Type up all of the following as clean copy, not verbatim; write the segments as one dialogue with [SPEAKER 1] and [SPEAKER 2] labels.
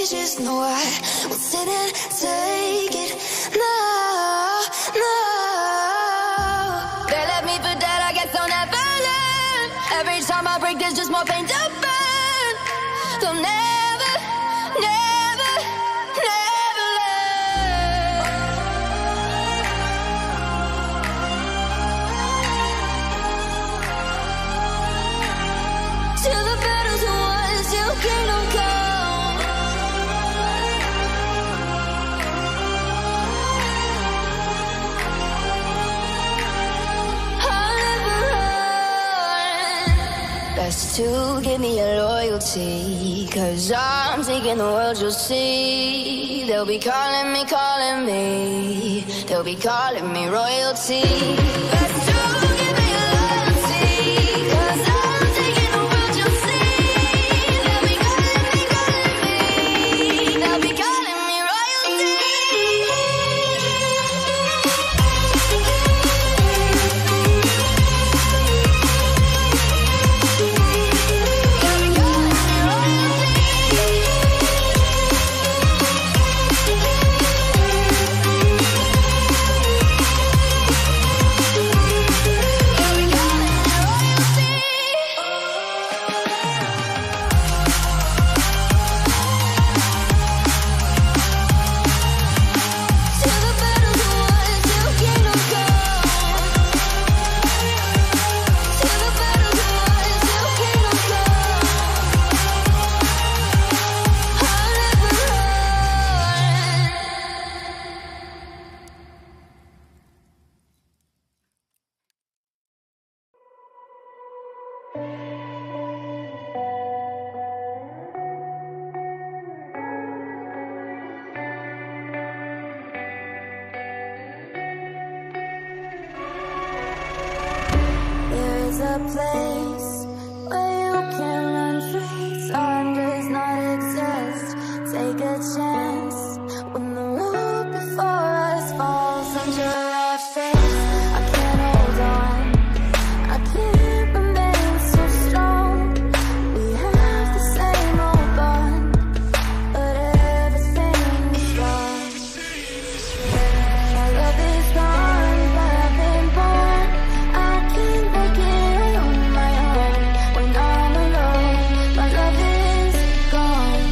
[SPEAKER 1] stages. No, I won't sit and take it. No, no. They left me for dead, I guess I'll never learn. Every time I break, there's just more pain to burn. They'll never, never, never learn. Till the battle's won, till kingdom come. I'll never run. Best to give me your loyalty, 'cause I'm taking the world, you'll see. They'll be calling me, calling me. They'll be calling me royalty. Best to give me your loyalty, 'cause I'm taking the world, you'll see. They'll be calling me, calling me. They'll be calling me royalty. There's a place where you can run free. Time does not exist. Take a chance when the road before us falls under our face. I can't hold on. I can't remain so strong. We have the same old bond, but everything's wrong. My love is gone, but I've been born. I can't break it on my own. When I'm alone, my love is gone.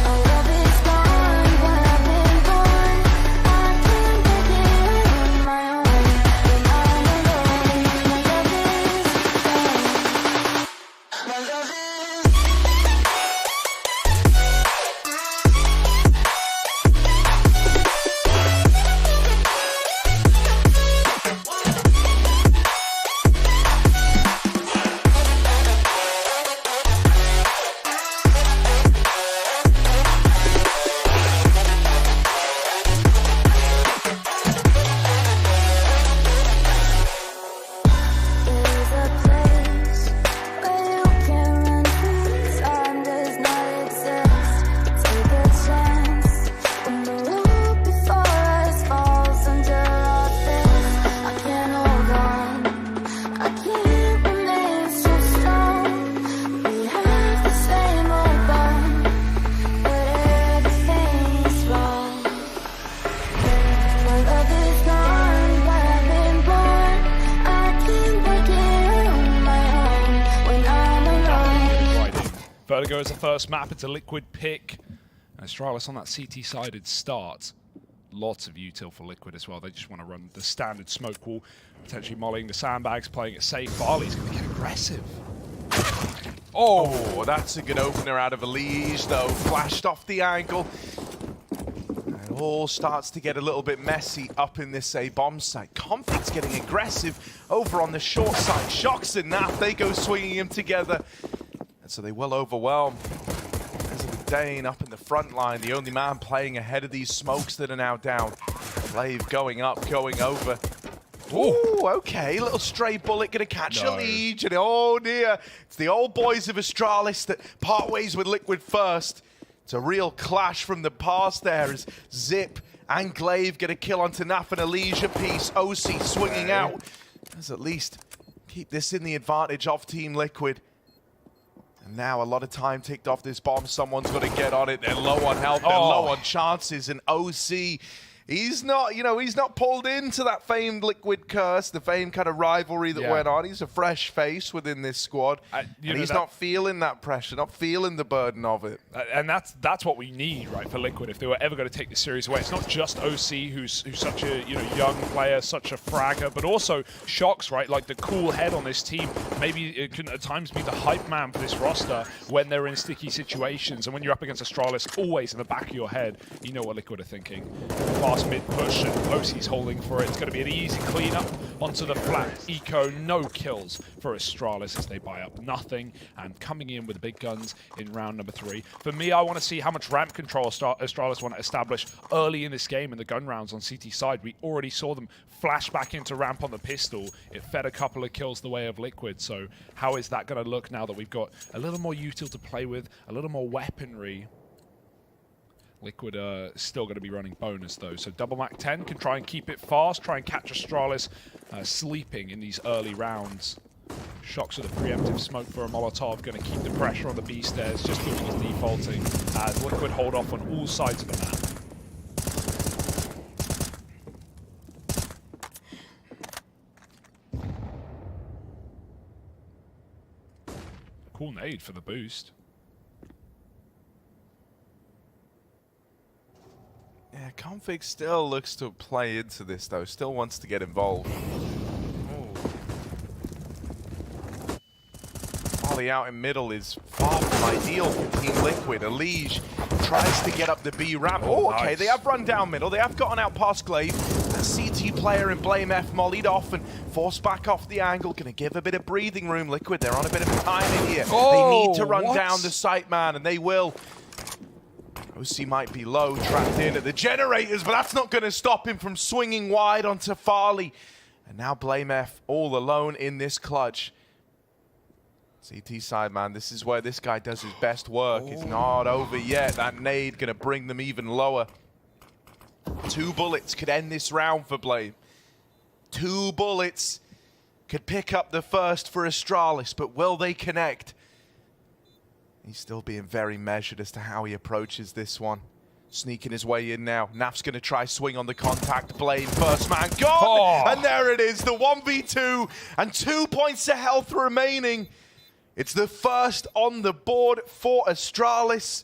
[SPEAKER 1] My love is gone, but I've been born. I can't break it on my own. When I'm alone, my love is gone. My love is There's a place where you can run free. Time does not exist. Take a chance when the road before us falls under our face. I can't hold on. I can't remain so strong. We have the same old bond, but everything's wrong. My love is gone, but I've been born. I can't break it on my own. When I'm alone.
[SPEAKER 2] Vertigo is the first map. It's a Liquid pick. Astralis on that CT-sided start. Lots of util for Liquid as well. They just want to run the standard smoke wall, potentially mollying the sandbags, playing it safe. Barley's going to get aggressive.
[SPEAKER 3] Oh, that's a good opener out of Elise, though. Flashed off the angle. It all starts to get a little bit messy up in this A-bomb site. Conflict's getting aggressive over on the short side. Shocks and Naf, they go swinging him together. And so they will overwhelm. There's a Dane up in the front line, the only man playing ahead of these smokes that are now down. Glaive going up, going over. Ooh, okay, little stray bullet gonna catch a Legion. Oh dear, it's the old boys of Astralis that part ways with Liquid first. It's a real clash from the past there as Zip and Glaive get a kill onto Naf and a leisure piece. OC swinging out. Let's at least keep this in the advantage of Team Liquid. And now a lot of time ticked off this bomb. Someone's got to get on it. They're low on health. They're low on chances. And OC, he's not, he's not pulled into that famed Liquid curse, the famed kind of rivalry that went on. He's a fresh face within this squad. And he's not feeling that pressure, not feeling the burden of it.
[SPEAKER 2] And that's what we need, right, for Liquid if they were ever going to take this series away. It's not just OC who's such a young player, such a fragger, but also Shox, right, like the cool head on this team. Maybe it can at times be the hype man for this roster when they're in sticky situations. And when you're up against Astralis, always in the back of your head, you know what Liquid are thinking. Fast mid push, and OC's holding for it. It's going to be an easy cleanup onto the flat eco. No kills for Astralis as they buy up nothing and coming in with the big guns in round number 3. For me, I want to see how much ramp control Astralis want to establish early in this game in the gun rounds on CT side. We already saw them flash back into ramp on the pistol. It fed a couple of kills the way of Liquid. So how is that going to look now that we've got a little more util to play with, a little more weaponry? Liquid are still going to be running bonus though, so double Mac 10 can try and keep it fast, try and catch Astralis sleeping in these early rounds. Shox with a preemptive smoke for a Molotov, going to keep the pressure on the B stairs, just doing his defaulting as Liquid hold off on all sides of the map. Cool nade for the boost.
[SPEAKER 3] Yeah, Config still looks to play into this though, still wants to get involved. Molly out in middle is far from ideal for Team Liquid. Elige tries to get up the B ramp. Oh, okay, nice. They have run down middle, they have gotten out past Glaive. That CT player in Blame F mollied off and forced back off the angle, gonna give a bit of breathing room. Liquid, they're on a bit of time in here. They need to run down the site, man, and they will. OC might be low, trapped in at the generators, but that's not going to stop him from swinging wide onto Farley. And now Blame F all alone in this clutch. CT side, man, this is where this guy does his best work. It's not over yet. That nade going to bring them even lower. 2 bullets could end this round for Blame. 2 bullets could pick up the first for Astralis, but will they connect? He's still being very measured as to how he approaches this one. Sneaking his way in now. Naf's going to try swing on the contact. Blame, first man gone! And there it is, the 1v2 and 2 points of health remaining. It's the first on the board for Astralis.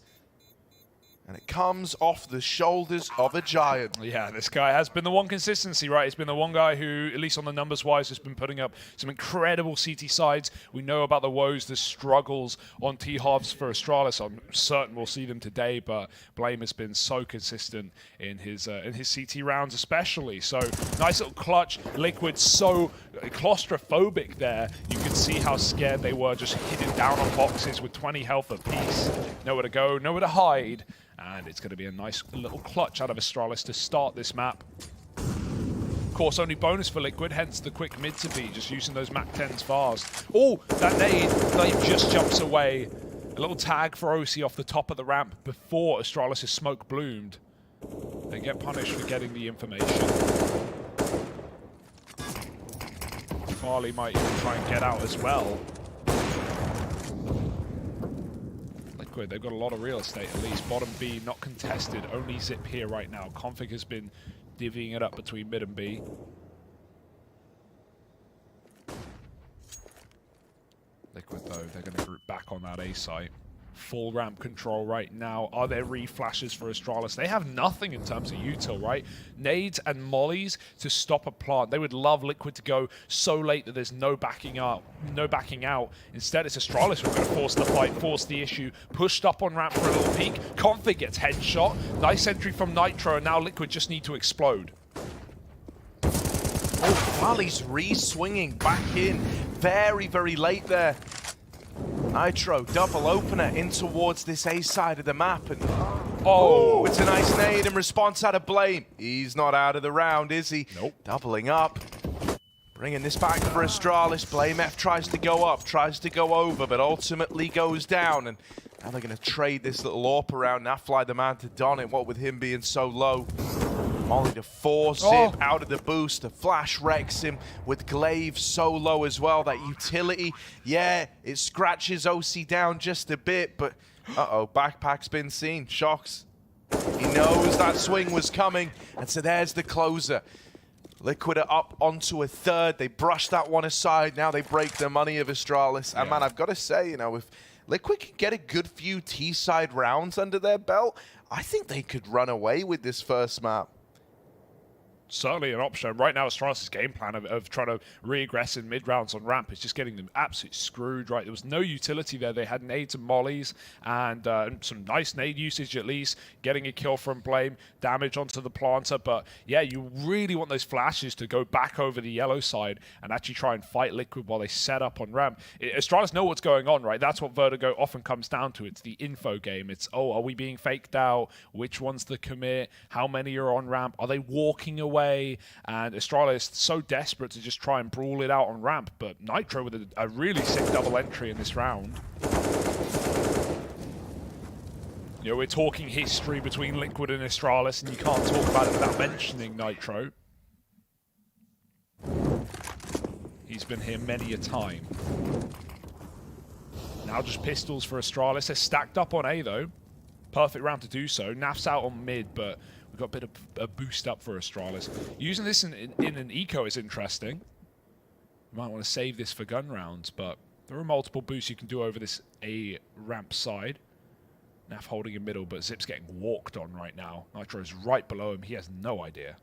[SPEAKER 3] And it comes off the shoulders of a giant.
[SPEAKER 2] Yeah, this guy has been the one consistency, right? He's been the one guy who, at least on the numbers-wise, has been putting up some incredible CT sides. We know about the woes, the struggles on T-Hovs for Astralis. I'm certain we'll see them today, but Blame has been so consistent in his CT rounds especially. So, nice little clutch. Liquid so claustrophobic there. You could see how scared they were just hitting down on boxes with 20 health apiece. Nowhere to go, nowhere to hide. And it's going to be a nice little clutch out of Astralis to start this map. Of course, only bonus for Liquid, hence the quick mid to be, just using those Mac 10s fast. Oh, that nade just jumps away. A little tag for OC off the top of the ramp before Astralis' smoke bloomed. They get punished for getting the information. Farley might even try and get out as well. They've got a lot of real estate at least. Bottom B not contested, only Zip here right now. Config has been divvying it up between mid and B. Liquid though, they're going to group back on that A site. Full ramp control right now. Are there reflashes for Astralis? They have nothing in terms of util, right? Nades and mollies to stop a plant. They would love Liquid to go so late that there's no backing out. Instead, it's Astralis who are going to force the fight, force the issue. Pushed up on ramp for a little peek. Config gets headshot. Nice entry from Nitro, and now Liquid just need to explode.
[SPEAKER 3] Oh, Farley's re-swinging back in. Very, very late there. Nitro, double opener in towards this A side of the map. And oh, it's a nice nade in response out of Blame. He's not out of the round, is he?
[SPEAKER 2] Nope.
[SPEAKER 3] Doubling up. Bringing this back for Astralis. Blame F tries to go up, tries to go over, but ultimately goes down. And now they're going to trade this little AWP around. Now fly the man to Don it, what with him being so low. Molly to force Zip out of the boost. The flash wrecks him with Glaive so low as well. That utility, yeah, it scratches OC down just a bit, but uh-oh, backpack's been seen. Shocks. He knows that swing was coming, and so there's the closer. Liquid are up onto a third. They brush that one aside. Now they break the money of Astralis. And man, I've got to say, you know, if Liquid can get a good few T-side rounds under their belt, I think they could run away with this first map.
[SPEAKER 2] Certainly an option. Right now, Astralis' game plan of trying to re-aggress in mid-rounds on ramp is just getting them absolutely screwed, right? There was no utility there. They had nades and mollies and some nice nade usage at least, getting a kill from Blame, damage onto the planter. But yeah, you really want those flashes to go back over the yellow side and actually try and fight Liquid while they set up on ramp. Astralis know what's going on, right? That's what Vertigo often comes down to. It's the info game. It's, oh, are we being faked out? Which one's the commit? How many are on ramp? Are they walking away? And Astralis so desperate to just try and brawl it out on ramp, but Nitro with a really sick double entry in this round. You know, we're talking history between Liquid and Astralis, and you can't talk about it without mentioning Nitro. He's been here many a time. Now just pistols for Astralis. They're stacked up on A though. Perfect round to do so. Naf's out on mid, but we've got a bit of a boost up for Astralis. Using this in an eco is interesting. You might want to save this for gun rounds, but there are multiple boosts you can do over this A ramp side. Naf holding in middle, but Zip's getting walked on right now. Nitro's right below him. He has no idea.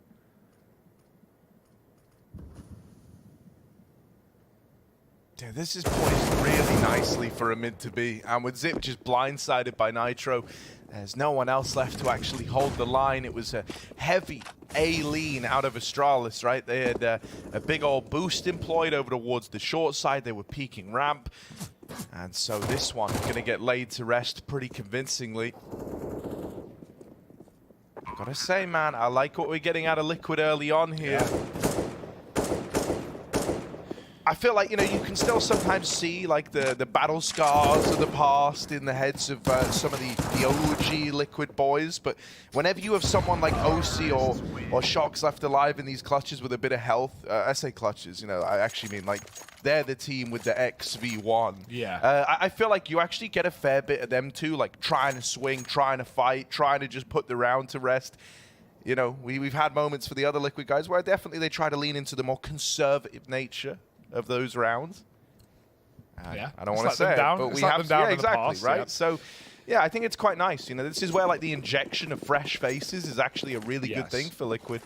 [SPEAKER 3] Yeah, this is poised really nicely for a mid to be, and with Zip just blindsided by Nitro, there's no one else left to actually hold the line. It was a heavy A lean out of Astralis, right? They had a big old boost employed over towards the short side. They were peeking ramp, and so this one going to get laid to rest pretty convincingly. Gotta say, man, I like what we're getting out of Liquid early on here. Yeah. I feel like, you know, you can still sometimes see like the battle scars of the past in the heads of some of the OG Liquid boys, but whenever you have someone like OC or Shocks left alive in these clutches with a bit of health, I say clutches, you know, I actually mean like they're the team with the XV1.
[SPEAKER 2] Yeah.
[SPEAKER 3] I feel like you actually get a fair bit of them too, like trying to swing, trying to fight, trying to just put the round to rest. You know, we've had moments for the other Liquid guys where definitely they try to lean into the more conservative nature of those rounds.
[SPEAKER 2] Yeah,
[SPEAKER 3] I don't want to say it, but we have
[SPEAKER 2] them
[SPEAKER 3] exactly,
[SPEAKER 2] past,
[SPEAKER 3] right?
[SPEAKER 2] Yeah.
[SPEAKER 3] So, yeah, I think it's quite nice. You know, this is where like the injection of fresh faces is actually a really good thing for Liquid.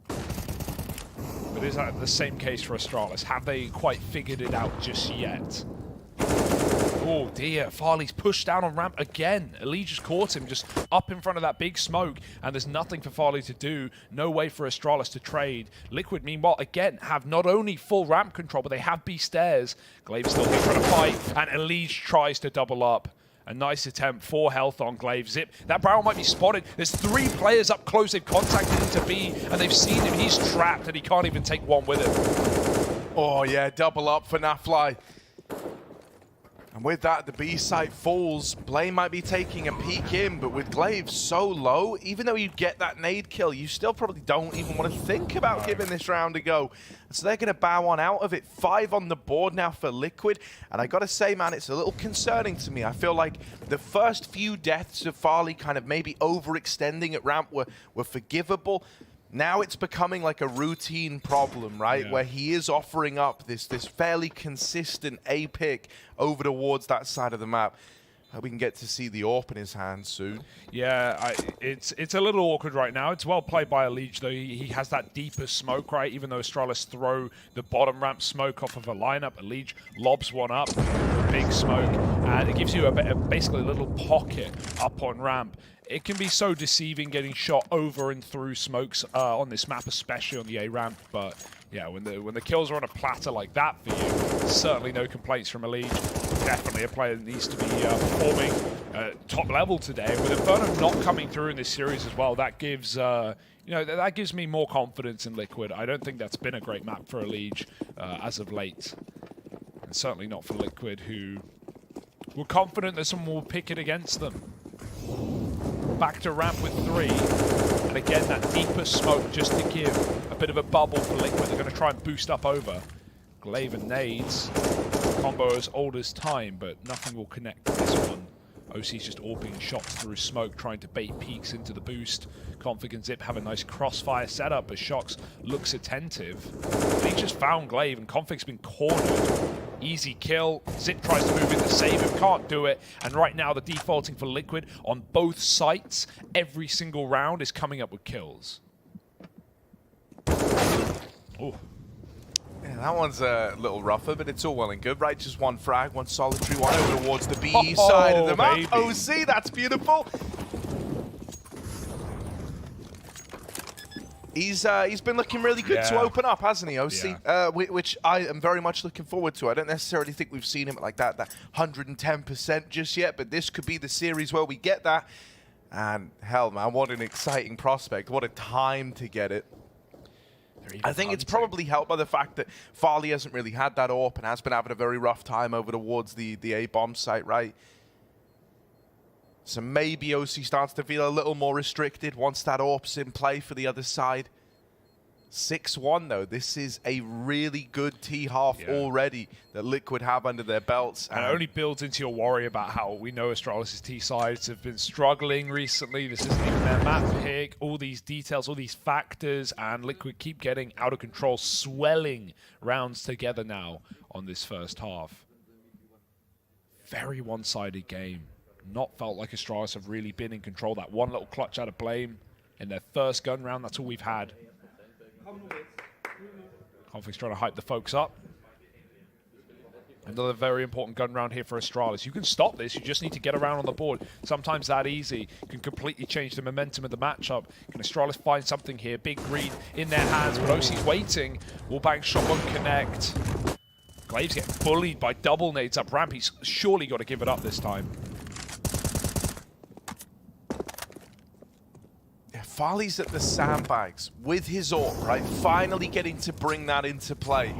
[SPEAKER 2] But is that the same case for Astralis? Have they quite figured it out just yet? Oh dear, Farley's pushed down on ramp again. Elite just caught him just up in front of that big smoke, and there's nothing for Farley to do. No way for Astralis to trade. Liquid, meanwhile, again, have not only full ramp control, but they have B stairs. Glaive still here trying to fight, and Elite tries to double up. A nice attempt, 4 health on Glaive. Zip, that barrel might be spotted. There's 3 players up close. They've contacted him to B, and they've seen him. He's trapped, and he can't even take one with him.
[SPEAKER 3] Oh yeah, double up for Nafly. And with that, the B site falls. Blame might be taking a peek in, but with Glaive so low, even though you get that nade kill, you still probably don't even want to think about giving this round a go. So they're going to bow on out of it. 5 on the board now for Liquid. And I got to say, man, it's a little concerning to me. I feel like the first few deaths of Farley kind of maybe overextending at ramp were forgivable. Now it's becoming like a routine problem, right? Yeah. Where he is offering up this fairly consistent A pick over towards that side of the map. Hope we can get to see the AWP in his hand soon.
[SPEAKER 2] Yeah, it's a little awkward right now. It's well played by Elige, though. He has that deeper smoke, right? Even though Astralis throw the bottom ramp smoke off of a lineup, Elige lobs one up, big smoke, and it gives you basically a little pocket up on ramp. It can be so deceiving getting shot over and through smokes on this map, especially on the A ramp. But yeah, when the kills are on a platter like that for you, certainly no complaints from Elige. Definitely a player that needs to be performing top level today. With Inferno not coming through in this series as well, that gives that gives me more confidence in Liquid. I don't think that's been a great map for Elige as of late, and certainly not for Liquid, who were confident that someone will pick it against them. back to ramp with 3. And again, that deeper smoke just to give a bit of a bubble for Liquid. They're going to try and boost up over. Glaive and nades. Combo as old as time, but nothing will connect to this one. OC's just orbing shots through smoke, trying to bait peeks into the boost. Config and Zip have a nice crossfire setup as Shox looks attentive. They just found Glaive and Config's been cornered. Easy kill. Zip tries to move in to save him, can't do it. And right now the defaulting for Liquid on both sites, every single round is coming up with kills. Oh.
[SPEAKER 3] Yeah, that one's a little rougher, but it's all well and good, right? Just one frag, one solitary one over towards the B side of the map.
[SPEAKER 2] Baby.
[SPEAKER 3] OC, that's beautiful. He's been looking really good to open up, hasn't he, OC?
[SPEAKER 2] Yeah.
[SPEAKER 3] Which I am very much looking forward to. I don't necessarily think we've seen him like that 110% just yet, but this could be the series where we get that. And hell, man, what an exciting prospect. What a time to get it. I think it's probably helped by the fact that Farley hasn't really had that AWP and has been having a very rough time over towards the A-bomb site, right? So maybe OC starts to feel a little more restricted once that AWP's in play for the other side. 6-1 though, this is a really good T-half already that Liquid have under their belts.
[SPEAKER 2] And it only builds into your worry about how we know Astralis' T-sides have been struggling recently. This isn't even their map pick. All these details, all these factors, and Liquid keep getting out of control, swelling rounds together now on this first half. Very one-sided game. Not felt like Astralis have really been in control. That one little clutch out of Blame in their first gun round, that's all we've had. Config's trying to hype the folks up. Another very important gun round here for Astralis. You can stop this, you just need to get around on the board. Sometimes that easy can completely change the momentum of the matchup. Can Astralis find something here? Big green in their hands, but OC's waiting. Wallbang shot won't connect. Glaives get bullied by double nades up ramp. He's surely got to give it up this time.
[SPEAKER 3] Farley's at the sandbags with his AWP, right? Finally getting to bring that into play.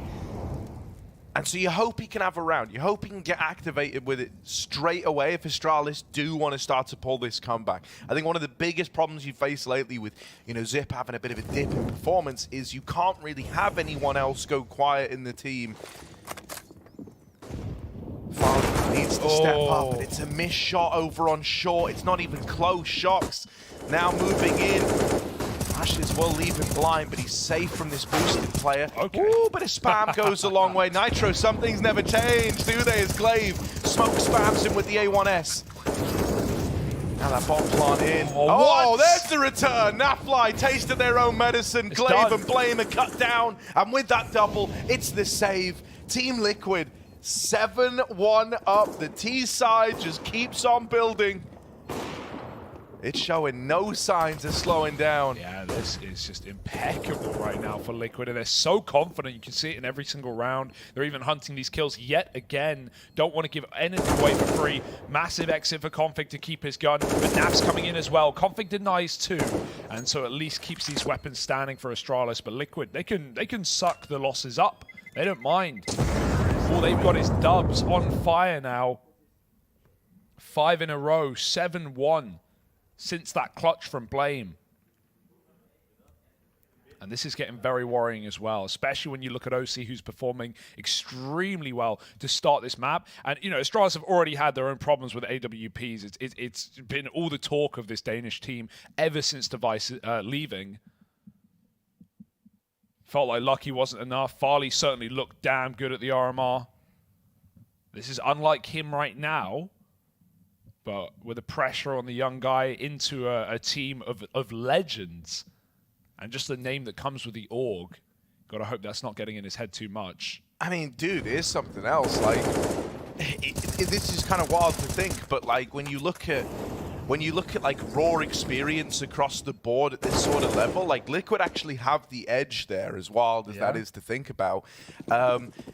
[SPEAKER 3] And so you hope he can have a round. You hope he can get activated with it straight away if Astralis do want to start to pull this comeback. I think one of the biggest problems you face lately with, you know, Zip having a bit of a dip in performance is you can't really have anyone else go quiet in the team. Farley needs to step up, and it's a missed shot over on short. It's not even close. Shox now moving in. Ashes will leave him blind, but he's safe from this boosted player.
[SPEAKER 2] Okay.
[SPEAKER 3] Ooh, but a spam goes a long way. Nitro, some things never change, do they? As Glaive smoke spams him with the A1S. Now that bomb plant in. Oh, there's the return. Nafly tasted their own medicine.
[SPEAKER 2] It's
[SPEAKER 3] Glaive
[SPEAKER 2] done.
[SPEAKER 3] and Blame are cut down. And with that double, it's the save. Team Liquid 7-1 up. The T side just keeps on building. It's showing no signs of slowing down.
[SPEAKER 2] Yeah, this is just impeccable right now for Liquid, and they're so confident. You can see it in every single round. They're even hunting these kills yet again. Don't want to give anything away for free. Massive exit for Config to keep his gun, but Nav's coming in as well. Config denies too, and so at least keeps these weapons standing for Astralis. But Liquid, they can suck the losses up. They don't mind. All they've got is dubs on fire now. 5 in a row, 7-1. Since that clutch from Blame. And this is getting very worrying as well, especially when you look at OC, who's performing extremely well to start this map. And, you know, Astralis have already had their own problems with AWPs. It's been all the talk of this Danish team ever since Device leaving. Felt like Lucky wasn't enough. Farley certainly looked damn good at the RMR. This is unlike him right now. But with the pressure on the young guy into a team of legends and just the name that comes with the org, gotta hope that's not getting in his head too much.
[SPEAKER 3] I mean, dude, here's something else. Like, this is kind of wild to think, but like when you look at like raw experience across the board at this sort of level, like Liquid actually have the edge there, as wild as that is to think about.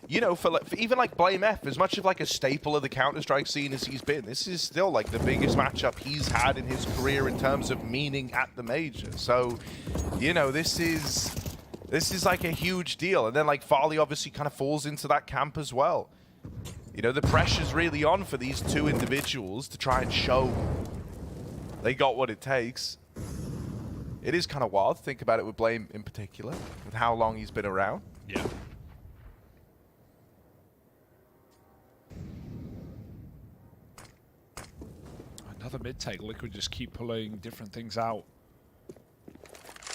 [SPEAKER 3] You know, for even like Blame F, as much of like a staple of the Counter-Strike scene as he's been, this is still like the biggest matchup he's had in his career in terms of meaning at the major. So, you know, this is like a huge deal. And then like Farley obviously kind of falls into that camp as well. You know, the pressure's really on for these two individuals to try and show They got what it takes. It is kind of wild to think about it with Blame in particular, with how long he's been around.
[SPEAKER 2] Yeah. Another mid-take. Liquid just keep pulling different things out.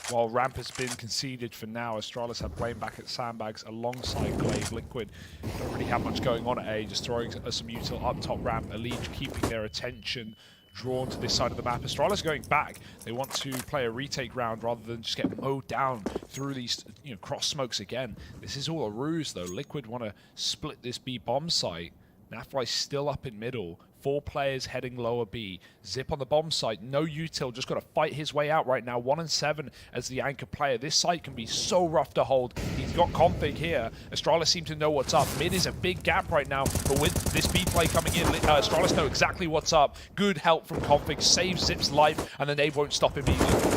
[SPEAKER 2] While ramp has been conceded for now, Astralis have Blame back at Sandbags alongside Glaive. Liquid don't really have much going on at A, just throwing some util up top ramp. Elite keeping their attention drawn to this side of the map. Astralis going back. They want to play a retake round rather than just get mowed down through these cross smokes again. This is all a ruse though. Liquid want to split this B bomb site. Nafly still up in middle. 4 players heading lower B. Zip on the bomb site. No util. Just got to fight his way out right now. 1 and 7 as the anchor player. This site can be so rough to hold. He's got config here. Astralis seem to know what's up. Mid is a big gap right now, but with this B play coming in, Astralis know exactly what's up. Good help from config. Saves Zip's life, and then they won't stop immediately.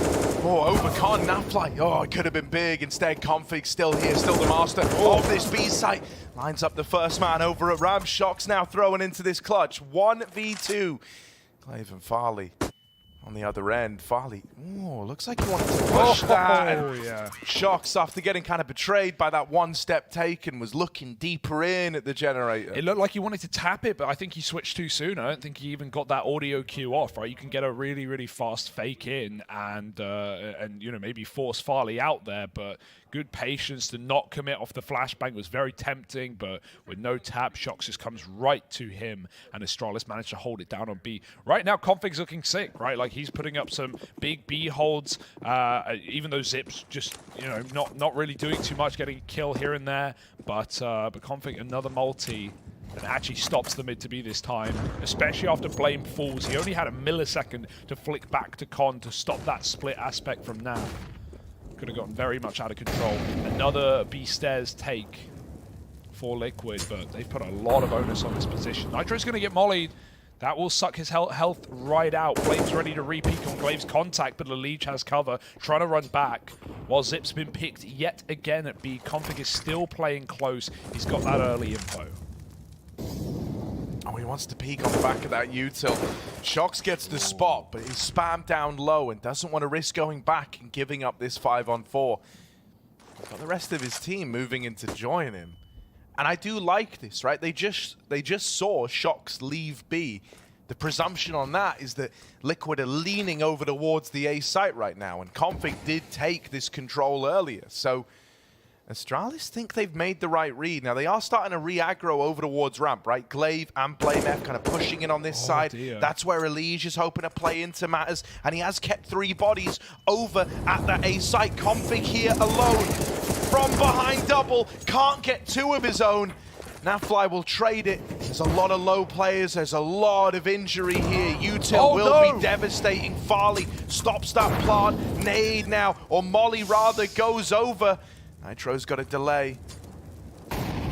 [SPEAKER 3] Oh, overcon Nafly. Oh, it could have been big. Instead, config still here, still the master of this B site. Lines up the first man over at Ram. Shock's now throwing into this clutch. 1v2. Glaive and Farley on the other end. Farley, oh, looks like he wanted to push that.
[SPEAKER 2] Oh, yeah.
[SPEAKER 3] Shock's, after getting kind of betrayed by that one step taken, was looking deeper in at the generator.
[SPEAKER 2] It looked like he wanted to tap it, but I think he switched too soon. I don't think he even got that audio cue off, right? You can get a really, really fast fake in and maybe force Farley out there, but good patience to not commit off the flashbang was very tempting, but with no tap, Shocks just comes right to him, and Astralis managed to hold it down on B. Right now, Config's looking sick, right? Like, he's putting up some big B holds, even though Zip's just, not really doing too much, getting a kill here and there, but Config, another multi, and actually stops the mid to B this time, especially after Blame falls. He only had a millisecond to flick back to Con to stop that split aspect from Nav. Could have gotten very much out of control. Another B stairs take for Liquid, but they've put a lot of onus on this position. Nitro's going to get mollied. That will suck his health right out. Flame's ready to re-peek on Glaive's contact, but Leech has cover, trying to run back. While Zip's been picked yet again at B, Config is still playing close. He's got that early info.
[SPEAKER 3] Oh, he wants to peek on the back of that util. Shocks gets the spot, but he's spammed down low and doesn't want to risk going back and giving up this 5-on-4. Got the rest of his team moving in to join him. And I do like this, right? They just saw Shocks leave B. The presumption on that is that Liquid are leaning over towards the A site right now, and Config did take this control earlier. So Astralis think they've made the right read. Now, they are starting to re-aggro over towards ramp, right? Glaive and Blame F kind of pushing in on this side.
[SPEAKER 2] Dear.
[SPEAKER 3] That's where Elige is hoping to play into matters, and he has kept 3 bodies over at that A site. Config here alone from behind double, can't get 2 of his own. Nafly will trade it. There's a lot of low players. There's a lot of injury here. Util will be devastating. Farley stops that plant. Nade now, or Molly rather, goes over. Nitro's got a delay.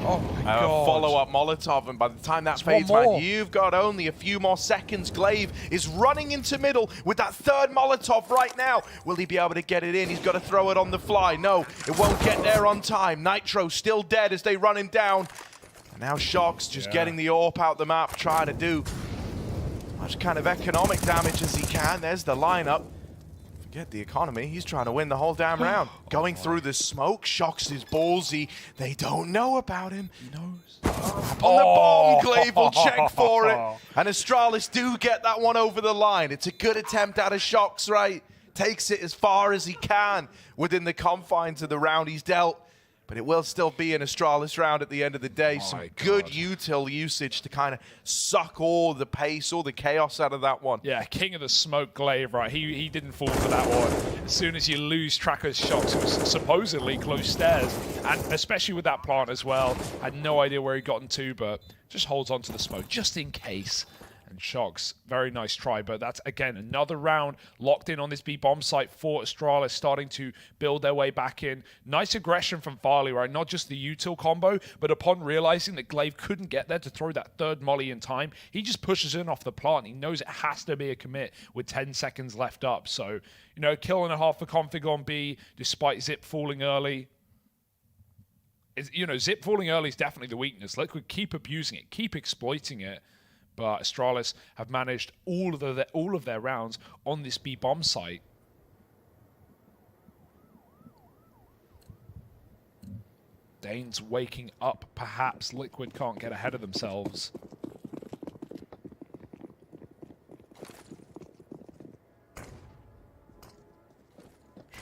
[SPEAKER 2] Oh my God.
[SPEAKER 3] Follow-up Molotov, and by the time that fades, man, you've got only a few more seconds. Glaive is running into middle with that 3rd Molotov right now. Will he be able to get it in? He's got to throw it on the fly. No, it won't get there on time. Nitro still dead as they run him down. And now Shocks just getting the AWP out the map, trying to do as much kind of economic damage as he can. There's the lineup. Forget the economy. He's trying to win the whole damn round. Going through the smoke. Shocks is ballsy. They don't know about him.
[SPEAKER 2] He knows.
[SPEAKER 3] On the bomb, Glaive will check for it. And Astralis do get that one over the line. It's a good attempt out of Shocks, right? Takes it as far as he can within the confines of the round he's dealt. But it will still be an Astralis round at the end of the day. Some good util usage to kind of suck all the pace, all the chaos out of that one.
[SPEAKER 2] Yeah, king of the smoke, Glaive, right? He didn't fall for that one. As soon as you lose track of Shocks, it was supposedly close stairs. And especially with that plant as well. Had no idea where he got into, but just holds on to the smoke just in case. And Shocks, very nice try, but that's, again, another round locked in on this B-bomb site for Astralis, starting to build their way back in. Nice aggression from Farley, right? Not just the util combo, but upon realizing that Glaive couldn't get there to throw that 3rd molly in time, he just pushes in off the plant. He knows it has to be a commit with 10 seconds left up. So, kill and a half for Config on B, despite Zip falling early. Zip falling early is definitely the weakness. Liquid keep abusing it, keep exploiting it. But Astralis have managed all of their rounds on this B bomb site. Dane's waking up, perhaps. Liquid can't get ahead of themselves.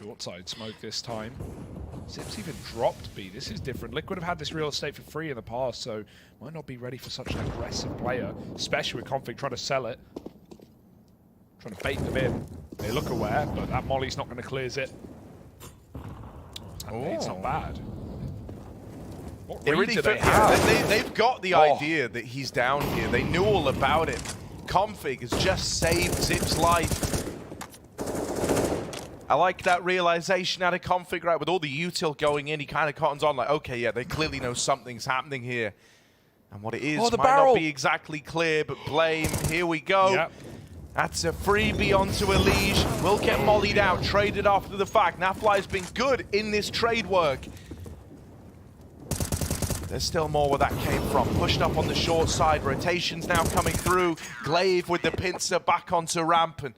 [SPEAKER 2] Short side smoke this time. Zips even dropped B. This is different. Liquid have had this real estate for free in the past, so might not be ready for such an aggressive player, especially with Config trying to sell it. Trying to bait them in. They look aware, but that molly's not going to clear it. It's not bad. What read do they have?
[SPEAKER 3] They've got the idea that he's down here. They knew all about it. Config has just saved Zip's life. I like that realization out of Config, right? With all the util going in, he kind of cottons on like, okay, yeah, they clearly know something's happening here. And what it is might not be exactly clear, but Blame, here we go. Yep. That's a freebie onto Elige. Will get mollied out, traded after the fact. Nafly's been good in this trade work. There's still more where that came from. Pushed up on the short side. Rotations now coming through. Glaive with the pincer back onto ramp. And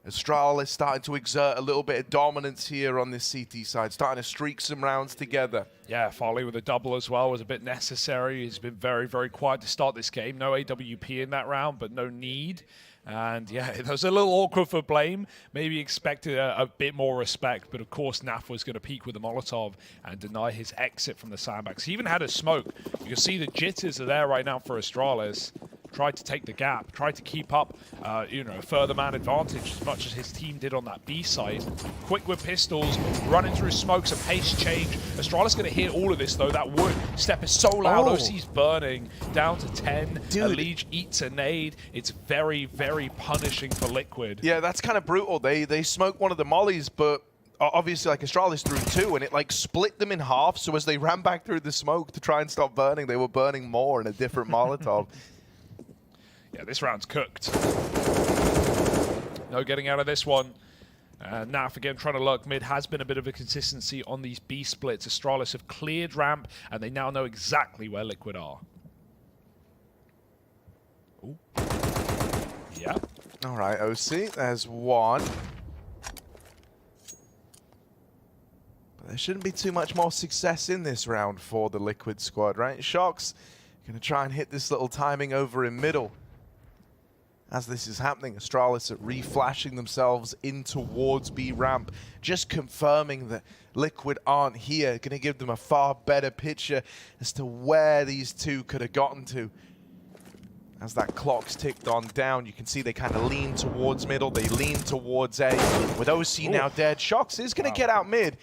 [SPEAKER 3] Astralis starting to exert a little bit of dominance here on this CT side. Starting to streak some rounds together.
[SPEAKER 2] Yeah, Farley with a double as well was a bit necessary. He's been very, very quiet to start this game. No AWP in that round, but no need. And yeah, it was a little awkward for Blame. Maybe expected a bit more respect, but of course Naf was going to peek with the Molotov and deny his exit from the sandbags. He even had a smoke. You can see the jitters are there right now for Astralis. Tried to take the gap, tried to keep up, further man advantage as much as his team did on that B side. Quick with pistols, running through smokes, a pace change. Astralis going to hear all of this though. That wood step is so loud. OC's burning down to 10. Elige eats a nade. It's very, very punishing for Liquid.
[SPEAKER 3] Yeah, that's kind of brutal. They smoked one of the mollies, but obviously like Astralis threw two, and it like split them in half. So as they ran back through the smoke to try and stop burning, they were burning more in a different Molotov.
[SPEAKER 2] Yeah, this round's cooked. No getting out of this one. Naf again trying to lurk mid. Has been a bit of a consistency on these B splits. Astralis have cleared ramp, and they now know exactly where Liquid are. Ooh. Yeah.
[SPEAKER 3] All right, OC, there's one. But there shouldn't be too much more success in this round for the Liquid squad, right? Shocks going to try and hit this little timing over in middle. As this is happening, Astralis are reflashing themselves in towards B ramp, just confirming that Liquid aren't here. Going to give them a far better picture as to where these two could have gotten to. As that clock's ticked on down, you can see they kind of lean towards middle. They lean towards A. With OC now dead, Shocks is going to get out mid.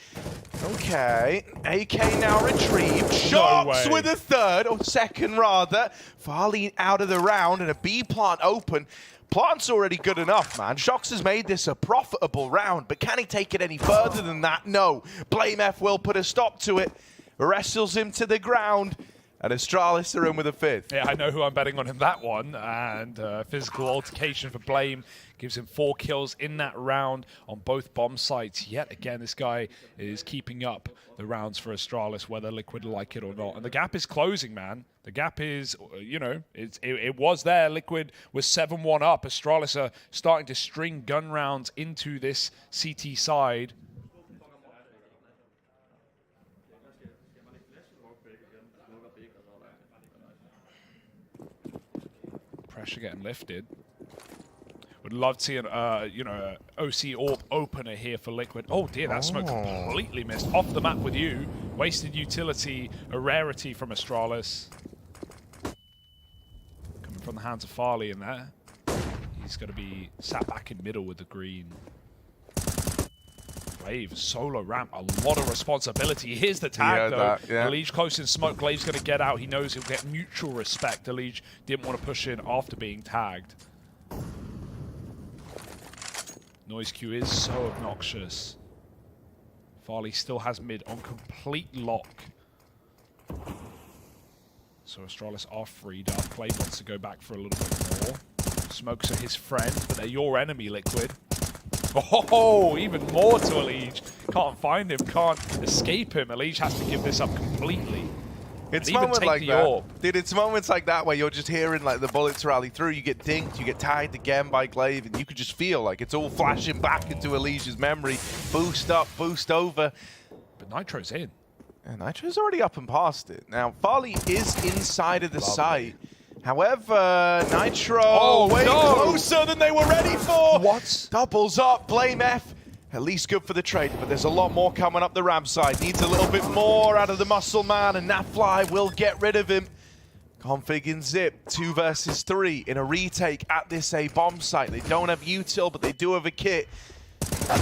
[SPEAKER 3] Okay, AK now retrieved. Shocks with a third, or second rather. Farley out of the round and a B plant open. Plant's already good enough, man. Shocks has made this a profitable round, but can he take it any further than that? No. Blame F will put a stop to it. Wrestles him to the ground. And Astralis are in with a fifth.
[SPEAKER 2] Yeah, I know who I'm betting on in that one. And physical altercation for Blame gives him 4 kills in that round on both bomb sites. Yet again, this guy is keeping up the rounds for Astralis, whether Liquid like it or not. And the gap is closing, man. The gap is, it was there. Liquid was 7-1 up. Astralis are starting to string gun rounds into this CT side. Pressure getting lifted. Would love to see an, OC AWP opener here for Liquid. Oh dear, that smoke completely missed. Off the map with you. Wasted utility, a rarity from Astralis. Coming from the hands of Farley in there. He's going to be sat back in middle with the green. Glaive, solo ramp, a lot of responsibility. Here's the tag, though. Elige close in smoke. Glaive's going to get out. He knows he'll get mutual respect. Elige didn't want to push in after being tagged. Noise queue is so obnoxious. Farley still has mid on complete lock. So Astralis are freed up. Glaive wants to go back for a little bit more. Smokes are his friend, but they're your enemy, Liquid. Oh, even more to Elige. Can't find him, can't escape him. Elige has to give this up completely.
[SPEAKER 3] It's
[SPEAKER 2] even
[SPEAKER 3] moments
[SPEAKER 2] take
[SPEAKER 3] like
[SPEAKER 2] the
[SPEAKER 3] that.
[SPEAKER 2] orb.
[SPEAKER 3] Dude, it's moments like that where you're just hearing like the bullets rally through, you get dinked, you get tagged again by Glaive, and you could just feel like it's all flashing back into Elysia's memory. Boost up, boost over.
[SPEAKER 2] But Nitro's in.
[SPEAKER 3] And Nitro's already up and past it. Now, Farley is inside of the site. However, Nitro way closer than they were ready for.
[SPEAKER 2] What?
[SPEAKER 3] Doubles up, Blame F. At least good for the trade, but there's a lot more coming up the ramp side. Needs a little bit more out of the muscle man, and Nafly will get rid of him. Config and Zip, 2 versus 3 in a retake at this A bomb site. They don't have util, but they do have a kit.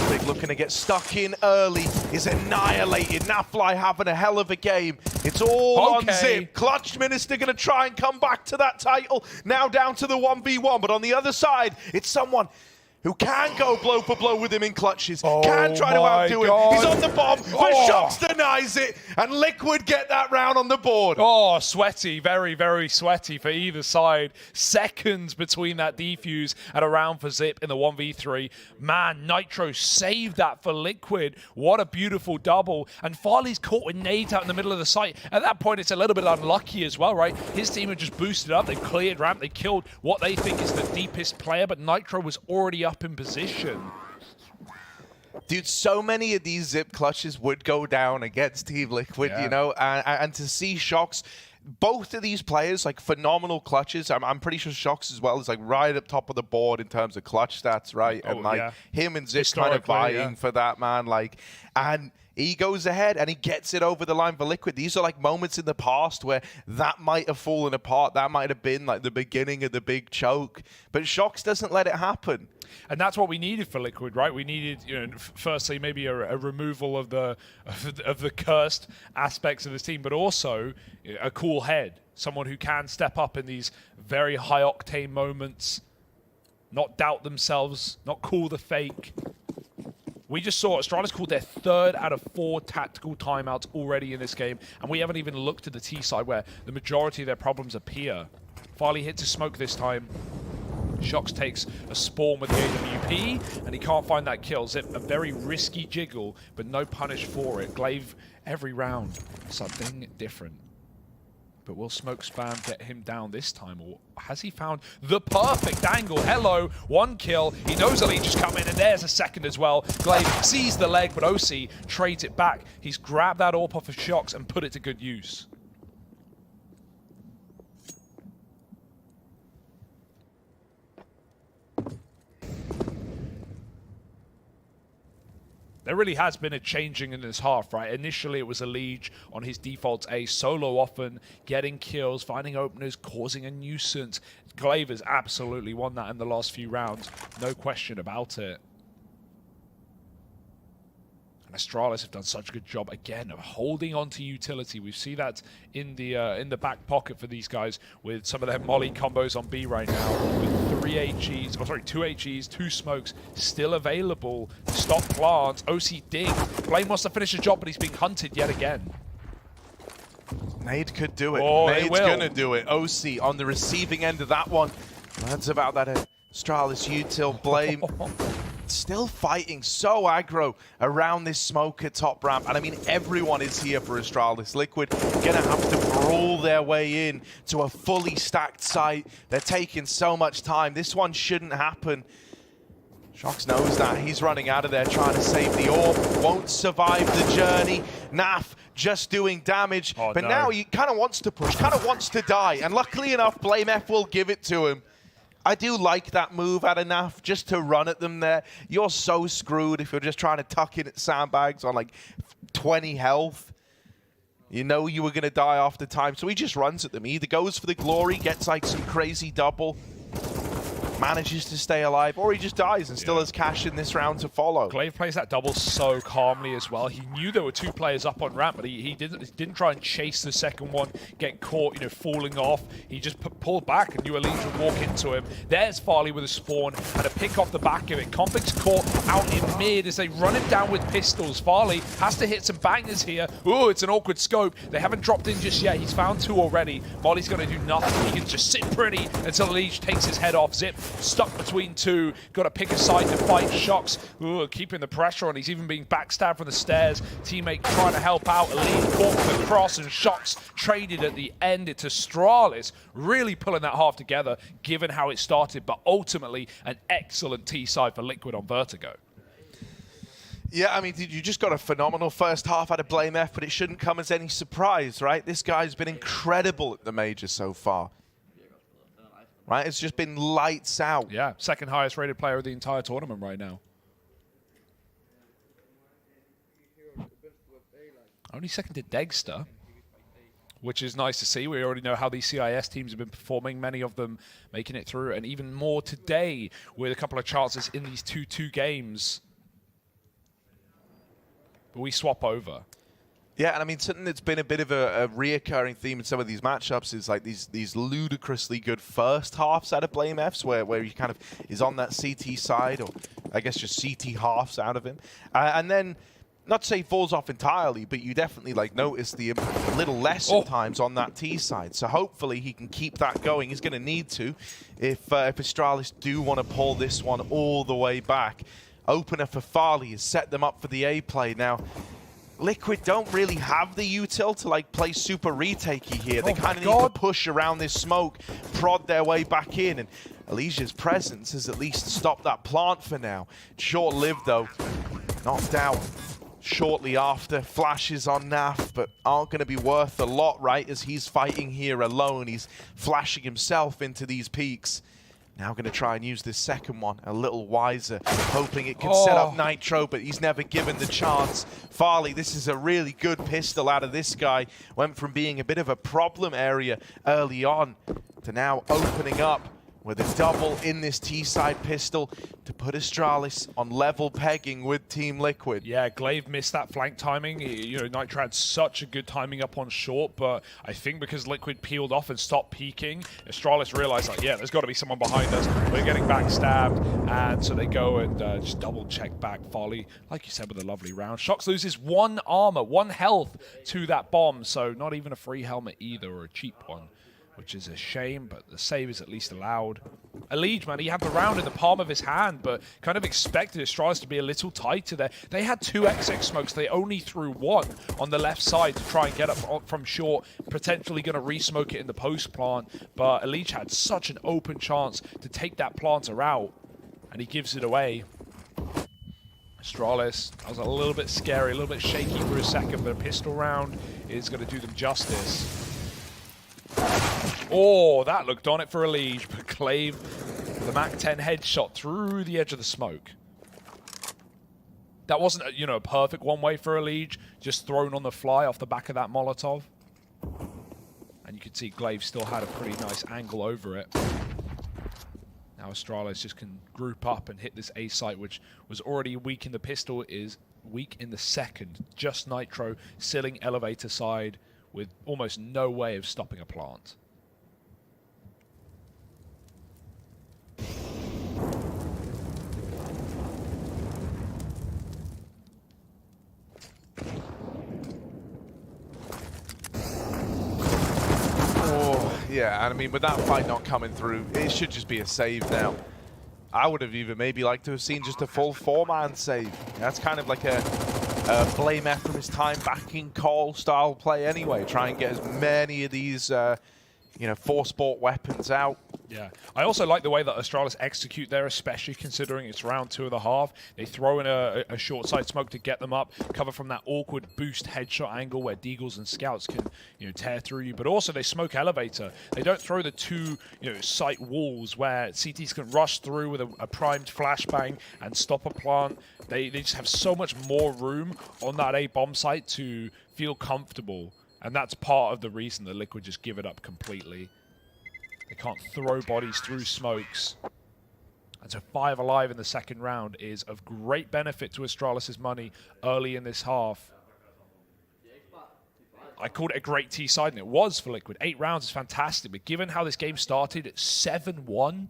[SPEAKER 3] Big looking to get stuck in early, is annihilated. Nafly having a hell of a game. It's all on Zip. Clutch Minister going to try and come back to that title. Now down to the 1v1, but on the other side, it's someone who can go blow for blow with him in clutches, can try to outdo him. He's on the bomb, but Shox denies it, and Liquid get that round on the board.
[SPEAKER 2] Oh, sweaty, very, very sweaty for either side. Seconds between that defuse and a round for Zip in the 1v3. Man, Nitro saved that for Liquid. What a beautiful double. And Farley's caught with nades out in the middle of the site. At that point, it's a little bit unlucky as well, right? His team had just boosted up. They cleared ramp. They killed what they think is the deepest player, but Nitro was already up in position.
[SPEAKER 3] Dude, so many of these Zip clutches would go down against Team Liquid, you know, and to see Shox, both of these players, like phenomenal clutches. I'm pretty sure Shox as well is like right up top of the board in terms of clutch stats, right? And like him and Zip kind of vying for that, man. Like, and he goes ahead and he gets it over the line for Liquid. These are like moments in the past where that might have fallen apart. That might have been like the beginning of the big choke. But Shox doesn't let it happen.
[SPEAKER 2] And that's what we needed for Liquid, right? We needed, you know, firstly maybe a removal of the cursed aspects of this team, but also a cool head, someone who can step up in these very high octane moments, not doubt themselves, not call the fake. We just saw Astralis called their 3rd out of 4 tactical timeouts already in this game, and we haven't even looked at the T side where the majority of their problems appear. Farley hits his smoke this time. Shox takes a spawn with the AWP, and he can't find that kill. Zip, a very risky jiggle, but no punish for it. Glaive, every round, something different. But will smoke spam get him down this time, or has he found the perfect angle? Hello, 1 kill. He knows Elite just come in, and there's a second as well. Glaive sees the leg, but OC trades it back. He's grabbed that AWP off of Shox and put it to good use. There really has been a changing in this half, right? Initially, it was a Liege on his default A, solo often, getting kills, finding openers, causing a nuisance. Glaive has absolutely won that in the last few rounds. No question about it. And Astralis have done such a good job, again, of holding on to utility. We see that in the back pocket for these guys with some of their molly combos on B right now. With 2 HEs, 2 smokes still available to stop plants. OC ding. Blame wants to finish the job, but he's being hunted yet again.
[SPEAKER 3] Nade could do it.
[SPEAKER 2] Oh,
[SPEAKER 3] Nade's going to do it. OC on the receiving end of that one. That's about that Astralis util. Blame still fighting so aggro around this smoke at top ramp. And I mean, everyone is here for Astralis. Liquid gonna have to brawl their way in to a fully stacked site. They're taking so much time. This one shouldn't happen. Shox knows that. He's running out of there trying to save the orb. Won't survive the journey. Naf just doing damage. But now he kind of wants to push, kind of wants to die. And luckily enough, Blame F will give it to him. I do like that move out of Naf, just to run at them there. You're so screwed if you're just trying to tuck in at sandbags on like 20 health. You know you were going to die after time, so he just runs at them. He either goes for the glory, gets like some crazy double, manages to stay alive, or he just dies and still has cash in this round to follow.
[SPEAKER 2] Glaive plays that double so calmly as well. He knew there were 2 players up on ramp, but he didn't try and chase the second one, get caught, you know, falling off. He just pulled back and knew Elite would walk into him. There's Farley with a spawn and a pick off the back of it. Conflict's caught out in mid as they run him down with pistols. Farley has to hit some bangers here. Ooh, it's an awkward scope. They haven't dropped in just yet. He's found 2 already. Molly's going to do nothing. He can just sit pretty until Elite takes his head off. Zip stuck between two, got to pick a side to fight. Shocks, keeping the pressure on. He's even being backstabbed from the stairs. Teammate trying to help out. Elite caught the cross, and Shocks traded at the end. It's Astralis really pulling that half together, given how it started, but ultimately an excellent T-side for Liquid on Vertigo.
[SPEAKER 3] Yeah, I mean, you just got a phenomenal first half out of Blame F, but it shouldn't come as any surprise, right? This guy's been incredible at the major so far. Right, it's just been lights out.
[SPEAKER 2] Yeah, second highest rated player of the entire tournament right now. Only second to Degster, which is nice to see. We already know how these CIS teams have been performing, many of them making it through, and even more today with a couple of chances in these 2-2 games. But we swap over.
[SPEAKER 3] Yeah, and I mean, something that's been a bit of a reoccurring theme in some of these matchups is like these ludicrously good first halves out of Blame F's, where he kind of is on that CT side, or I guess just CT halves out of him. And then, not to say he falls off entirely, but you definitely like notice the little less at times on that T side. So hopefully he can keep that going. He's going to need to if Astralis do want to pull this one all the way back. Opener for Farley has set them up for the A play. Now, Liquid don't really have the util to like play super retakey here. They kind of need to push around this smoke, prod their way back in, and Alicia's presence has at least stopped that plant for now. Short-lived though, knocked out shortly after. Flashes on Naf, but aren't going to be worth a lot, right? As he's fighting here alone, he's flashing himself into these peaks. Now going to try and use this second one a little wiser, hoping it can set up Nitro, but he's never given the chance. Farley, this is a really good pistol out of this guy. Went from being a bit of a problem area early on to now opening up with a double in this T-side pistol to put Astralis on level pegging with Team Liquid.
[SPEAKER 2] Yeah, Glaive missed that flank timing. You know, Nitro had such a good timing up on short, but I think because Liquid peeled off and stopped peeking, Astralis realized, like, yeah, there's got to be someone behind us. We're getting backstabbed, and so they go and just double-check back Farley, like you said, with a lovely round. Shocks loses 1 armor, 1 health to that bomb, so not even a free helmet either, or a cheap one, which is a shame, but the save is at least allowed. Elige, man, he had the round in the palm of his hand, but kind of expected Astralis to be a little tighter there. They had 2 XX smokes. They only threw 1 on the left side to try and get up from short, potentially going to re-smoke it in the post plant, but Elige had such an open chance to take that planter out, and he gives it away. Astralis, that was a little bit scary, a little bit shaky for a second, but a pistol round is going to do them justice. Oh, that looked on it for Elige, but Glaive, the MAC-10 headshot through the edge of the smoke. That wasn't, you know, a perfect one-way for Elige, just thrown on the fly off the back of that Molotov. And you can see Glaive still had a pretty nice angle over it. Now Astralis just can group up and hit this A site, which was already weak in the pistol, is weak in the second. Just Nitro, sealing elevator side, with almost no way of stopping a plant.
[SPEAKER 3] Oh, yeah, and I mean, with that fight not coming through, it should just be a save now. I would have even maybe liked to have seen just a full 4-man save. That's kind of like a Blame F from his time back in Call style play anyway. Try and get as many of these, you know, 4-sport weapons out.
[SPEAKER 2] Yeah, I also like the way that Astralis execute there, especially considering it's round 2.5. They throw in a short side smoke to get them up, cover from that awkward boost headshot angle where Deagles and Scouts can, you know, tear through you. But also they smoke elevator. They don't throw the 2, you know, site walls where CTs can rush through with a primed flashbang and stop a plant. They just have so much more room on that A bomb site to feel comfortable. And that's part of the reason that Liquid just give it up completely. They can't throw bodies through smokes. And so 5 alive in the second round is of great benefit to Astralis' money early in this half. I called it a great T-side, and it was for Liquid. 8 rounds is fantastic, but given how this game started at 7-1,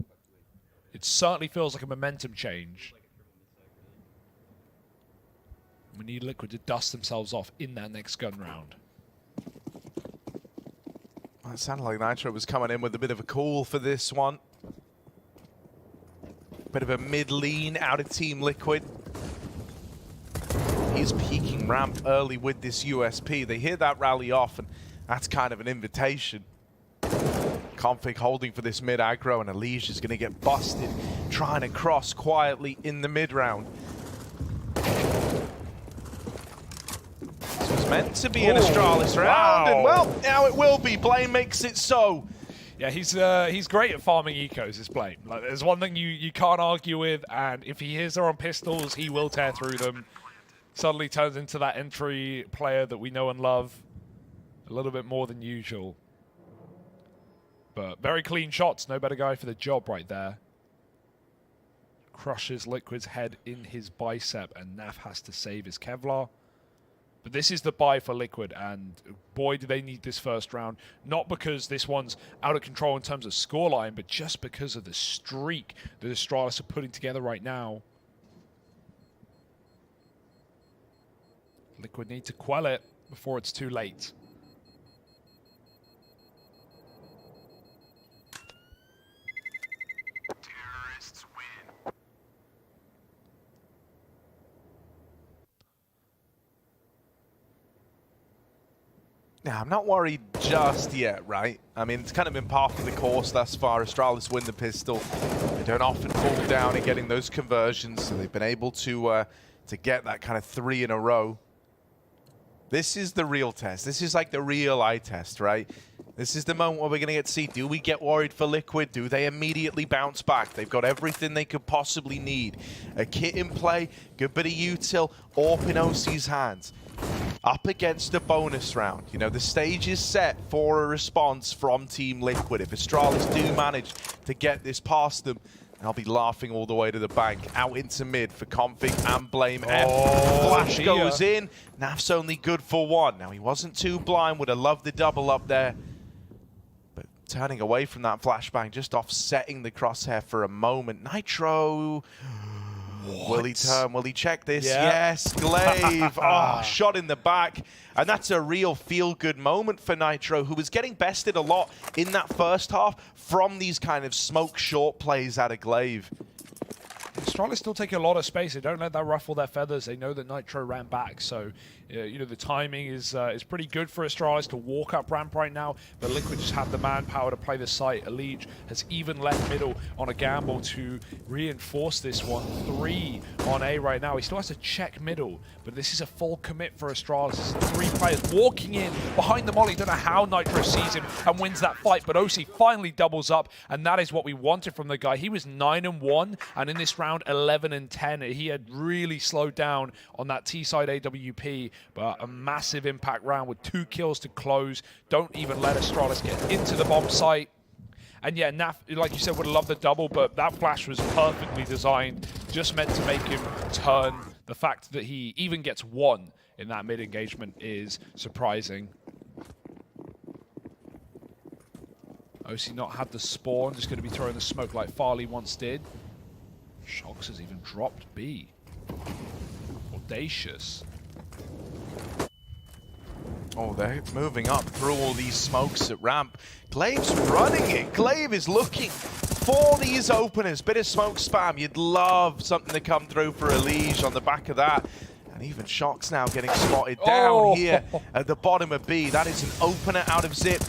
[SPEAKER 2] it certainly feels like a momentum change. We need Liquid to dust themselves off in that next gun round.
[SPEAKER 3] It sounded like Nitro was coming in with a bit of a call for this one. Bit of a mid-lean out of Team Liquid. He's peeking ramp early with this USP. They hear that rally off, and that's kind of an invitation. Config holding for this mid aggro, and Elige is going to get busted trying to cross quietly in the mid round. So it's meant to be an Astralis round, and well, now it will be. Blame makes it so.
[SPEAKER 2] Yeah, he's great at farming ecos, this Blame. Like, there's one thing you can't argue with, and if he hears they're on pistols, he will tear through them. Suddenly turns into that entry player that we know and love a little bit more than usual. But very clean shots, no better guy for the job right there. Crushes Liquid's head in his bicep, and Naf has to save his Kevlar. But this is the buy for Liquid, and boy, do they need this first round. Not because this one's out of control in terms of scoreline, but just because of the streak that Astralis are putting together right now. Liquid need to quell it before it's too late.
[SPEAKER 3] Terrorists win. Now, I'm not worried just yet, right? I mean, it's kind of been part of the course thus far. Astralis win the pistol. They don't often fall down in getting those conversions, so they've been able to get that kind of 3 in a row. This is the real test. This is like the real eye test, right? This is the moment where we're going to get to see, do we get worried for Liquid? Do they immediately bounce back? They've got everything they could possibly need. A kit in play, good bit of util, AWP in OC's hands. Up against a bonus round. You know, the stage is set for a response from Team Liquid. If Astralis do manage to get this past them, I'll be laughing all the way to the bank. Out into mid for Config and Blame F. Flash goes in. Naf's only good for 1. Now, he wasn't too blind. Would have loved the double up there. But turning away from that flashbang, just offsetting the crosshair for a moment. Nitro. What? Will he turn? Will he check this? Yeah. Yes, Glaive. Oh, shot in the back. And that's a real feel-good moment for Nitro, who was getting bested a lot in that first half from these kind of smoke short plays out of Glaive.
[SPEAKER 2] Astralis still take a lot of space. They don't let that ruffle their feathers. They know that Nitro ran back, so you know the timing is pretty good for Astralis to walk up ramp right now. But Liquid just have the manpower to play the site. Elige has even left middle on a gamble to reinforce this one. 3 on A right now. He still has to check middle, but this is a full commit for Astralis. 3 players walking in behind the molly. Don't know how Nitro sees him and wins that fight, but OC finally doubles up, and that is what we wanted from the guy. He was 9-1, and in this round 11-10. He had really slowed down on that T-side AWP, but a massive impact round with 2 kills to close. Don't even let Astralis get into the bomb site. And yeah, Naf, like you said, would have loved the double, but that flash was perfectly designed, just meant to make him turn. The fact that he even gets 1 in that mid-engagement is surprising. OC not had the spawn, just going to be throwing the smoke like Farley once did. Shox has even dropped B. Audacious.
[SPEAKER 3] Oh, they're moving up through all these smokes at ramp. Glaive's running it. Glaive is looking for these openers. Bit of smoke spam. You'd love something to come through for Elige on the back of that. And even Shox now getting spotted down here at the bottom of B. That is an opener out of Zip.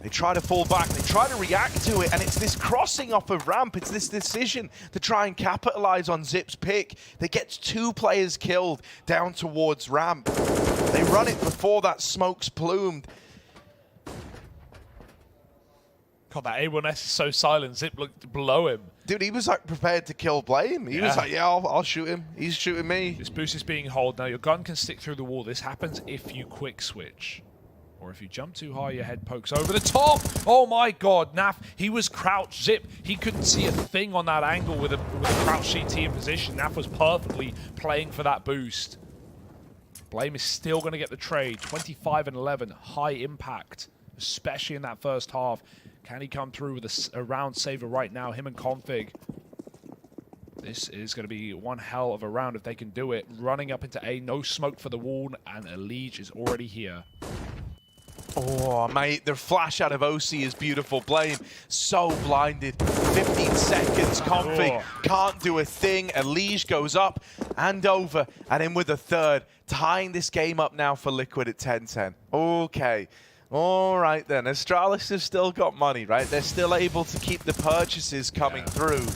[SPEAKER 3] They try to fall back, they try to react to it, and it's this crossing off of ramp, it's this decision to try and capitalize on Zip's pick that gets 2 players killed down towards ramp. They run it before that smoke's plumed.
[SPEAKER 2] God, that A1S is so silent. Zip looked below him.
[SPEAKER 3] Dude, he was like prepared to kill Blame. He was like, yeah, I'll shoot him. He's shooting me.
[SPEAKER 2] This boost is being held. Now, your gun can stick through the wall. This happens if you quick switch. Or if you jump too high, your head pokes over the top. Oh my God, Naf, he was crouched. Zip, he couldn't see a thing on that angle with a crouch CT in position. Naf was perfectly playing for that boost. Blame is still going to get the trade. 25-11, high impact, especially in that first half. Can he come through with a round saver right now? Him and Config. This is going to be one hell of a round if they can do it. Running up into A, no smoke for the wall, and Elige is already here.
[SPEAKER 3] Oh, mate, the flash out of OC is beautiful. Blame so blinded. 15 seconds. Config can't do a thing. Elige goes up and over and in with a third, tying this game up now for Liquid at 10-10. Okay. All right then, Astralis has still got money, right? They're still able to keep the purchases coming through.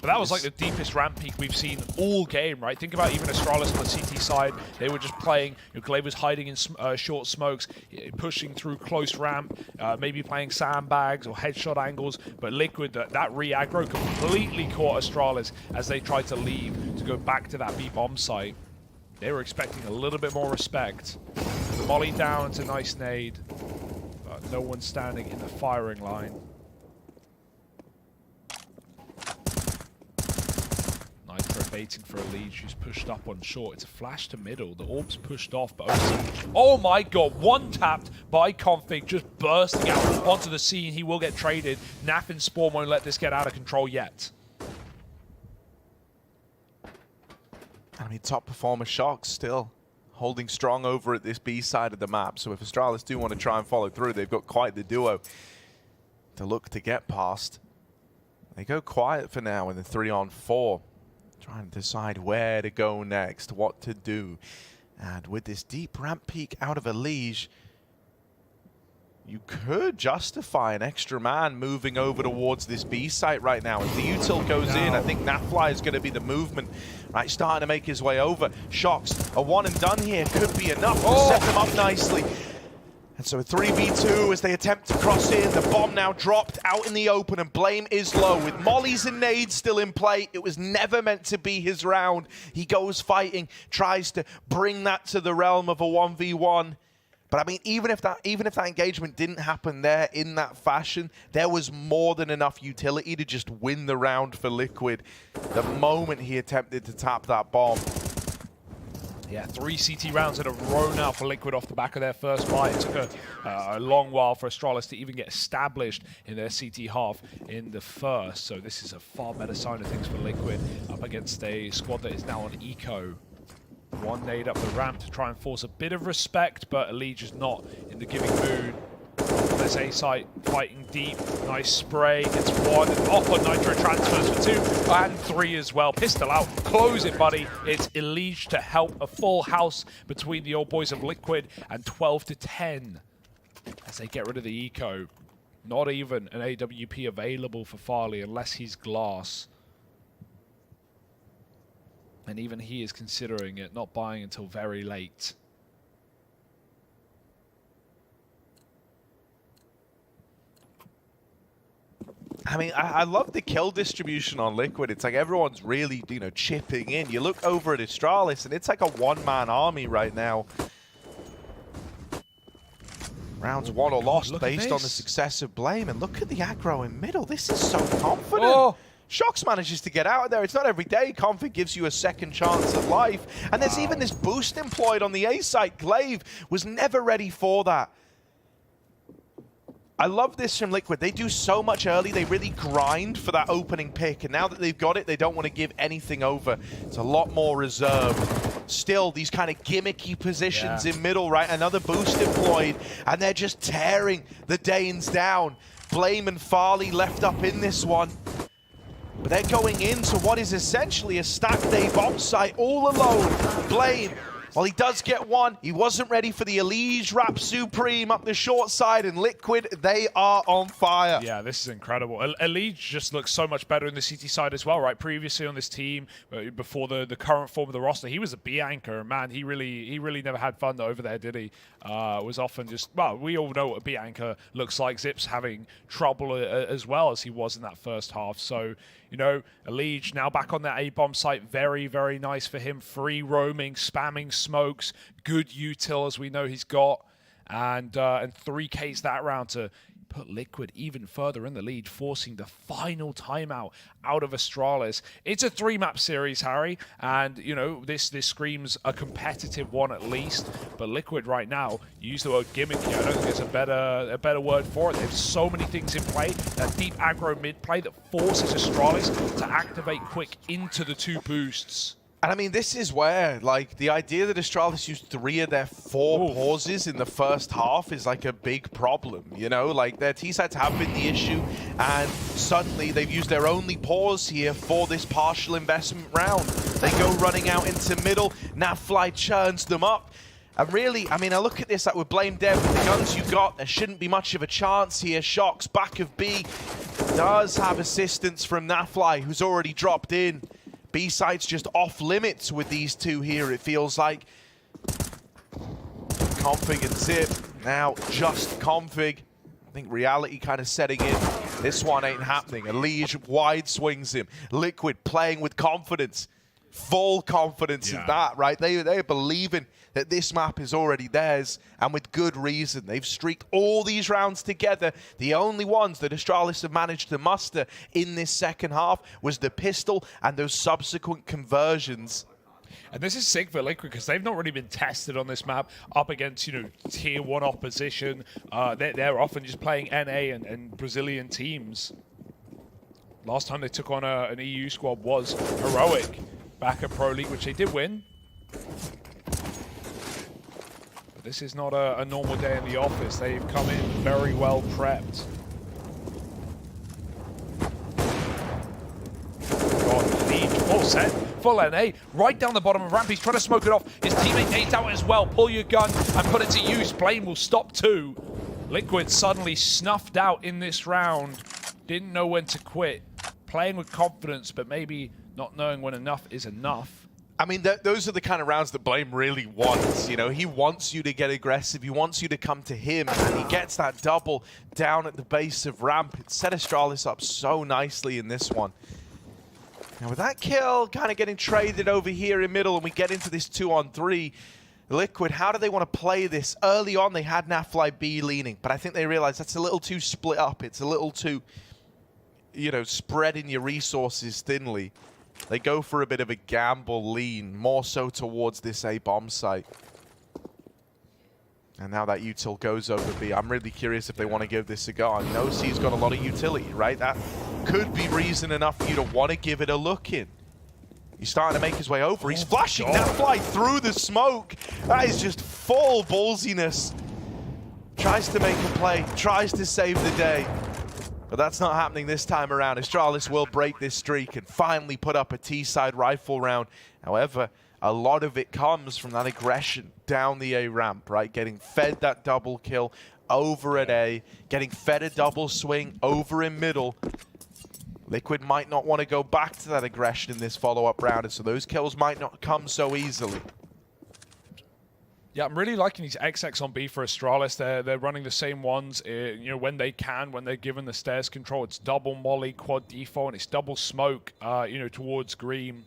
[SPEAKER 2] But that was like the deepest ramp peak we've seen all game, right? Think about even Astralis on the CT side. They were just playing, Glaive was hiding in short smokes, pushing through close ramp, maybe playing sandbags or headshot angles. But Liquid, that re-aggro completely caught Astralis as they tried to leave to go back to that B-bomb site. They were expecting a little bit more respect. The molly down, it's a nice nade, but no one standing in the firing line. Nitro baiting for Elige, who's pushed up on short. It's a flash to middle. The orb's pushed off, but oh my god, one tapped by Config, just bursting out onto the scene. He will get traded. Naf and Spawn won't let this get out of control yet.
[SPEAKER 3] I mean, top performer Shox still holding strong over at this B side of the map. So if Astralis do want to try and follow through, they've got quite the duo to look to get past. They go quiet for now in the 3-on-4. Trying to decide where to go next, what to do. And with this deep ramp peak out of Elige, you could justify an extra man moving over towards this B site right now. If the util goes in, I think Nafly is going to be the movement. Right, starting to make his way over. Shox, a one and done here could be enough to set them up nicely. And so a 3v2 as they attempt to cross in. The bomb now dropped out in the open and Blame is low. With mollies and nades still in play, it was never meant to be his round. He goes fighting, tries to bring that to the realm of a 1v1. But I mean, even if that engagement didn't happen there in that fashion, there was more than enough utility to just win the round for Liquid the moment he attempted to tap that bomb.
[SPEAKER 2] Yeah, 3 CT rounds in a row now for Liquid off the back of their first buy. It took a long while for Astralis to even get established in their CT half in the first. So this is a far better sign of things for Liquid up against a squad that is now on eco. One nade up the ramp to try and force a bit of respect, but Elige is not in the giving mood. There's A site fighting deep. Nice spray. Gets one. Off on Nitro transfers for 2 and 3 as well. Pistol out. Close it, buddy. It's Elige to help. A full house between the old boys of Liquid and 12-10 as they get rid of the eco. Not even an AWP available for Farley unless he's glass. And even he is considering it, not buying until very late.
[SPEAKER 3] I mean, I love the kill distribution on Liquid. It's like everyone's really, chipping in. You look over at Astralis, and it's like a one-man army right now. Rounds won or lost based on the success of Blame. And look at the aggro in middle. This is so confident.
[SPEAKER 2] Oh.
[SPEAKER 3] Shox manages to get out of there. It's not every day Config gives you a second chance at life. And there's even this boost employed on the A site. Glaive was never ready for that. I love this from Liquid. They do so much early. They really grind for that opening pick. And now that they've got it, they don't want to give anything over. It's a lot more reserved. Still, these kind of gimmicky positions in middle, right? Another boost employed. And they're just tearing the Danes down. Blame and Farley left up in this one. But they're going into what is essentially a stacked A bomb site all alone. Blame, well, he does get one. He wasn't ready for the Elige wrap Supreme up the short side, and Liquid, they are on fire.
[SPEAKER 2] Yeah, this is incredible. Elige just looks so much better in the CT side as well, right? Previously on this team, before the current form of the roster, he was a B anchor. Man, he really never had fun over there, did he? Was often just, well, we all know what a B anchor looks like. Zips having trouble as well as he was in that first half. So, Elige now back on that A-bomb site. Very, very nice for him. Free roaming, spamming smokes, good util as we know he's got. And 3Ks that round to put Liquid even further in the lead, forcing the final timeout out of Astralis. It's a 3-map series, Harry, and this screams a competitive one at least. But Liquid right now, use the word gimmicky. I don't think there's a better word for it. They have so many things in play. That deep aggro mid play that forces Astralis to activate quick into the 2 boosts.
[SPEAKER 3] And I mean, this is where, like, the idea that Astralis used 3 of their 4 pauses in the first half is like a big problem, you know? Like, their T-sides have been the issue, and suddenly they've used their only pause here for this partial investment round. They go running out into middle, Nafly churns them up. And really, I mean, I look at this, like, with Blame Dead, with the guns you got, there shouldn't be much of a chance here. Shox, back of B, does have assistance from Nafly, who's already dropped in. B-side's just off limits with these 2 here, it feels like. Config and Zip, now just Config. I think reality kind of setting in. This one ain't happening. Elige wide swings him. Liquid playing with confidence. Full confidence in that, right? They're believing that this map is already theirs, and with good reason. They've streaked all these rounds together. The only ones that Astralis have managed to muster in this second half was the pistol and those subsequent conversions.
[SPEAKER 2] And this is sick for Liquid because they've not really been tested on this map up against, tier 1 opposition. They're often just playing NA and Brazilian teams. Last time they took on an EU squad was Heroic back at Pro League, which they did win. But this is not a normal day in the office. They've come in very well prepped. Lead, full set, full NA, right down the bottom of ramp. He's trying to smoke it off. His teammate nades out as well. Pull your gun and put it to use. Blame will stop 2. Liquid suddenly snuffed out in this round. Didn't know when to quit. Playing with confidence, but maybe not knowing when enough is enough.
[SPEAKER 3] I mean, those are the kind of rounds that Blame really wants. You know, he wants you to get aggressive. He wants you to come to him, and he gets that double down at the base of ramp. It set Astralis up so nicely in this one. Now, with that kill kind of getting traded over here in middle, and we get into this 2-on-3, Liquid, how do they want to play this? Early on, they had Nafly B leaning, but I think they realized that's a little too split up. It's a little too, spreading your resources thinly. They go for a bit of a gamble lean, more so towards this A bomb site. And now that util goes over B. I'm really curious if they want to give this a go. I mean, OC's got a lot of utility, right? That could be reason enough for you to want to give it a look in. He's starting to make his way over. He's flashing that fly through the smoke. That is just full ballsiness. Tries to make a play, tries to save the day. But that's not happening this time around. Astralis will break this streak and finally put up a T-side rifle round. However, a lot of it comes from that aggression down the A ramp, right? Getting fed that double kill over at A, getting fed a double swing over in middle. Liquid might not want to go back to that aggression in this follow-up round, and so those kills might not come so easily.
[SPEAKER 2] Yeah, I'm really liking these XX on B for Astralis. They're running the same ones, when they can, when they're given the stairs control. It's double molly, quad default, and it's double smoke, towards green.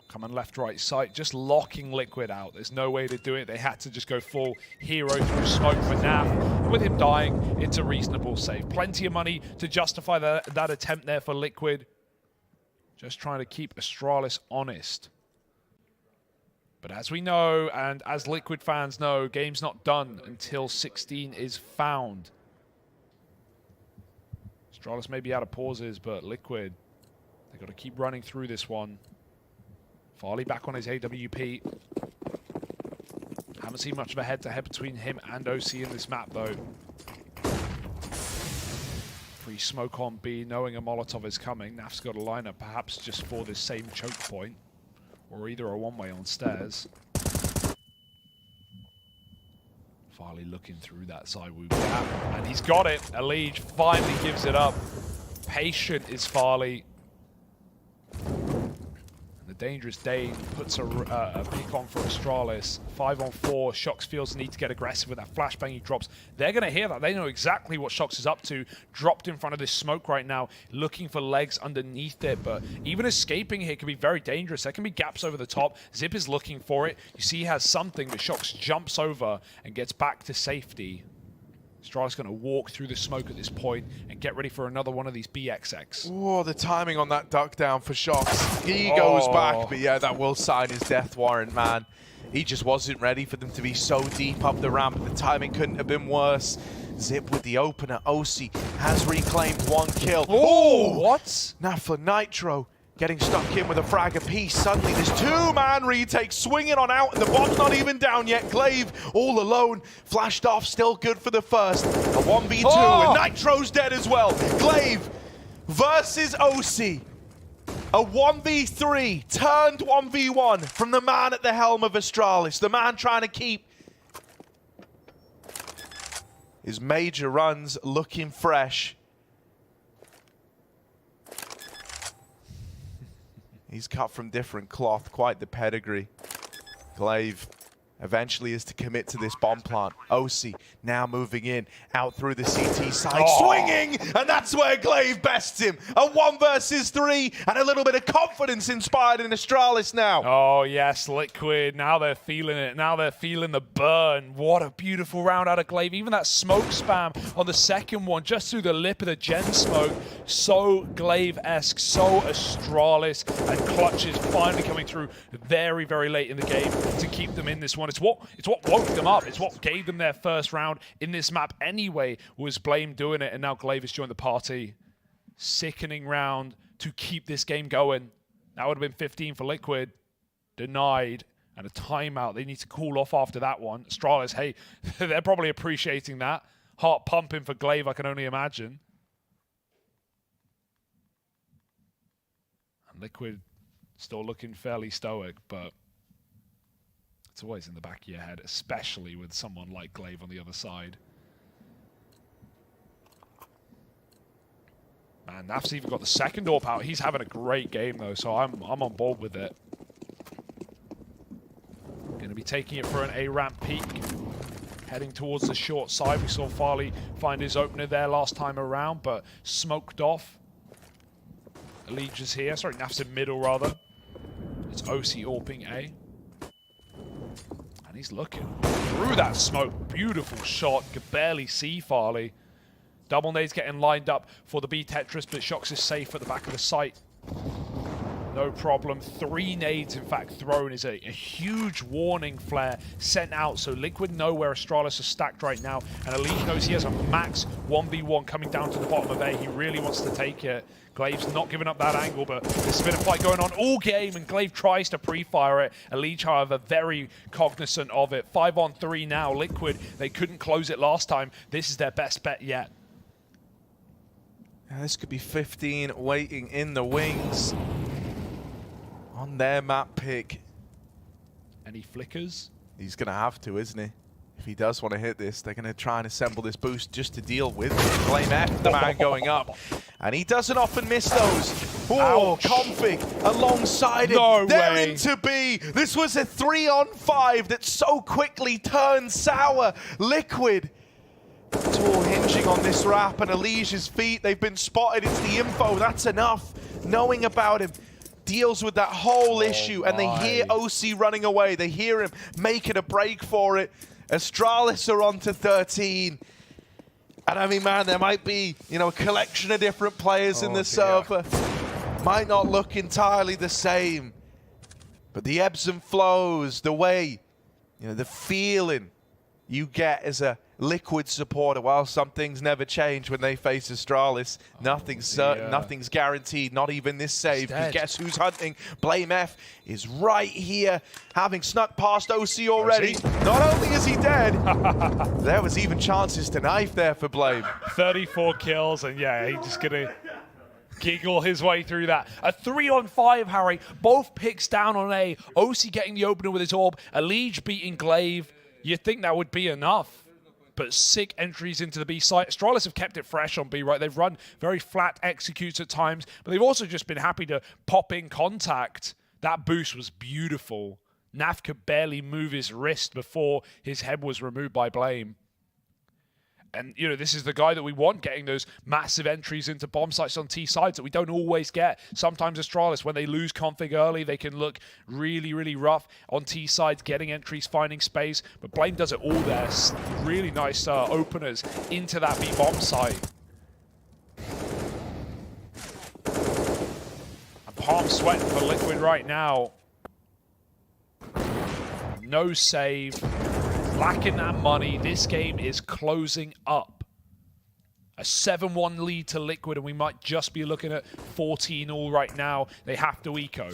[SPEAKER 2] Coming left, right side, just locking Liquid out. There's no way to do it. They had to just go full hero through smoke for Nav. With him dying, it's a reasonable save. Plenty of money to justify that attempt there for Liquid. Just trying to keep Astralis honest. But as we know, and as Liquid fans know, game's not done until 16 is found. Astralis may be out of pauses, but Liquid, they've got to keep running through this one. Farley back on his AWP. Haven't seen much of a head-to-head between him and OC in this map, though. Free smoke on B, knowing a Molotov is coming. Naf's got a lineup, perhaps just for this same choke point. Or either a one-way on stairs. Farley looking through that sidewalk gap, and he's got it. Elige finally gives it up. Patient is Farley. And the dangerous Dane puts a pick on for Astralis. 5-on-4. Shox feels the need to get aggressive with that flashbang he drops. They're going to hear that. They know exactly what Shox is up to. Dropped in front of this smoke right now, looking for legs underneath it. But even escaping here can be very dangerous. There can be gaps over the top. Zip is looking for it. You see he has something, but Shox jumps over and gets back to safety. Astralis going to walk through the smoke at this point and get ready for another one of these BXX.
[SPEAKER 3] Oh, the timing on that duck down for Shox. He goes back, but yeah, that will sign his death warrant, man. He just wasn't ready for them to be so deep up the ramp. The timing couldn't have been worse. Zip with the opener. OC has reclaimed one kill.
[SPEAKER 2] Oh, what?
[SPEAKER 3] Nafla Nitro getting stuck in with a frag apiece. Suddenly this two-man retake swinging on out, and the bomb's not even down yet. Glaive all alone, flashed off, still good for the first. A 1v2, and Nitro's dead as well. Glaive versus OC. A 1v3 turned 1v1 from the man at the helm of Astralis, the man trying to keep his major runs looking fresh. He's cut from different cloth, quite the pedigree. Glaive eventually is to commit to this bomb plant. OC now moving in, out through the CT side, swinging, and that's where Glaive bests him. A 1 versus 3, and a little bit of confidence inspired in Astralis now.
[SPEAKER 2] Oh yes, Liquid, now they're feeling it. Now they're feeling the burn. What a beautiful round out of Glaive. Even that smoke spam on the second one, just through the lip of the gen smoke. So Glaive-esque, so Astralis, and clutches finally coming through very, very late in the game to keep them in this one. It's what woke them up. It's what gave them their first round in this map anyway, was Blame doing it, and now Glaive has joined the party. Sickening round to keep this game going. That would have been 15 for Liquid. Denied, and a timeout. They need to cool off after that one. Astralis, hey, they're probably appreciating that. Heart pumping for Glaive, I can only imagine. And Liquid still looking fairly stoic, but it's always in the back of your head, especially with someone like Glaive on the other side. Man, Naf's even got the second AWP out. He's having a great game, though, so I'm on board with it. Going to be taking it for an A-ramp peak. Heading towards the short side. We saw Farley find his opener there last time around, but smoked off. Elige is here. Sorry, Naf's in middle, rather. It's OC AWPing A. And he's looking through that smoke. Beautiful shot. Could barely see Farley. Double nades getting lined up for the B Tetris, but Shox is safe at the back of the site. No problem. 3 nades, in fact, thrown is a huge warning flare sent out. So Liquid know where Astralis is stacked right now. And Elige knows he has a max 1v1 coming down to the bottom of A. He really wants to take it. Glaive's not giving up that angle, but there's been a fight going on all game, and Glaive tries to pre-fire it. Elige, however, very cognizant of it. 5-on-3 now. Liquid, they couldn't close it last time. This is their best bet yet.
[SPEAKER 3] This could be 15 waiting in the wings on their map pick.
[SPEAKER 2] Any flickers?
[SPEAKER 3] He's going to have to, isn't he? If he does want to hit this, they're going to try and assemble this boost just to deal with Blame F, the man going up. And he doesn't often miss those. Oh, Config alongside him.
[SPEAKER 2] No
[SPEAKER 3] They're
[SPEAKER 2] way.
[SPEAKER 3] into B. This was a 3-on-5 that so quickly turned sour. Liquid. It's all hinging on this wrap, and Elige's feet. They've been spotted. It's the info. That's enough. Knowing about him deals with that whole issue, and they hear OC running away. They hear him making a break for it. Astralis are on to 13. And I mean, man, there might be, you know, a collection of different players in the server. Might not look entirely the same. But the ebbs and flows, the way, you know, the feeling you get as a Liquid supporter, well, some things never change when they face Astralis. Nothing's certain, nothing's guaranteed, not even this save. Because guess who's hunting? Blame F is right here, having snuck past OC already. Not only is he dead, there was even chances to knife there for Blame.
[SPEAKER 2] 34 kills, and yeah, he's just gonna giggle his way through that. A 3-on-5, Harry. Both picks down on A. OC getting the opener with his orb. Elige beating Glaive. You'd think that would be enough. But sick entries into the B site. Astralis have kept it fresh on B, right? They've run very flat executes at times, but they've also just been happy to pop in contact. That boost was beautiful. Naf could barely move his wrist before his head was removed by Blame. And, you know, this is the guy that we want getting those massive entries into bomb sites on T sides that we don't always get. Sometimes Astralis, when they lose config early, they can look really, really rough on T sides, getting entries, finding space. But Blame does it all there. Really nice openers into that B bomb site. And palm sweating for Liquid right now. No save. Lacking that money, this game is closing up. A 7-1 lead to Liquid, and we might just be looking at 14-all right now. They have to eco.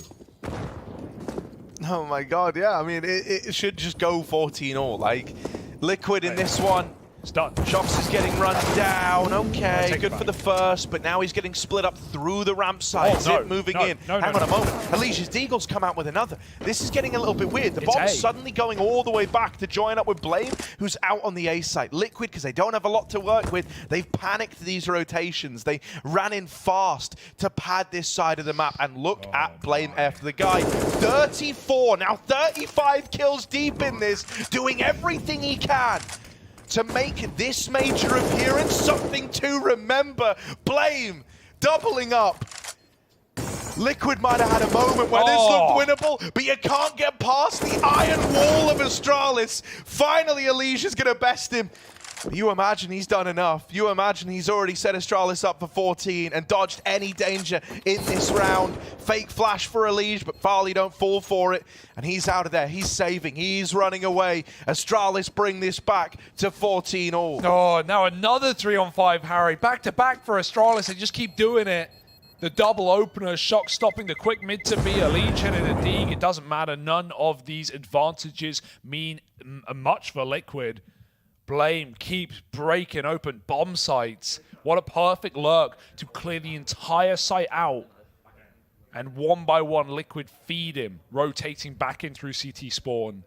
[SPEAKER 3] Oh my god, yeah. I mean, it should just go 14-all. Like, Liquid in this one.
[SPEAKER 2] It's done.
[SPEAKER 3] Shox is getting run down. Okay, good for
[SPEAKER 2] the
[SPEAKER 3] the first, but now he's getting split up through the ramp side.
[SPEAKER 2] Oh,
[SPEAKER 3] Zip moving in.
[SPEAKER 2] Hang
[SPEAKER 3] on a moment. Alicia's Deagle's come out with another. This is getting a little bit weird. The bomb's suddenly going all the way back to join up with Blame, who's out on the A site. Liquid, because they don't have a lot to work with, they've panicked these rotations. They ran in fast to pad this side of the map, and look at Blame after the guy. 34, now 35 kills deep in this, doing everything he can to make this major appearance something to remember. Blame doubling up. Liquid might have had a moment where this looked winnable, but you can't get past the iron wall of Astralis. Finally, Alicia's going to best him. You imagine he's done enough. You imagine he's already set Astralis up for 14 and dodged any danger in this round. Fake flash for Alige, but Farley don't fall for it. And he's out of there. He's saving. He's running away. Astralis bring this back to 14-all.
[SPEAKER 2] Oh, now another 3-on-5, Harry. Back-to-back for Astralis. They just keep doing it. The double opener, Shock stopping the quick mid to B, Alige hitting a dig. It doesn't matter. None of these advantages mean much for Liquid. Blame keeps breaking open bomb sites. What a perfect lurk to clear the entire site out. And one by one, Liquid feed him, rotating back in through CT spawn.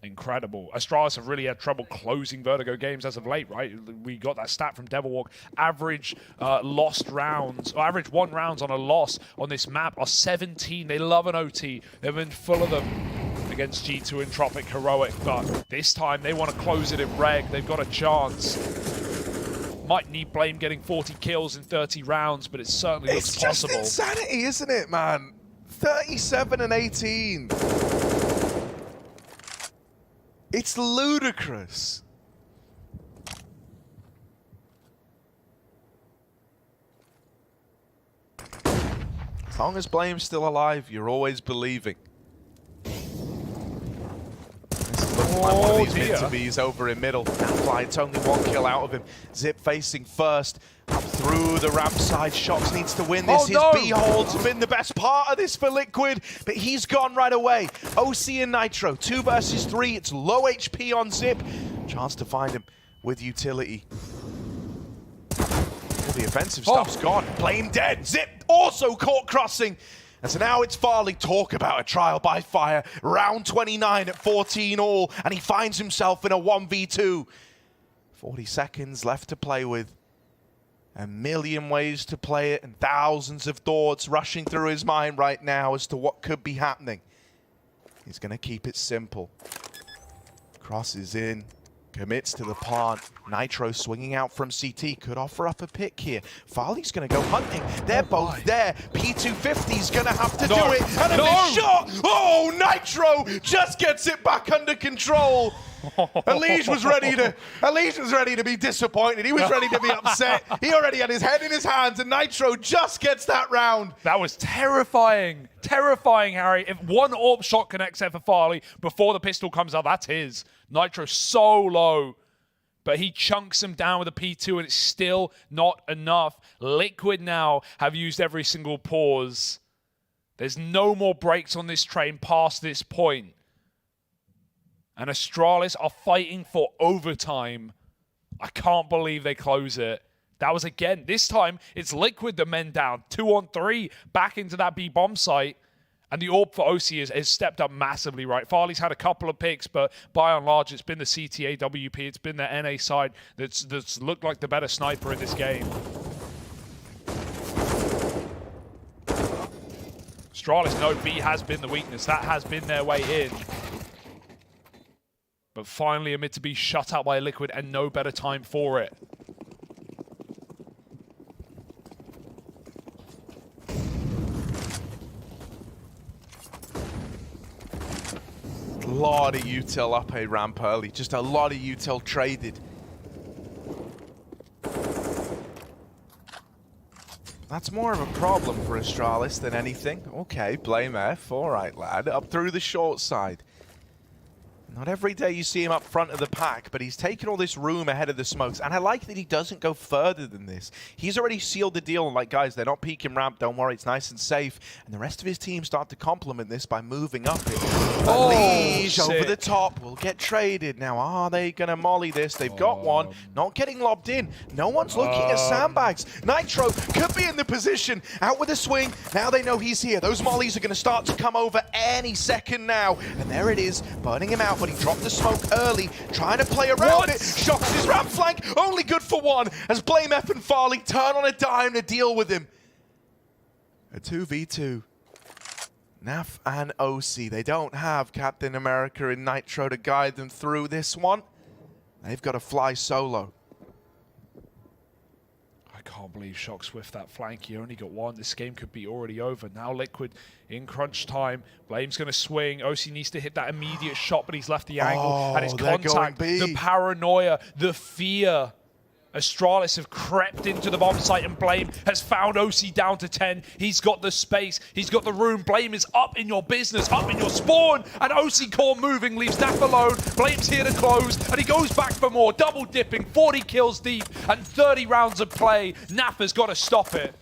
[SPEAKER 2] Incredible. Astralis have really had trouble closing Vertigo games as of late, right? We got that stat from Devilwalk. Average lost rounds, or average 1 rounds on a loss on this map are 17. They love an OT. They've been full of them against G2 and Tropic Heroic, but this time they want to close it in reg. They've got a chance. Might need Blame getting 40 kills in 30 rounds, but it certainly looks possible.
[SPEAKER 3] It's just insanity, isn't it, man? 37 and 18. It's ludicrous. As long as Blame's still alive, you're always believing. Like one of these mid to B's over in middle. Fly, it's only 1 kill out of him. Zip facing first. Up through the ramp side. Shox needs to win this. His B holds have been the best part of this for Liquid, but he's gone right away. OC and Nitro, 2 versus 3. It's low HP on Zip. Chance to find him with utility. All the offensive stuff's gone. Blame dead. Zip also caught crossing. And so now it's Farley. Talk about a trial by fire. Round 29 at 14-all, and he finds himself in a 1v2. 40 seconds left to play with. A million ways to play it, and thousands of thoughts rushing through his mind right now as to what could be happening. He's going to keep it simple. Crosses in. Commits to the plant. Nitro swinging out from CT. Could offer up a pick here. Farley's going to go hunting. They're both there. P250's going to have to do it. And a missed shot. Oh, Nitro just gets it back under control. Alige was ready to be disappointed. He was ready to be upset. He already had his head in his hands, and Nitro just gets that round.
[SPEAKER 2] That was terrifying. Terrifying, Harry. If one AWP shot connects there for Farley before the pistol comes out, that's his. Nitro so low. But he chunks him down with a P2, and it's still not enough. Liquid now have used every single pause. There's no more breaks on this train past this point. And Astralis are fighting for overtime. I can't believe they close it. That was again, this time it's Liquid the men down. 2-on-3 back into that B bomb site. And the AWP for OC has stepped up massively, right? Farley's had a couple of picks, but by and large, it's been the CTA WP. It's been the NA side that's looked like the better sniper in this game. Astralis, no, B has been the weakness. That has been their way in. But finally, a mid to be shut out by Liquid, and no better time for it.
[SPEAKER 3] A lot of util up a ramp early. Just a lot of util traded. That's more of a problem for Astralis than anything. Okay, Blame F. All right, lad. Up through the short side. Not every day you see him up front of the pack, but he's taken all this room ahead of the smokes, and I like that he doesn't go further than this. He's already sealed the deal, and like, guys, they're not peeking ramp, don't worry, it's nice and safe. And the rest of his team start to complement this by moving up it. Liege over the top will get traded. Now, are they going to molly this? They've got one, not getting lobbed in. No one's looking at sandbags. Nitro could be in the position, out with a swing. Now they know he's here. Those mollies are going to start to come over any second now. And there it is, burning him out. But he dropped the smoke early, trying to play around it. Shocks his ramp flank, only good for one, as blameF and Farley turn on a dime to deal with him. A 2v2. Naf and OC, they don't have Captain America and Nitro to guide them through this one. They've got to fly solo.
[SPEAKER 2] I can't believe Shocks with that flank. He only got one. This game could be already over. Now Liquid in crunch time. Blame's going to swing. OC needs to hit that immediate shot, but he's left the angle. And his contact, the paranoia, the fear. Astralis have crept into the bomb site, and Blame has found OC down to 10. He's got the space. He's got the room. Blame is up in your business, up in your spawn. And OC core moving, leaves Naf alone. Blame's here to close, and he goes back for more. Double dipping, 40 kills deep, and 30 rounds of play. Naf has got to stop it.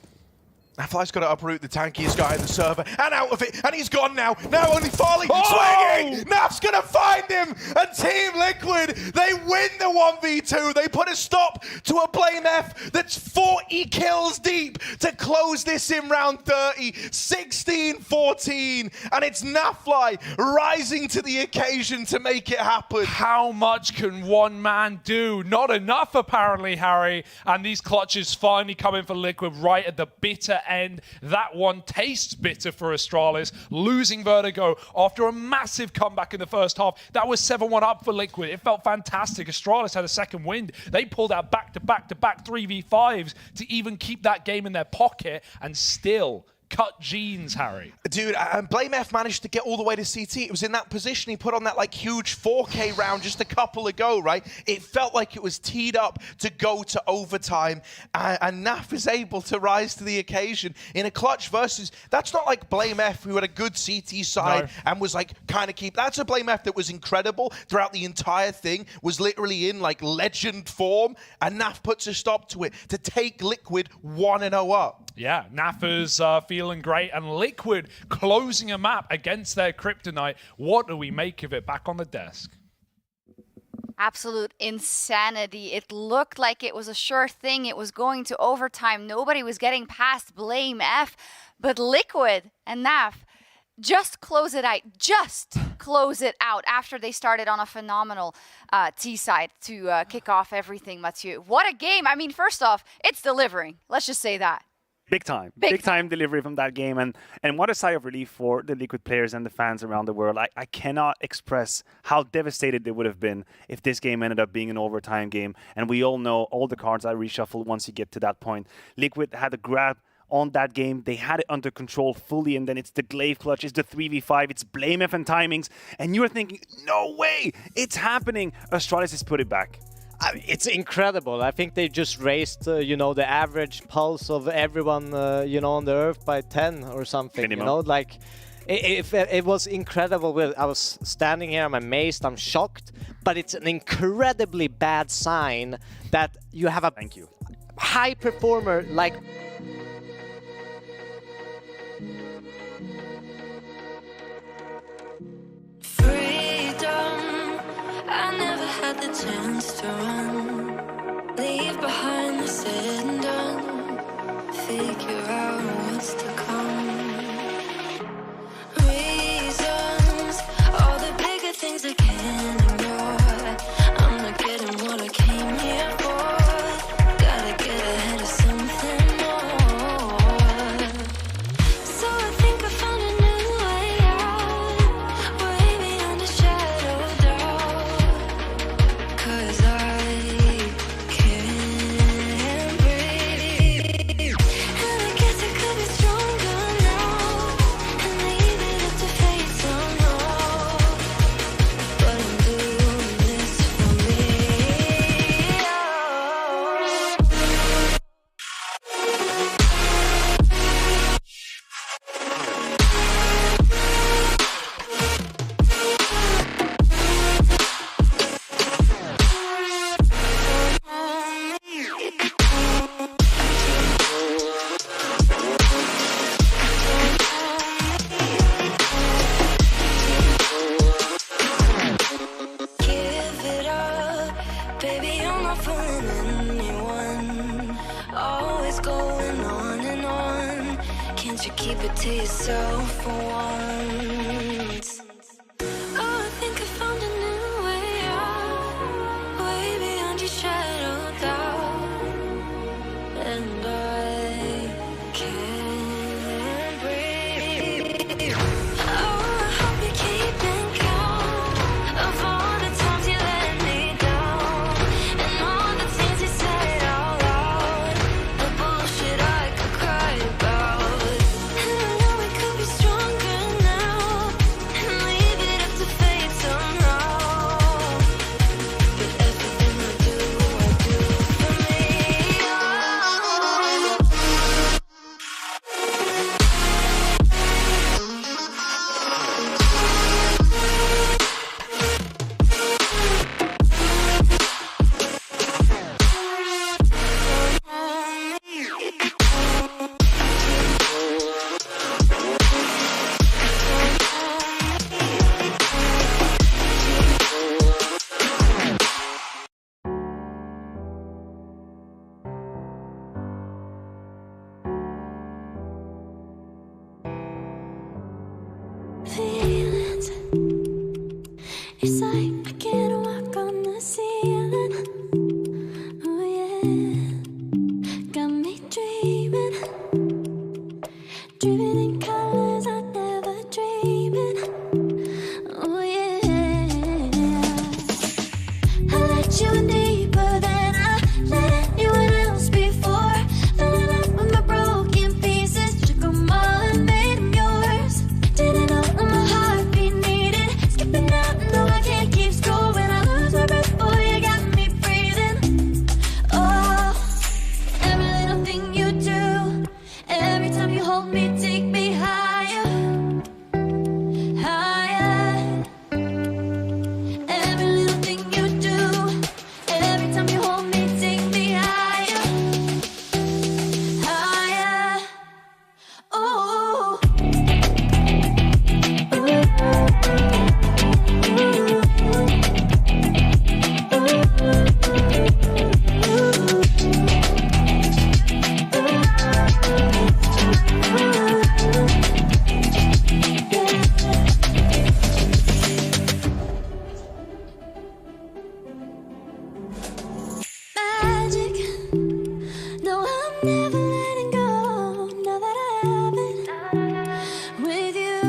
[SPEAKER 3] Nafly's got to uproot the tankiest guy in the server and out of it, and he's gone now. Now only Farley swinging. Naf's going to find him, and Team Liquid, they win the 1v2. They put a stop to a blameF that's 40 kills deep to close this in round 30, 16-14, and it's Nafly rising to the occasion to make it happen.
[SPEAKER 2] How much can one man do? Not enough, apparently, Harry, and these clutches finally coming for Liquid right at the bitter end. That one tastes bitter for Astralis, losing Vertigo after a massive comeback in the first half. That was 7-1 up for Liquid. It felt fantastic. Astralis had a second wind. They pulled out back-to-back 3v5s to even keep that game in their pocket, and still cut jeans, Harry.
[SPEAKER 3] Dude, and blameF managed to get all the way to CT. It was in that position he put on that like huge 4K round just a couple ago, right? It felt like it was teed up to go to overtime, and Naf is able to rise to the occasion in a clutch versus, that's not like blameF who had a good CT side and was like kind of keep, that's a blameF that was incredible throughout the entire thing, was literally in like legend form, and Naf puts a stop to it to take Liquid 1-0 up.
[SPEAKER 2] Yeah, Nafa's feeling great, and Liquid closing a map against their kryptonite. What do we make of it? Back on the desk.
[SPEAKER 4] Absolute insanity. It looked like it was a sure thing. It was going to overtime. Nobody was getting past blameF, but Liquid and Naf just close it out. Just close it out after they started on a phenomenal T side to kick off everything, Mathieu. What a game. I mean, first off, it's delivering. Let's just say that.
[SPEAKER 5] Big time. Big time delivery from that game. And what a sigh of relief for the Liquid players and the fans around the world. I cannot express how devastated they would have been if this game ended up being an overtime game. And we all know all the cards are reshuffled once you get to that point. Liquid had a grab on that game. They had it under control fully, and then it's the Glaive clutch, it's the 3v5, it's blameF and timings. And you're thinking, no way, it's happening. Astralis has put it back.
[SPEAKER 6] It's incredible. I think they just raised, you know, the average pulse of everyone, you know, on the earth by 10 or something. Minimum. You know, like it was incredible. I was standing here, I'm amazed, I'm shocked, but it's an incredibly bad sign that you have a high performer like.
[SPEAKER 1] I never had the chance to run, leave behind the said and done, figure out what's to come. Reasons, all the bigger things I can't ignore. I'm not getting what I came here for, gotta get ahead of something more. So I think I found a new way out, way beyond the shadow of doubt. 'Cause I can't breathe, and I Can't you keep it to yourself for once? Oh, I think I found a new way out, way beyond your shadow doubt, and I can't breathe. Oh, I hope you're keeping count of all the times you let me down, and all the things you said out loud, the bullshit I could cry about. And I know we could be stronger now, and leave it up to fate somehow. But everything I do for me. Feelings, it's like I can't walk on the ceiling. Oh yeah, got me dreaming, dreaming in colors I never dreamed in. Oh yeah, I let you in deeper than I let anyone else before. Filling up with my broken pieces, took them all and made them yours. Didn't know my heartbeat needed skipping out, no I can't keep score. When I lose my breath, boy, you got me breathing. Oh, every little thing you do, every time you hold me, take me higher, higher. Every little thing you do, every time you hold me, take me higher, higher. Oh. Magic, no, I'm never letting go. Now that I have it with you,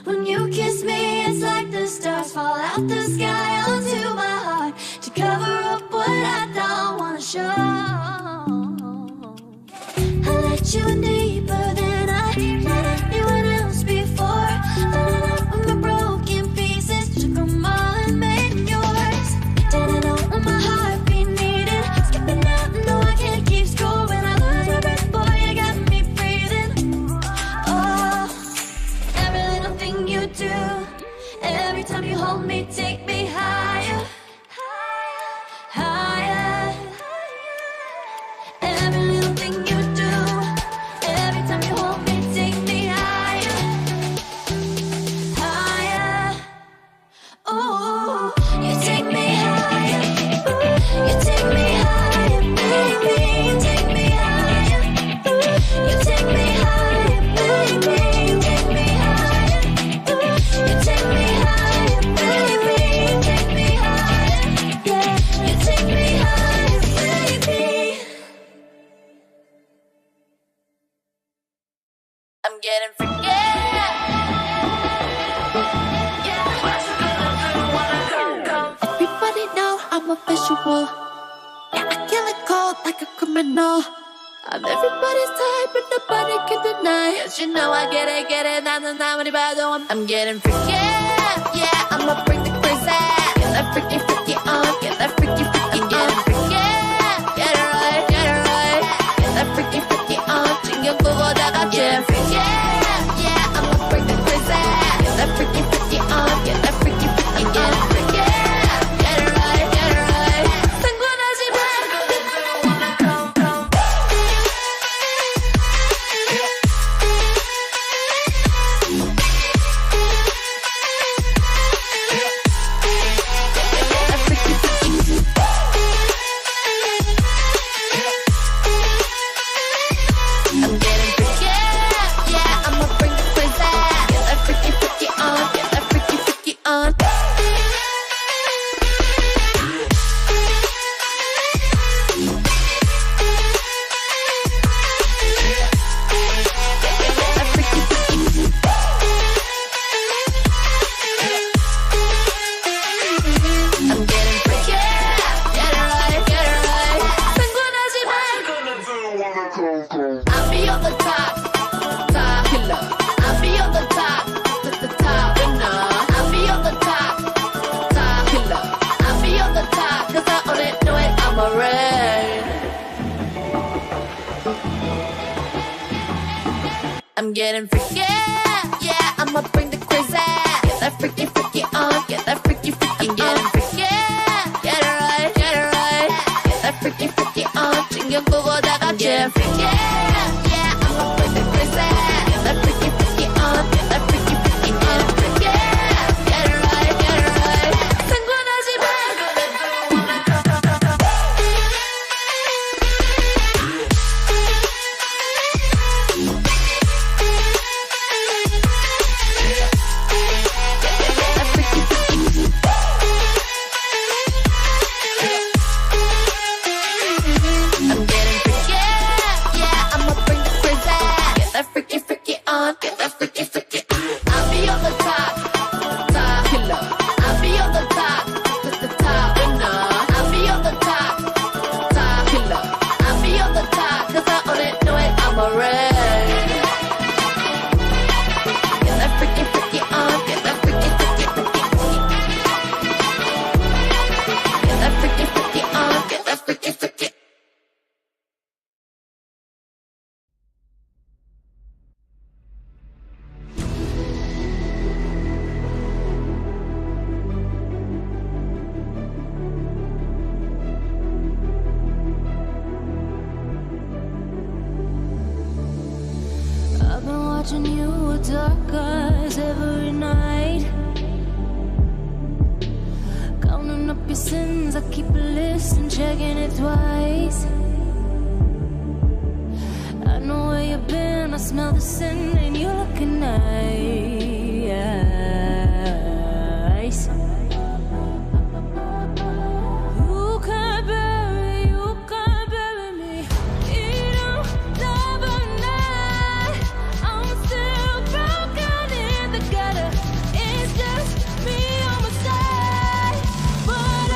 [SPEAKER 1] when you kiss me, it's like the stars fall out the sky onto my heart to cover up what I don't wanna show. I let you in deeper than I let anyone else before. Filling up with my broken pieces, took them all and made them yours. Didn't know what my heartbeat needed skipping out, no I can't keep score. When I lose my breath, boy, you got me breathing. Oh, every little thing you do, every time you hold me, take me higher, higher. Every little thing you do, every time you hold me, take me higher, higher. Oh, you take me higher, you take me higher, baby, you take me higher, you take me higher, baby, you take me higher, you take me higher, baby, you take me higher, yeah, you take me higher, baby. I'm getting freaky. Everybody know I'm a visual. Yeah, I kill it cold like a criminal. I'm everybody's type, but nobody can deny. Yes, you know I get it, I'm getting freaky. Yeah, I'ma bring the crazy. Get that freaky, freaky on. Get that freaky, freaky on. Getting freaky. Get it right, get it right. Get that freaky, freaky on. 챙겨 보고다가 getting freaky. Yeah, I'ma bring the crazy. Get that freaky, freaky on. Get that freaky, freaky on. Getting freaky. Get it right, get it right. 상관하지 마. I'll be on the top, top killer. I'll be on the top, the top winner. I'll be on the top, top killer. I'll be on the top, 'cause I only know it, I'm a red. I'm getting freaky, yeah, I'ma bring the crazy. Get that freaky, freaky on, get that freaky, freaky. I'm getting freaky, get it right, get it right. Get that freaky, freaky on, 챙겨 보고 다 같이. I'm getting freaky, yeah, I'ma bring the crazy. Get that freaky, freaky on, get that freaky, freaky. I'm getting freaky, get it right, get it right. 상관하지 마. I'm getting freaky, yeah, I'ma bring the crazy. Get that freaky, freaky on, get that freaky, freaky. I'll be on the top, top killer. I'll be on the top, the top winner. I'll be on the top, top killer. I'll be on the top, 'cause I only know it, I'm a red. Get that freaky, freaky on, get that freaky, freaky, freaky. Get that freaky, freaky on, get that freaky, freaky. I've been watching you with dark eyes every night. Counting up your sins, I keep a list and checking it twice. I know where you've been, I smell the sin, and you're looking nice. You can't bury me. You don't love a night. I'm still broken in the gutter. It's just me on my side, but I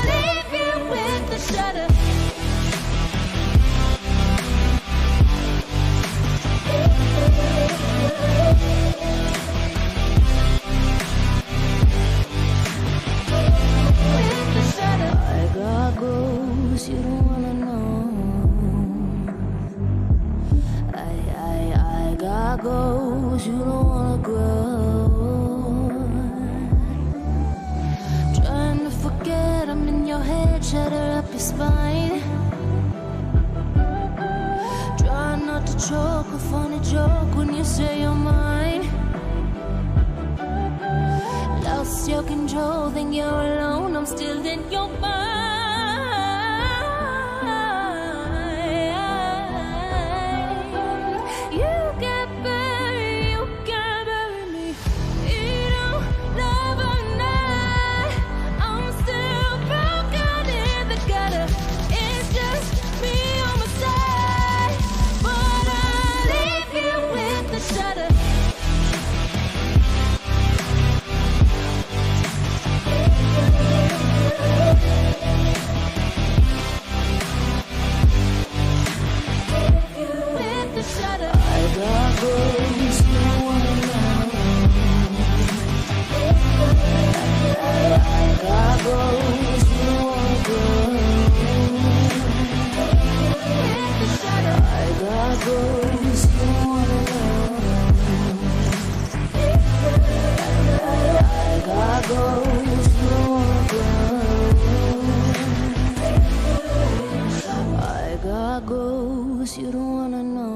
[SPEAKER 1] leave you with the shudder. With the shudder. I got goals you don't wanna know. I got goals you don't wanna grow. Trying to forget I'm in your head, shatter up your spine. Try not to choke, a funny joke when you say you're mine. Lost your control, think you're alone, I'm still in your mind. You can't bury me. You don't love a night. I'm still broken in the gutter. It's just me on my side, but I leave you with the shudder. With the shudder. I got goals you wanna know. I got goals you wanna grow. With the shudder. I got goals you wanna know. I got goals you wanna grow. I got goals you don't wanna know.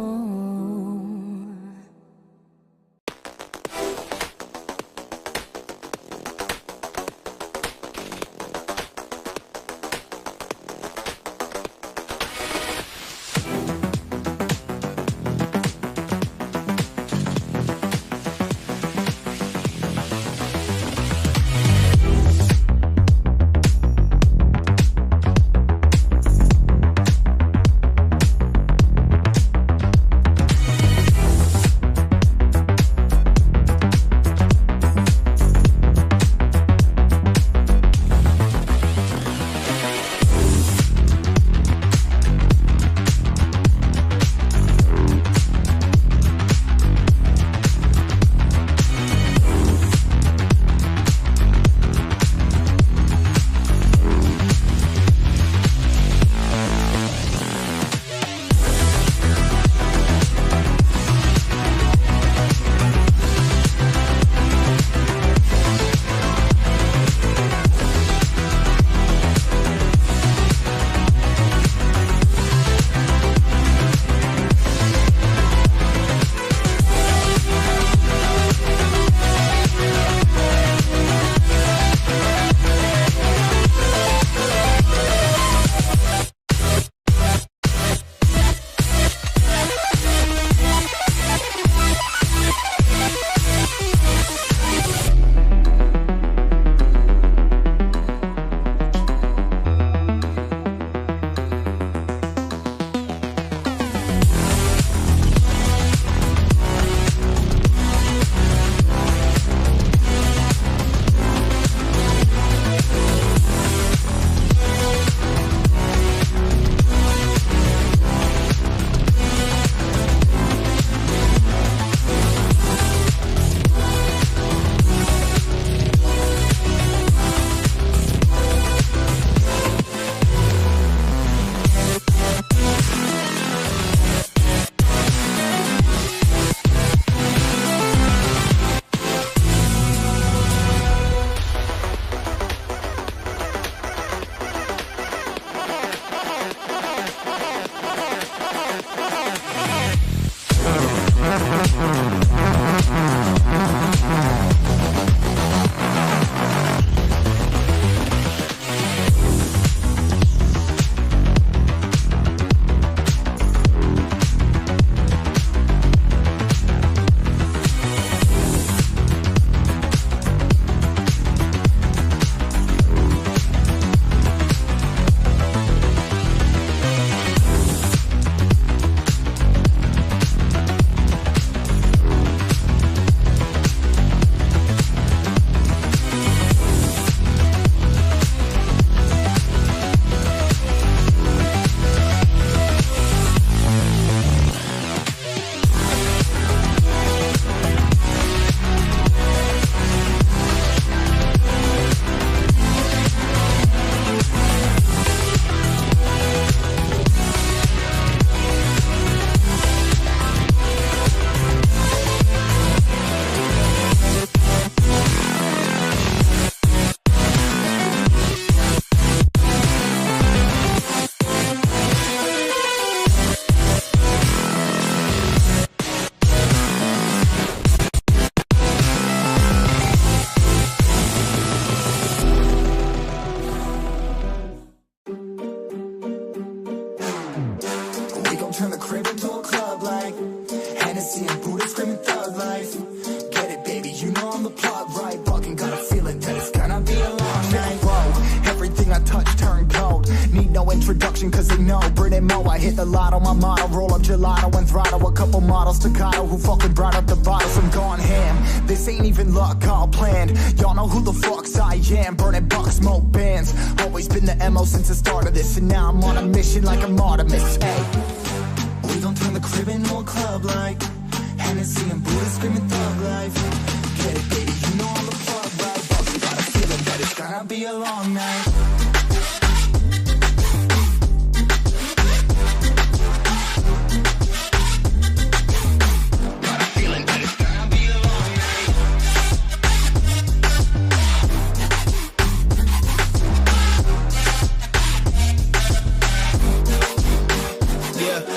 [SPEAKER 7] production cause they know Brit and Mo, I hit the lotto, my motto, roll up gelato and throttle a couple models staccato who fucking brought up the bottles. I'm gone ham, this ain't even luck, all planned. Y'all know who the fucks I am, burning bucks, smoke bands. Always been the MO since the start of this, and now I'm on a mission like I'm Artemis. Hey, we gon' turn the crib into a club like Hennessy and Buddha screaming thug life. Get it, baby, you know I'm the plug, right? But we got a feeling that it's gonna be a long night.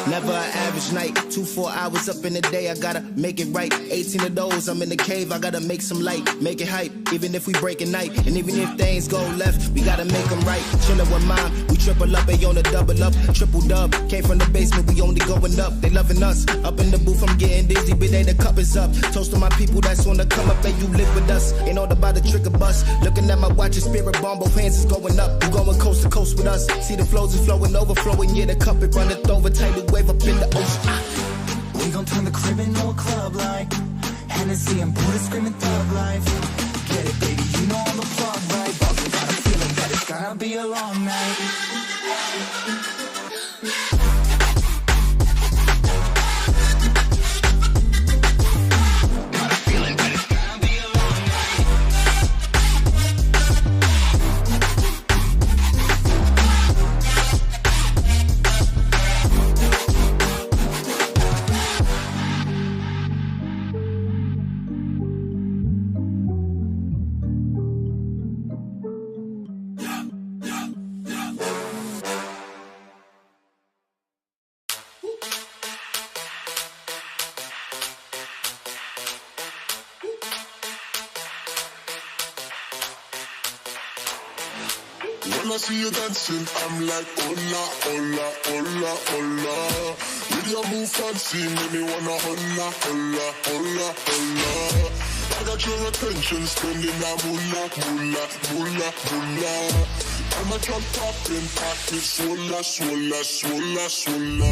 [SPEAKER 8] Never an average night, 2-4 hours up in the day, I gotta make it right. 18 of those, I'm in the cave, I gotta make some light, make it hype, even if we break a night. And even if things go left, we gotta make them right. Chillin' with mom, we triple up, they on a double up, triple dub. Came from the basement, we only going up, they loving us. Up in the booth, I'm getting dizzy, but they the cup is up. Toast to my people that's on the come up, and you live with us. Ain't all about the trick of bus. Looking at my watch, and spirit bomb, both hands is going up. You going coast to coast with us. See the flows is flowing, overflowing, yeah, the cup it runneth over, tidal wave up in the ocean.
[SPEAKER 7] We gon' turn the crib into a club like Hennessy and Buddha screaming thug life. Get it, baby, you know I'm the plug, right? But we got a feeling that it's gonna be a long night.
[SPEAKER 9] When I see you dancing, I'm like, hola, hola, hola, hola. With your move fancy, make me wanna hola, hola, hola, hola. I got your attention, spending that moolah, moolah, moolah, moolah. I'm a drop popping, pocket, swola, swola, swola, swola.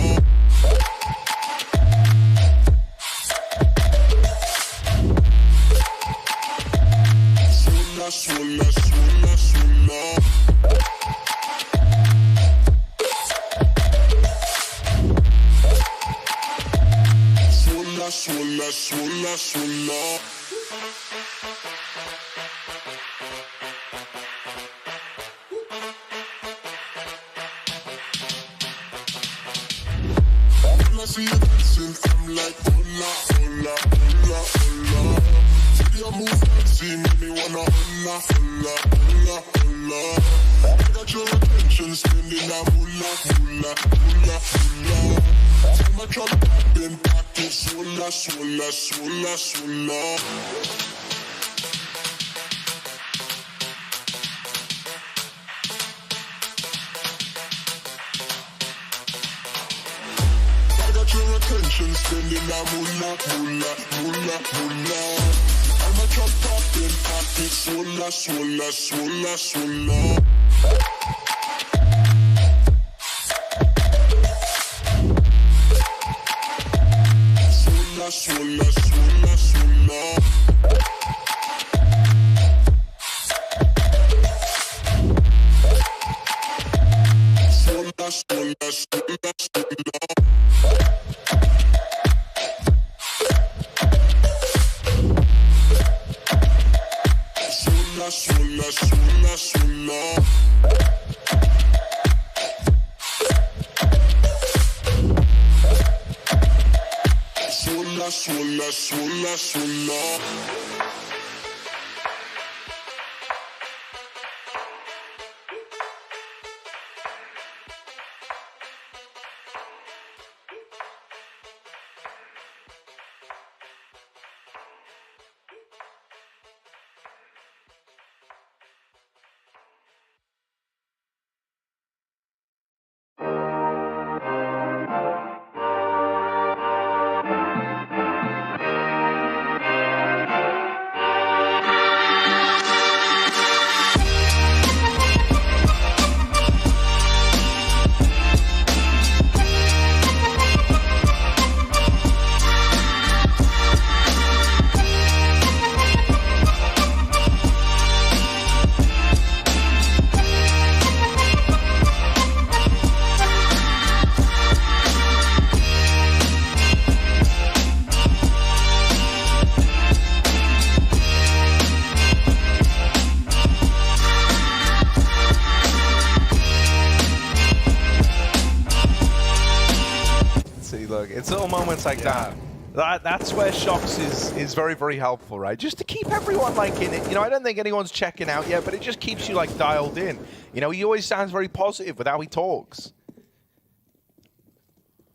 [SPEAKER 9] Swola, swola, swola, swola. Swola, swola, swola. When I see you dancing, I'm like, hola, hola, hola, hola. See your move fancy, make me wanna hola, hola, hola, hola. I got your attention, spending that moolah, moolah, moolah, moolah. I'm a drop poppin', pocket, swola, swola, swola, swola. I got your attention, spending that moolah, moolah, moolah, moolah. I'm a drop poppin', pocket, swola, swola, swola, swola. Swola, swola, swola. Swola, swola, swola, swola. Swola, swola, swola, swola. Swola, swola, swola.
[SPEAKER 3] look. It's little moments like that. That's where Shox is very, very helpful, right? Just to keep everyone like in it. You know, I don't think anyone's checking out yet, but it just keeps you like dialed in. You know, he always sounds very positive with how he talks.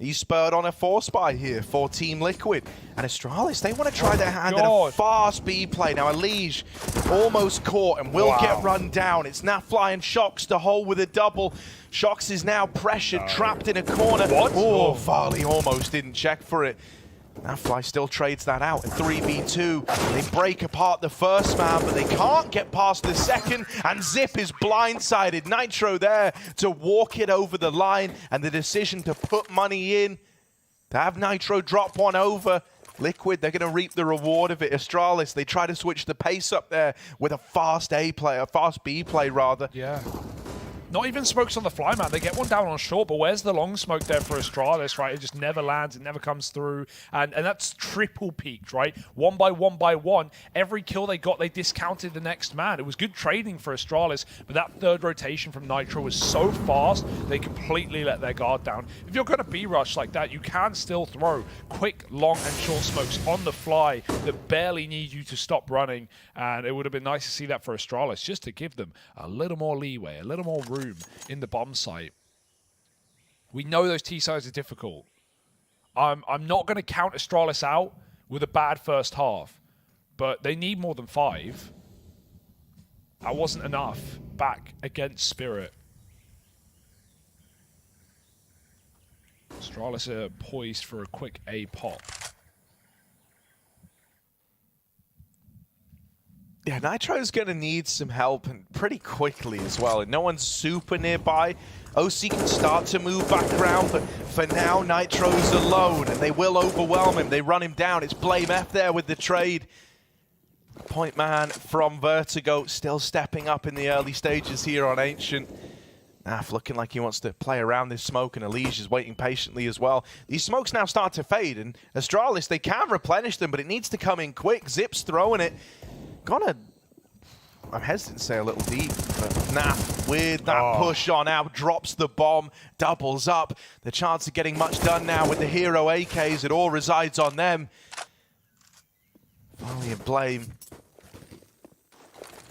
[SPEAKER 3] He's spurred on a force buy here for Team Liquid. And Astralis, they want to try their hand at a fast B play. Now, Elige almost caught and will get run down. It's Nafly and Shox to hold with a double. Shox is now pressured, trapped in a corner. Oh, Farley almost didn't check for it. Nafly still trades that out. 3v2. They break apart the first man, but they can't get past the second. And Zip is blindsided. Nitro there to walk it over the line. And the decision to put money in, to have Nitro drop one over. Liquid, they're going to reap the reward of it. Astralis, they try to switch the pace up there with a fast A play, a fast B play rather.
[SPEAKER 2] Yeah. Not even smokes on the fly, man. They get one down on short, but where's the long smoke there for Astralis, right? It just never lands. It never comes through. And that's triple peaked, right? One by one. Every kill they got, they discounted the next man. It was good trading for Astralis, but that third rotation from Nitro was so fast, they completely let their guard down. If you're going to B-rush like that, you can still throw quick, long, and short smokes on the fly that barely need you to stop running. And it would have been nice to see that for Astralis, just to give them a little more leeway, a little more room in the bomb site. We know those T sides are difficult. I'm not going to count Astralis out with a bad first half, but they need more than 5. That wasn't enough back against Spirit. Astralis are poised for a quick A pop.
[SPEAKER 3] Yeah, Nitro's going to need some help, and pretty quickly as well. And no one's super nearby. OC can start to move back around, but for now, Nitro's alone, and they will overwhelm him. They run him down. It's Blame F there with the trade. Point man from Vertigo still stepping up in the early stages here on Ancient. Naf looking like he wants to play around this smoke, and Elige is waiting patiently as well. These smokes now start to fade, and Astralis, they can replenish them, but it needs to come in quick. Zip's throwing it. I'm hesitant to say a little deep, but Naf with that push on out, drops the bomb, doubles up. The chance of getting much done now with the hero AKs, it all resides on them. Finally a Blame.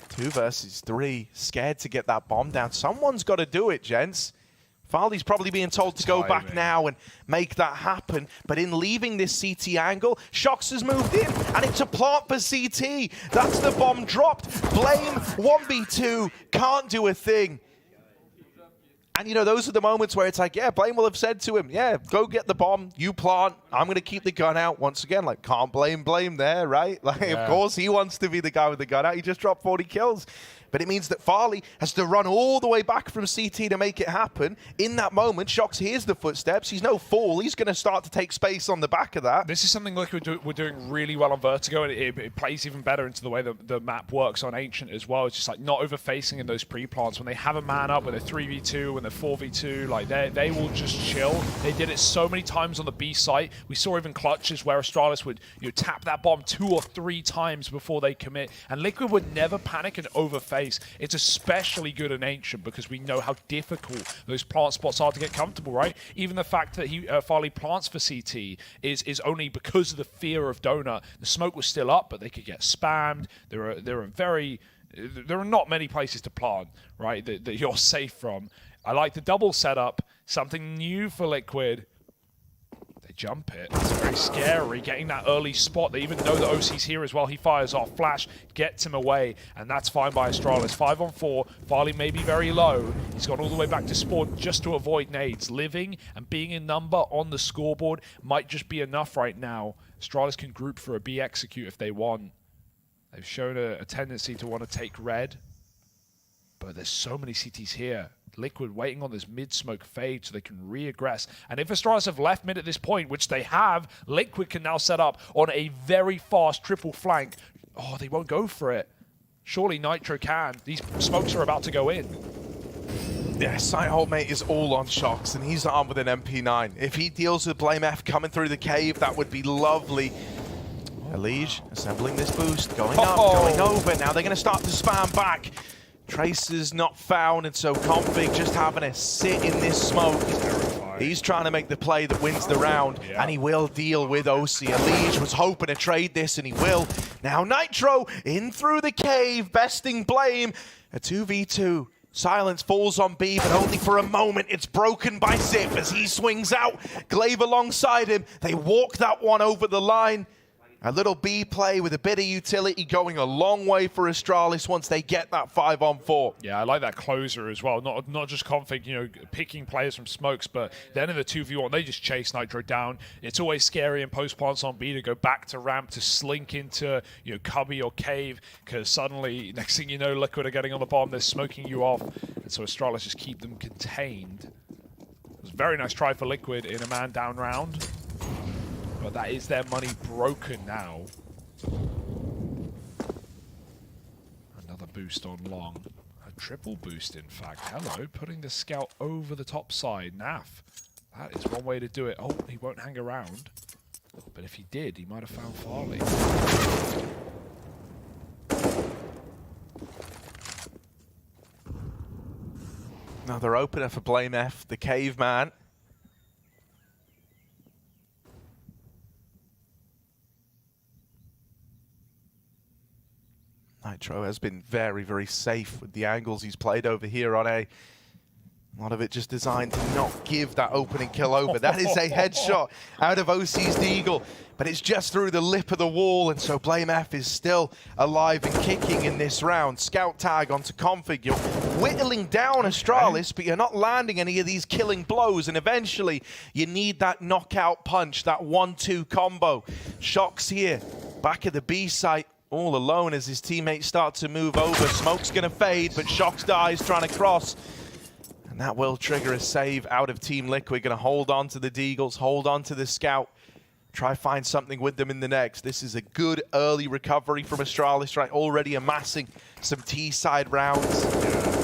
[SPEAKER 3] 2 versus 3, scared to get that bomb down. Someone's got to do it, gents. Farley's probably being told to go back now and make that happen. But in leaving this CT angle, Shox has moved in, and it's a plant for CT. That's the bomb dropped. Blame 1v2, can't do a thing. And, you know, those are the moments where it's like, yeah, Blame will have said to him, yeah, go get the bomb, you plant, I'm going to keep the gun out. Once again, like, can't blame Blame there, right? Like, of course he wants to be the guy with the gun out. He just dropped 40 kills. But it means that Farley has to run all the way back from CT to make it happen. In that moment, Shox hears the footsteps. He's no fool. He's going to start to take space on the back of that.
[SPEAKER 2] This is something like we're doing really well on Vertigo, and it plays even better into the way the map works on Ancient as well. It's just like not over-facing in those pre-plants. When they have a man up, when they're 3v2, when they're 4v2, like they will just chill. They did it so many times on the B site. We saw even clutches where Astralis would tap that bomb 2 or 3 times before they commit. And Liquid would never panic and over-face. It's especially good in Ancient because we know how difficult those plant spots are to get comfortable, right? Even the fact that Farley plants for CT is only because of the fear of Donut. The smoke was still up, but they could get spammed. There are not many places to plant, right, that you're safe from. I like the double setup, something new for Liquid. They jump it. It's very scary, getting that early spot. They even know that OC's here as well. He fires off. Flash gets him away, and that's fine by Astralis. 5 on 4. Farley may be very low. He's gone all the way back to spawn just to avoid nades. Living and being a number on the scoreboard might just be enough right now. Astralis can group for a B execute if they want. They've shown a tendency to want to take red, but there's so many CTs here. Liquid waiting on this mid-smoke fade so they can re-aggress. And if Astralis have left mid at this point, which they have, Liquid can now set up on a very fast triple flank. Oh, they won't go for it. Surely Nitro can. These smokes are about to go in.
[SPEAKER 3] Yeah, site hold mate is all on Shox, and he's armed with an MP9. If he deals with Blame F coming through the cave, that would be lovely. Elige assembling this boost, going up, going over. Now they're going to start to spam back. Tracer's not found, and so Config just having to sit in this smoke. He's trying to make the play that wins the round, and he will deal with OC. Elige was hoping to trade this, and he will. Now Nitro in through the cave, besting Blame. A 2v2. Silence falls on B, but only for a moment. It's broken by Zip as he swings out. Glaive alongside him. They walk that one over the line. A little B play with a bit of utility going a long way for Astralis once they get that 5-on-4.
[SPEAKER 2] Yeah, I like that closer as well. Not just Config, you know, picking players from smokes, but then in the 2v1, they just chase Nitro down. It's always scary in post plants on B to go back to ramp, to slink into, you know, cubby or cave, because suddenly, next thing you know, Liquid are getting on the bomb, they're smoking you off. And so Astralis just keep them contained. It was a very nice try for Liquid in a man down round. But that is their money broken now. Another boost on long. A triple boost, in fact. Hello, putting the scout over the top side. Naf. That is one way to do it. Oh, he won't hang around. But if he did, he might have found Farley.
[SPEAKER 3] Another opener for Blame F, the caveman. Nitro has been very, very safe with the angles he's played over here on A. A lot of it just designed to not give that opening kill over. That is a headshot out of OC's Deagle, but it's just through the lip of the wall, and so Blame F is still alive and kicking in this round. Scout tag onto Config. You're whittling down Astralis, but you're not landing any of these killing blows, and eventually you need that knockout punch, that 1-2 combo. Shox here, back at the B site. All alone as his teammates start to move over. Smoke's going to fade, but Shox dies trying to cross. And that will trigger a save out of Team Liquid. Going to hold on to the Deagles, hold on to the Scout. Try find something with them in the next. This is a good early recovery from Astralis, right? Already amassing some T-side rounds.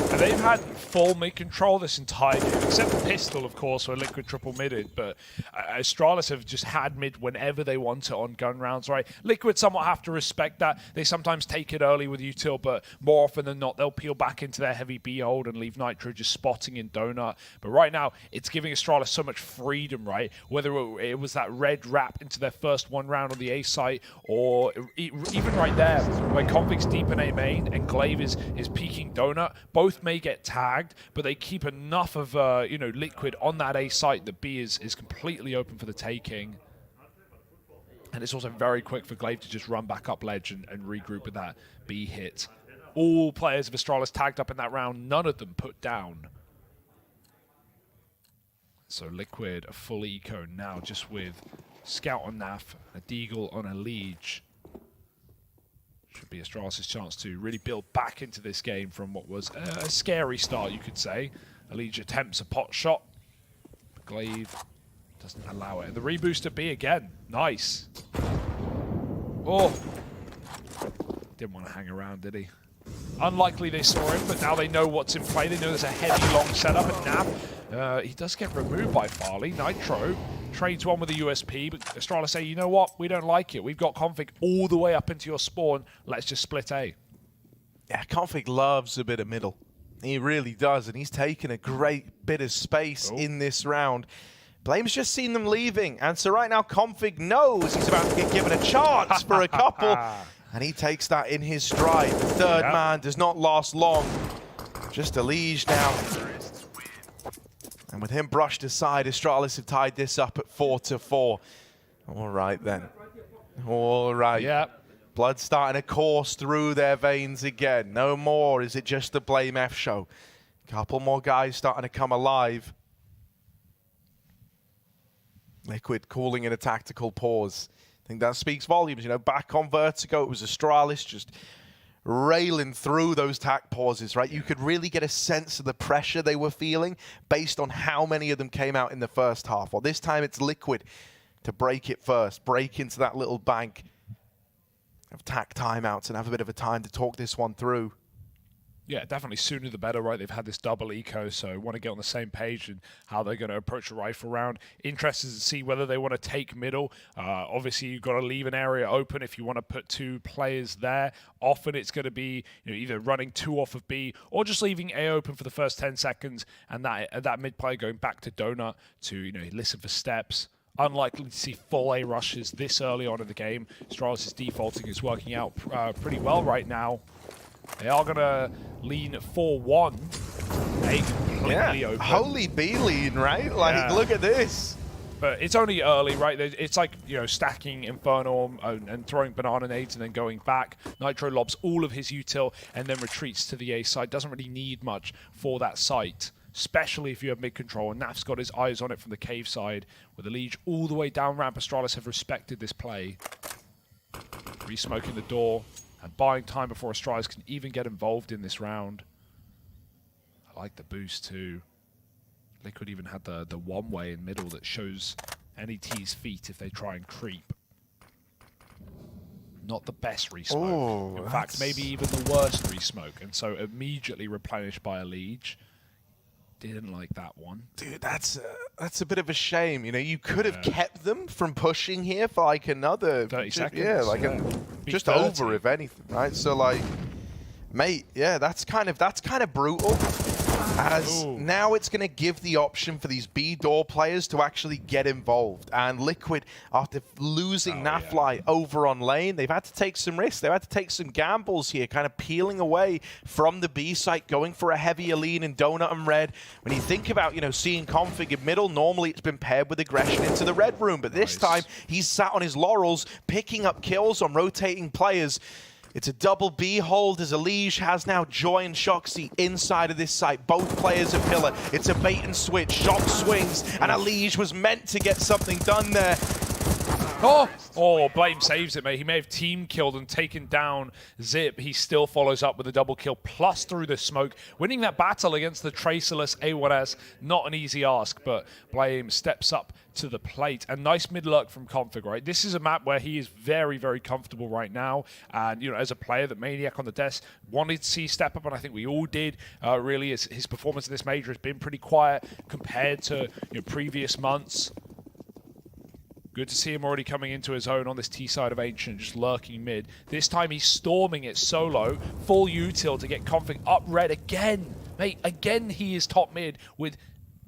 [SPEAKER 2] And they've had full mid control this entire game, except for Pistol, of course, where Liquid triple midded. But Astralis have just had mid whenever they want it on gun rounds, right? Liquid somewhat have to respect that. They sometimes take it early with util, but more often than not, they'll peel back into their heavy B hold and leave Nitro just spotting in Donut. But right now, it's giving Astralis so much freedom, right? Whether it was that red wrap into their first one round on the A site, or even right there, where Config's deep in A main and Glaive is peeking Donut, both may get tagged, but they keep enough of you know, Liquid on that A site that B is completely open for the taking. And it's also very quick for Glaive to just run back up ledge and regroup with that B hit. All players of Astralis tagged up in that round, none of them put down. So Liquid a full eco now, just with Scout on Naf, a Deagle on a Liege. Should be Astralis' chance to really build back into this game from what was a scary start, you could say. Elige attempts a pot shot, but Glaive doesn't allow it. The reboost at B again. Nice. Oh. Didn't want to hang around, did he? Unlikely they saw him, but now they know what's in play. They know there's a heavy long setup, and Naf, he does get removed by Farley. Nitro trades one with the USP, but Astralis say, you know what? We don't like it. We've got Config all the way up into your spawn. Let's just split A.
[SPEAKER 3] Yeah, Config loves a bit of middle. He really does, and he's taken a great bit of space in this round. Blame's just seen them leaving, and so right now Config knows he's about to get given a chance for a couple, and he takes that in his stride. The third man does not last long. Just Elige now. And with him brushed aside, Astralis have tied this up at 4-4. All right, then. All right.
[SPEAKER 2] Yep.
[SPEAKER 3] Blood starting to course through their veins again. No more is it just the Blame F show. Couple more guys starting to come alive. Liquid calling in a tactical pause. I think that speaks volumes. You know, back on Vertigo, it was Astralis just railing through those tac pauses, right? You could really get a sense of the pressure they were feeling based on how many of them came out in the first half. Well, this time it's Liquid to break it first, break into that little bank of tac timeouts and have a bit of a time to talk this one through.
[SPEAKER 2] Yeah, definitely sooner the better, right? They've had this double eco, so want to get on the same page and how they're going to approach the rifle round. Interested to see whether they want to take middle. Obviously, you've got to leave an area open if you want to put 2 players there. Often it's going to be either running 2 off of B or just leaving A open for the first 10 seconds and that mid player going back to Donut to listen for steps. Unlikely to see full A rushes this early on in the game. Astralis' defaulting is working out pretty well right now. They are going to lean 4-1. A completely open.
[SPEAKER 3] Holy B lean, right? Like, look at this.
[SPEAKER 2] But it's only early, right? It's like, stacking Inferno and throwing banana nades and then going back. Nitro lobs all of his util and then retreats to the A side. Doesn't really need much for that site, especially if you have mid-control. And Naf's got his eyes on it from the cave side. With the Liege all the way down ramp, Astralis have respected this play. Re-smoking the door and buying time before Astralis can even get involved in this round. I like the boost too. Liquid even had the one-way in middle that shows NET's feet if they try and creep. Not the best re-smoke. In fact, maybe even the worst re-smoke. And so immediately replenished by a Liege. Didn't like that one.
[SPEAKER 3] Dude, that's a bit of a shame. You could have kept them from pushing here for like another
[SPEAKER 2] 30 seconds.
[SPEAKER 3] Yeah, like just
[SPEAKER 2] 30.
[SPEAKER 3] over if anything, right? So like, mate, yeah, that's kind of brutal. As now it's going to give the option for these B door players to actually get involved. And Liquid, after losing Nafly over on lane, they've had to take some risks. They've had to take some gambles here, kind of peeling away from the B site, going for a heavier lean in Donut and Red. When you think about, seeing Config in middle, normally it's been paired with aggression into the Red room. But this time, he's sat on his laurels, picking up kills on rotating players. It's a double B hold as Elige has now Joy and Shoxy inside of this site. Both players are pillar. It's a bait and switch. Shock swings, and Elige was meant to get something done there.
[SPEAKER 2] Oh, Blame saves it, mate. He may have team killed and taken down Zip. He still follows up with a double kill, plus through the smoke. Winning that battle against the Tracerless A1S, not an easy ask, but Blame steps up to the plate. And nice mid-lurk from Config, right? This is a map where he is very, very comfortable right now. And, as a player that Maniac on the desk wanted to see step up, and I think we all did, really. His performance in this major has been pretty quiet compared to previous months. Good to see him already coming into his own on this T side of Ancient, just lurking mid. This time he's storming it solo, full util to get Config up red again. Mate, again he is top mid with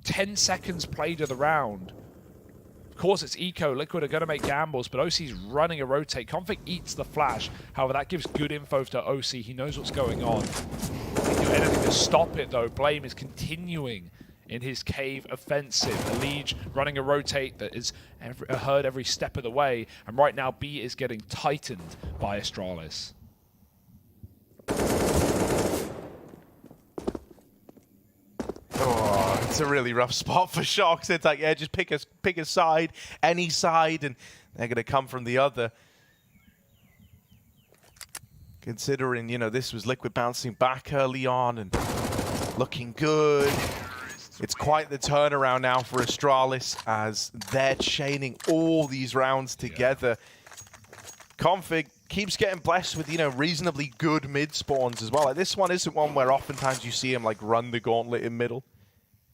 [SPEAKER 2] 10 seconds played of the round. Of course it's eco, Liquid are going to make gambles, but OC's running a rotate. Config eats the flash, however that gives good info to OC. He knows what's going on. He can do anything to stop it though. Blame is continuing in his cave offensive. Elige running a rotate that is heard every step of the way. And right now, B is getting tightened by Astralis.
[SPEAKER 3] Oh, it's a really rough spot for Shox. It's like, yeah, just pick a side, any side, and they're going to come from the other. Considering, this was Liquid bouncing back early on and looking good. It's quite the turnaround now for Astralis as they're chaining all these rounds together. Config keeps getting blessed with, reasonably good mid spawns as well. Like, this one isn't one where oftentimes you see him run the gauntlet in middle.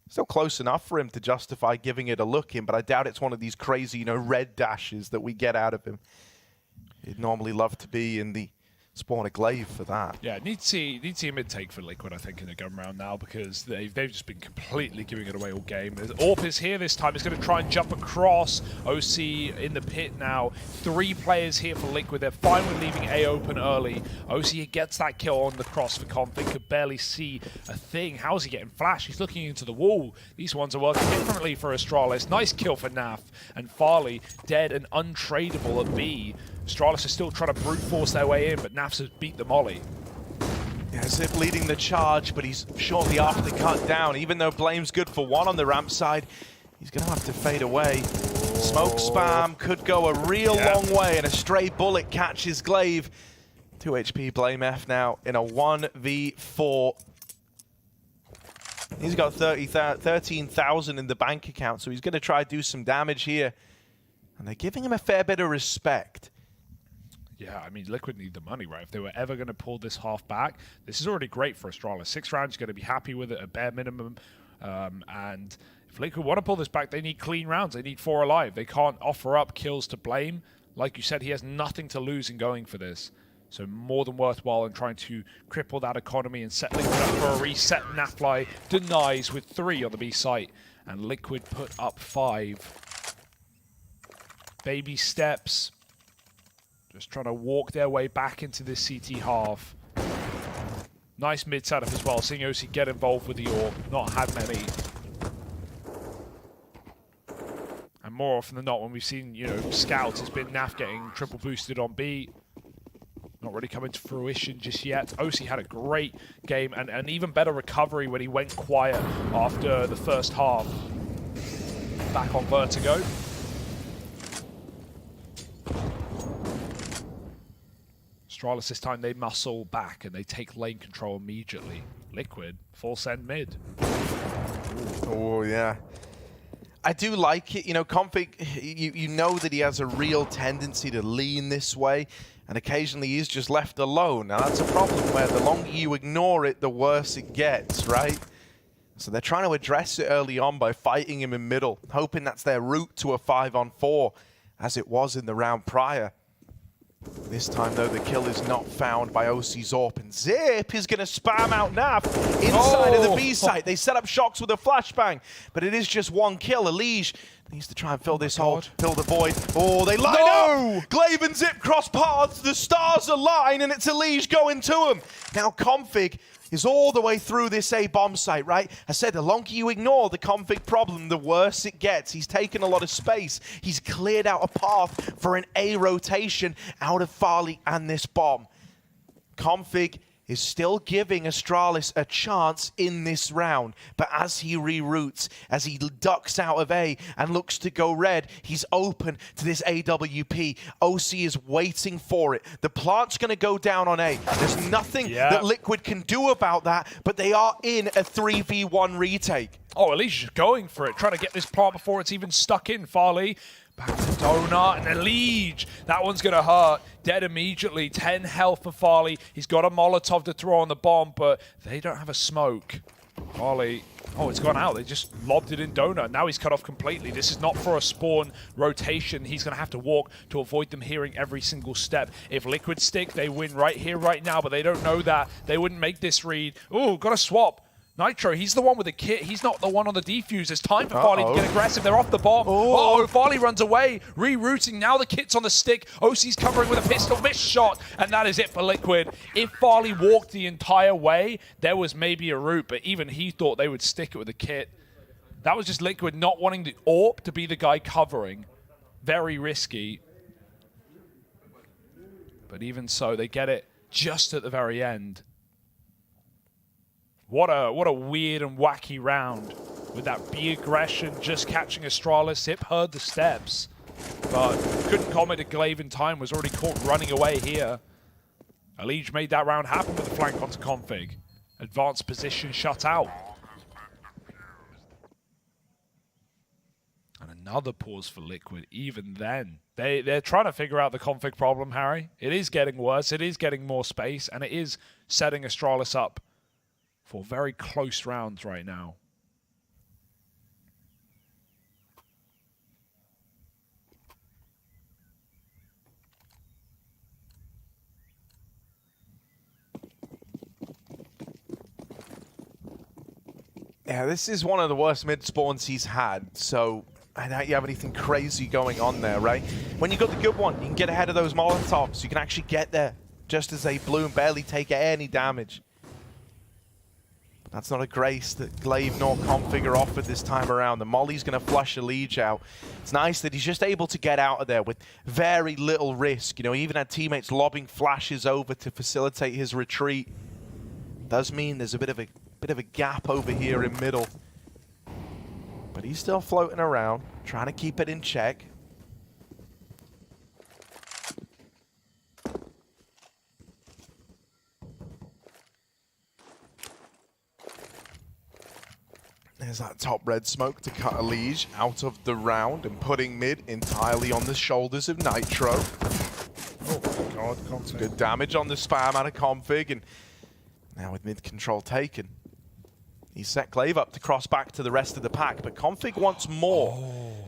[SPEAKER 3] Still close enough for him to justify giving it a look in, but I doubt it's one of these crazy, red dashes that we get out of him. He'd normally love to be in the spawn a glaive for that.
[SPEAKER 2] Yeah, need to see a mid-take for Liquid, I think, in the gun round now, because they've just been completely giving it away all game. Orp is here this time. He's going to try and jump across. OC in the pit now. 3 players here for Liquid. They're fine with leaving A open early. OC gets that kill on the cross for Config. Could barely see a thing. How is he getting flash? He's looking into the wall. These ones are working differently for Astralis. Nice kill for Naf. And Farley dead and untradeable at B. Astralis is still trying to brute force their way in, but Nafs has beat the molly.
[SPEAKER 3] Yeah, Zip leading the charge, but he's shortly after the cut down. Even though Blame's good for 1 on the ramp side, he's going to have to fade away. Smoke spam could go a real long way, and a stray bullet catches Glaive. 2 HP Blame F now in a 1v4. He's got 13,000 in the bank account, so he's going to try to do some damage here. And they're giving him a fair bit of respect.
[SPEAKER 2] Yeah, I mean, Liquid need the money, right? If they were ever going to pull this half back, this is already great for Astralis. 6 rounds, you're going to be happy with it at bare minimum. And if Liquid want to pull this back, they need clean rounds. They need 4 alive. They can't offer up kills to Blame. Like you said, he has nothing to lose in going for this. So more than worthwhile in trying to cripple that economy and set Liquid up for a reset. Nafly denies with 3 on the B site. And Liquid put up 5. Baby steps. Just trying to walk their way back into this CT half. Nice mid setup as well, seeing OC get involved with the AWP. Not had many. And more often than not, when we've seen, you know, scouts, it's been Naf getting triple boosted on B. Not really coming to fruition just yet. OC had a great game and an even better recovery when he went quiet after the first half. Back on Vertigo. Astralis this time, they muscle back and they take lane control immediately. Liquid, full send mid.
[SPEAKER 3] Oh, yeah. I do like it. You know, Config, you know that he has a real tendency to lean this way, and occasionally he's just left alone. Now, that's a problem where the longer you ignore it, the worse it gets, right? So they're trying to address it early on by fighting him in middle, hoping that's their route to a 5-on-4, as it was in the round prior. This time, though, the kill is not found by OC Zorp, and Zip is going to spam out Nav inside of the B site. They set up Shocks with a flashbang, but it is just 1 kill. Elige needs to try and fill this hole, fill the void. Oh, they line up! Glaive and Zip cross paths, the stars align, and it's Elige going to him. Now, Config is all the way through this A bomb site, right? I said the longer you ignore the Config problem, the worse it gets. He's taken a lot of space. He's cleared out a path for an A rotation out of Farley and this bomb. Config is still giving Astralis a chance in this round, but as he reroutes, as he ducks out of A and looks to go red, he's open to this AWP. OC is waiting for it. The plant's going to go down on A. There's nothing that Liquid can do about that, but they are in a 3v1 retake.
[SPEAKER 2] Oh, Elige going for it, trying to get this plant before it's even stuck in. Farley back to Donut and Elige. That one's going to hurt. Dead immediately. 10 health for Farley. He's got a Molotov to throw on the bomb, but they don't have a smoke. Farley, oh, it's gone out. They just lobbed it in Donut. Now he's cut off completely. This is not for a spawn rotation. He's going to have to walk to avoid them hearing every single step. If Liquid stick, they win right here, right now, but they don't know that. They wouldn't make this read. Ooh, got a swap. Nitro, he's the one with the kit. He's not the one on the defuse. It's time for Farley to get aggressive. They're off the bomb. Uh-oh, Farley runs away, rerouting. Now the kit's on the stick. OC's covering with a pistol, missed shot, and that is it for Liquid. If Farley walked the entire way, there was maybe a route, but even he thought they would stick it with the kit. That was just Liquid not wanting the AWP to be the guy covering. Very risky. But even so, they get it just at the very end. What a weird and wacky round with that B aggression, just catching Astralis. Zip heard the steps, but couldn't comment at Glaive in time, was already caught running away here. Elige made that round happen with the flank onto Config. Advanced position shut out. And another pause for Liquid even then. They're trying to figure out the Config problem, Harry. It is getting worse, it is getting more space, and it is setting Astralis up for very close rounds right now.
[SPEAKER 3] Yeah, this is one of the worst mid spawns he's had, so I doubt you have anything crazy going on there, right? When you got the good one, you can get ahead of those Molotovs. You can actually get there just as they bloom, barely take any damage. That's not a grace that Glaive nor Config are offered this time around. The Molly's going to flush Elige out. It's nice that he's just able to get out of there with very little risk. You know, he even had teammates lobbing flashes over to facilitate his retreat. Does mean there's a bit of a gap over here in middle. But he's still floating around, trying to keep it in check. There's that top red smoke to cut Elige out of the round and putting mid entirely on the shoulders of Nitro.
[SPEAKER 2] God, Config.
[SPEAKER 3] Good damage on the spam out of Config, and now with mid control taken, he's set Glaive up to cross back to the rest of the pack, but Config wants more.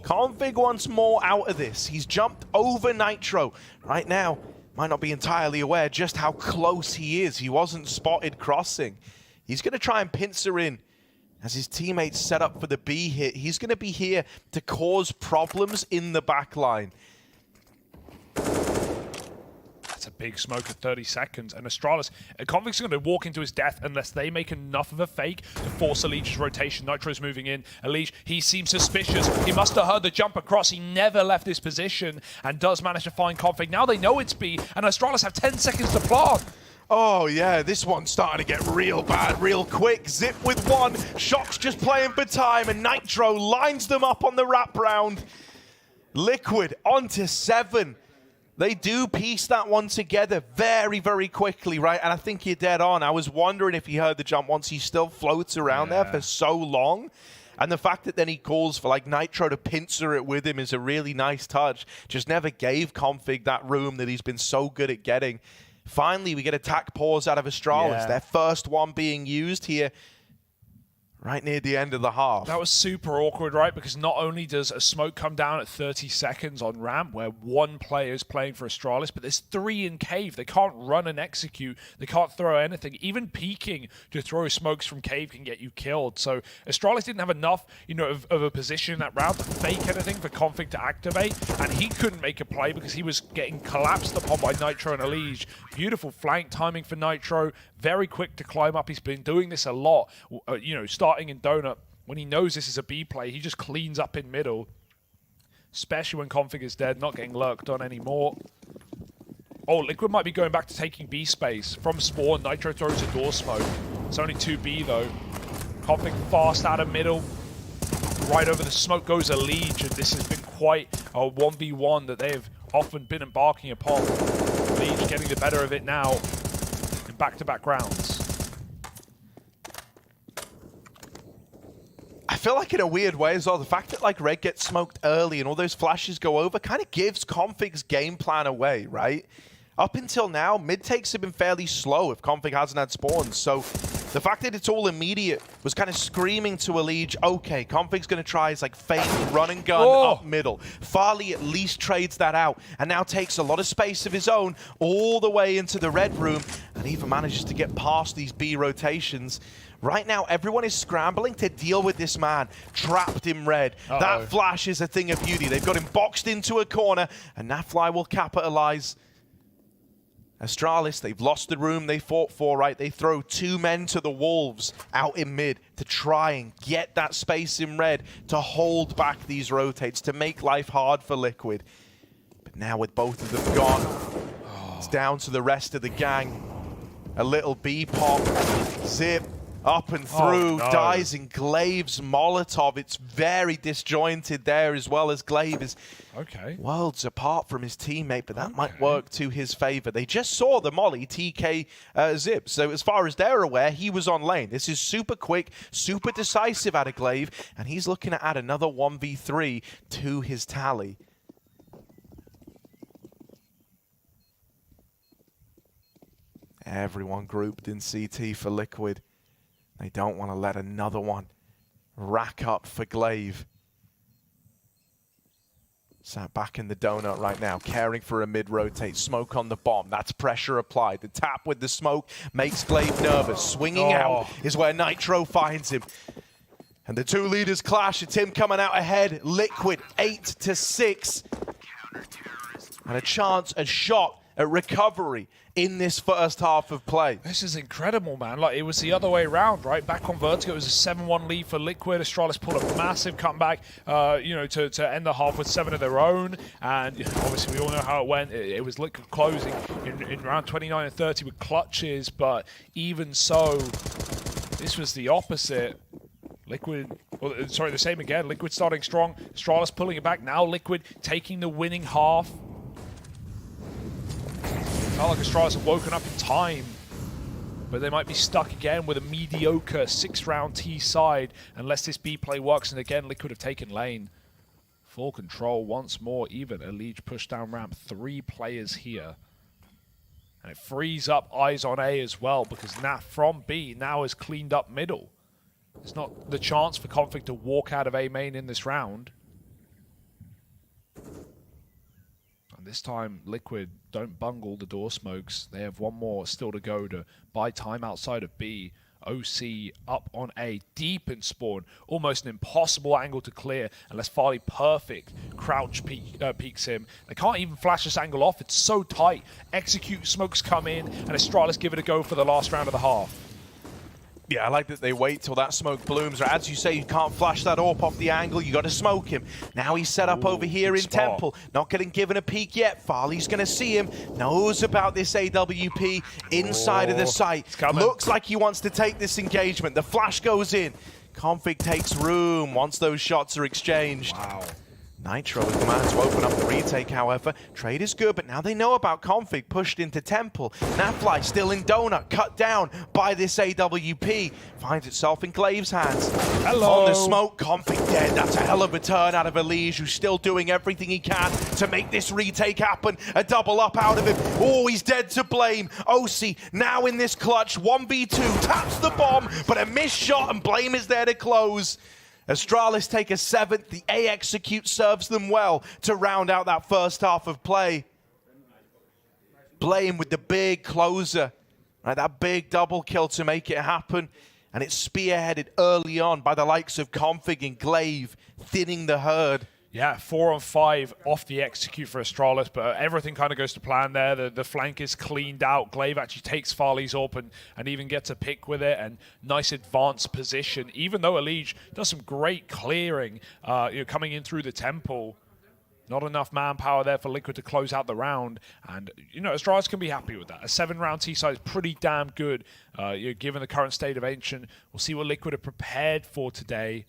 [SPEAKER 3] Config wants more out of this. He's jumped over Nitro. Right now, might not be entirely aware just how close he is. He wasn't spotted crossing. He's going to try and pincer in as his teammates set up for the B hit. He's going to be here to cause problems in the back line.
[SPEAKER 2] That's a big smoke at 30 seconds. And Astralis, Config's going to walk into his death unless they make enough of a fake to force Elige's rotation. Nitro's moving in. Elige, he seems suspicious. He must have heard the jump across. He never left his position and does manage to find Config. Now they know it's B, and Astralis have 10 seconds to plant.
[SPEAKER 3] Oh yeah, this one's starting to get real bad real quick. Zip with one, Shock's just playing for time, and Nitro lines them up on the wraparound. Liquid onto 7. They do piece that one together very, very quickly, right? And I think you're dead on. I was wondering if he heard the jump once. He still floats around there for so long. And the fact that then he calls for like Nitro to pincer it with him is a really nice touch. Just never gave Config that room that he's been so good at getting. Finally, we get attack pause out of Astralis. Their first one being used here. Right near the end of the half.
[SPEAKER 2] That was super awkward, right? Because not only does a smoke come down at 30 seconds on ramp, where one player is playing for Astralis, but there's 3 in cave. They can't run and execute. They can't throw anything. Even peeking to throw smokes from cave can get you killed. So Astralis didn't have enough, you know, of a position in that round to fake anything for Config to activate, and he couldn't make a play because he was getting collapsed upon by Nitro and Elige. Beautiful flank timing for Nitro. Very quick to climb up. He's been doing this a lot, you know, starting in Donut. When he knows this is a B play, he just cleans up in middle. Especially when Config is dead, not getting lurked on anymore. Oh, Liquid might be going back to taking B space. From spawn, Nitro throws a door smoke. It's only 2B though. Config fast out of middle. Right over the smoke goes Elige, and this has been quite a 1v1 that they've often been embarking upon. Elige getting the better of it now in back-to-back rounds.
[SPEAKER 3] I feel like in a weird way as well, the fact that like Red gets smoked early and all those flashes go over kind of gives Config's game plan away, right? Up until now, mid takes have been fairly slow if Config hasn't had spawns. So the fact that it's all immediate was kind of screaming to Elige, okay, Config's going to try his like fake run and gun up middle. Farley at least trades that out and now takes a lot of space of his own all the way into the red room and even manages to get past these B rotations. Right now, everyone is scrambling to deal with this man trapped in red. That flash is a thing of beauty. They've got him boxed into a corner, and Nafly will capitalize. Astralis, they've lost the room they fought for, right? They throw 2 men to the wolves out in mid to try and get that space in red to hold back these rotates, to make life hard for Liquid. But now with both of them gone, it's down to the rest of the gang. A little B pop, Zip, up and through, dies in Glaive's Molotov. It's very disjointed there, as well as Glaive is worlds apart from his teammate, but that might work to his favor. They just saw the molly TK Zip, so as far as they're aware, he was on lane. This is super quick, super decisive out of Glaive, and he's looking to add another 1v3 to his tally. Everyone grouped in CT for Liquid. They don't want to let another one rack up for Glaive. Sat back in the donut right now, caring for a mid-rotate. Smoke on the bomb. That's pressure applied. The tap with the smoke makes Glaive nervous. Swinging out is where Nitro finds him. And the 2 leaders clash. It's him coming out ahead. Liquid 8-6. And a chance, a shot, a recovery in this first half of play.
[SPEAKER 2] This is incredible, man. Like, it was the other way around, right? Back on Vertigo, it was a 7-1 lead for Liquid. Astralis pulled a massive comeback, you know, to end the half with 7 of their own. And obviously, we all know how it went. It was Liquid closing in round 29 and 30 with clutches. But even so, this was the opposite. Liquid, well, sorry, the same again. Liquid starting strong. Astralis pulling it back. Now Liquid taking the winning half. Not like Astralis have woken up in time, but they might be stuck again with a mediocre 6-round T side unless this B play works, and again Liquid have taken lane. Full control once more, even Elige pushed down ramp. 3 players here. And it frees up eyes on A as well, because Naf from B now has cleaned up middle. It's not the chance for Config to walk out of A main in this round. And this time, Liquid don't bungle the door smokes. They have one more still to go to buy time outside of B. OC up on A, deep in spawn. Almost an impossible angle to clear unless Farley perfect crouch peeks him. They can't even flash this angle off. It's so tight. Execute smokes come in, and Astralis give it a go for the last round of the half.
[SPEAKER 3] Yeah, I like that they wait till that smoke blooms. As you say, you can't flash that AWP off the angle. You got to smoke him. Now he's set up over here in
[SPEAKER 2] spot.
[SPEAKER 3] Temple. Not getting given a peek yet. Farley's going to see him. Knows about this AWP inside of the site. Looks like he wants to take this engagement. The flash goes in. Config takes room once those shots are exchanged.
[SPEAKER 2] Wow.
[SPEAKER 3] Nitro with command to open up the retake, however. Trade is good, but now they know about Config. Pushed into Temple. Nafly still in Donut, cut down by this AWP. Finds itself in Glaive's hands.
[SPEAKER 2] Hello.
[SPEAKER 3] On the smoke, Config dead. That's a hell of a turn out of Elige, who's still doing everything he can to make this retake happen. A double up out of him. Oh, he's dead to blame. OC now in this clutch. 1v2, taps the bomb, but a missed shot, and Blame is there to close. Astralis take a 7th. The A execute serves them well to round out that first half of play. Blame with the big closer. Right, that big double kill to make it happen. And it's spearheaded early on by the likes of Config and Glaive, thinning the herd.
[SPEAKER 2] Yeah, 4 on 5 off the execute for Astralis, but everything kind of goes to plan there. The flank is cleaned out. Glaive actually takes Farley's up and even gets a pick with it, and nice advanced position. Even though Elige does some great clearing, coming in through the Temple. Not enough manpower there for Liquid to close out the round. And, Astralis can be happy with that. A 7-round T-side is pretty damn good, given the current state of Ancient. We'll see what Liquid are prepared for today.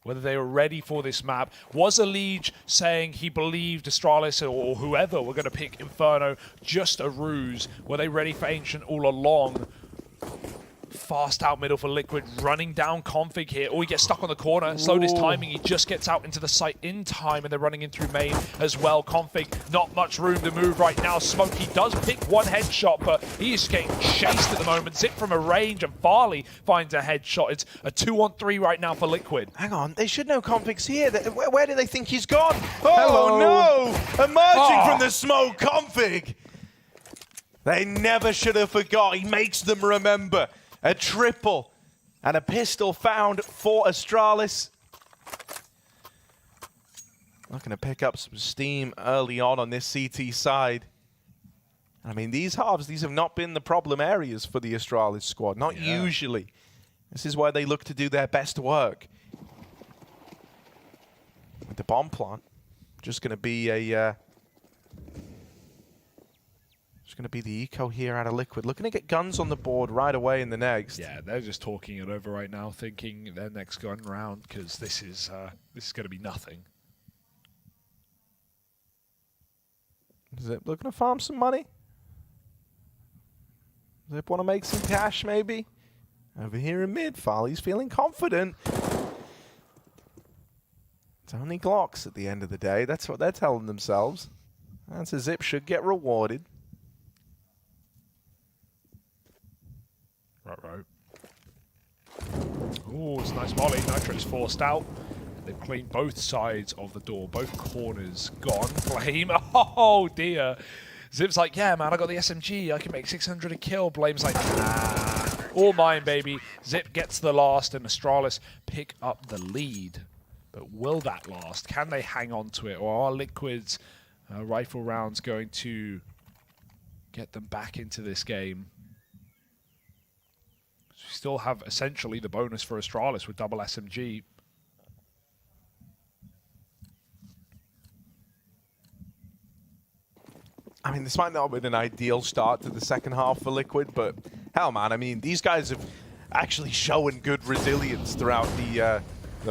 [SPEAKER 2] Whether they were ready for this map. Was Elige saying he believed Astralis or whoever were going to pick Inferno just a ruse? Were they ready for Ancient all along? Fast out middle for Liquid, running down Config here. Oh, he gets stuck on the corner. Slowed his timing. He just gets out into the site in time, and they're running in through main as well. Config, not much room to move right now. Smokey does pick one headshot, but he is getting chased at the moment. Zip from a range, and Farley finds a headshot. It's a 2-on-3 right now for Liquid.
[SPEAKER 3] Hang on, they should know Config's here. Where do they think he's gone? Oh, no! Emerging from the smoke, Config! They never should have forgot. He makes them remember. A triple and a pistol found for Astralis. Looking to pick up some steam early on this CT side. I mean, these halves, these have not been the problem areas for the Astralis squad. Not usually. This is where they look to do their best work. With the bomb plant, just going to be a... It's going to be the eco here out of Liquid. Looking to get guns on the board right away in the next.
[SPEAKER 2] Yeah, they're just talking it over right now, thinking their next gun round, because this is going to be nothing.
[SPEAKER 3] Zip looking to farm some money. Zip want to make some cash, maybe. Over here in mid, Farley's feeling confident. It's only Glocks at the end of the day. That's what they're telling themselves. And so Zip should get rewarded.
[SPEAKER 2] Right. Oh, it's a nice volley. Nitro's forced out. They've cleaned both sides of the door. Both corners gone. Blame. Oh, dear. Zip's like, yeah, man, I got the SMG. I can make 600 a kill. Blame's like, nah. All mine, baby. Zip gets the last, and Astralis pick up the lead. But will that last? Can they hang on to it? Or are Liquid's rifle rounds going to get them back into this game? We still have essentially the bonus for Astralis with double SMG.
[SPEAKER 3] I mean, this might not have been an ideal start to the second half for Liquid, but hell, man, I mean, these guys have actually shown good resilience throughout the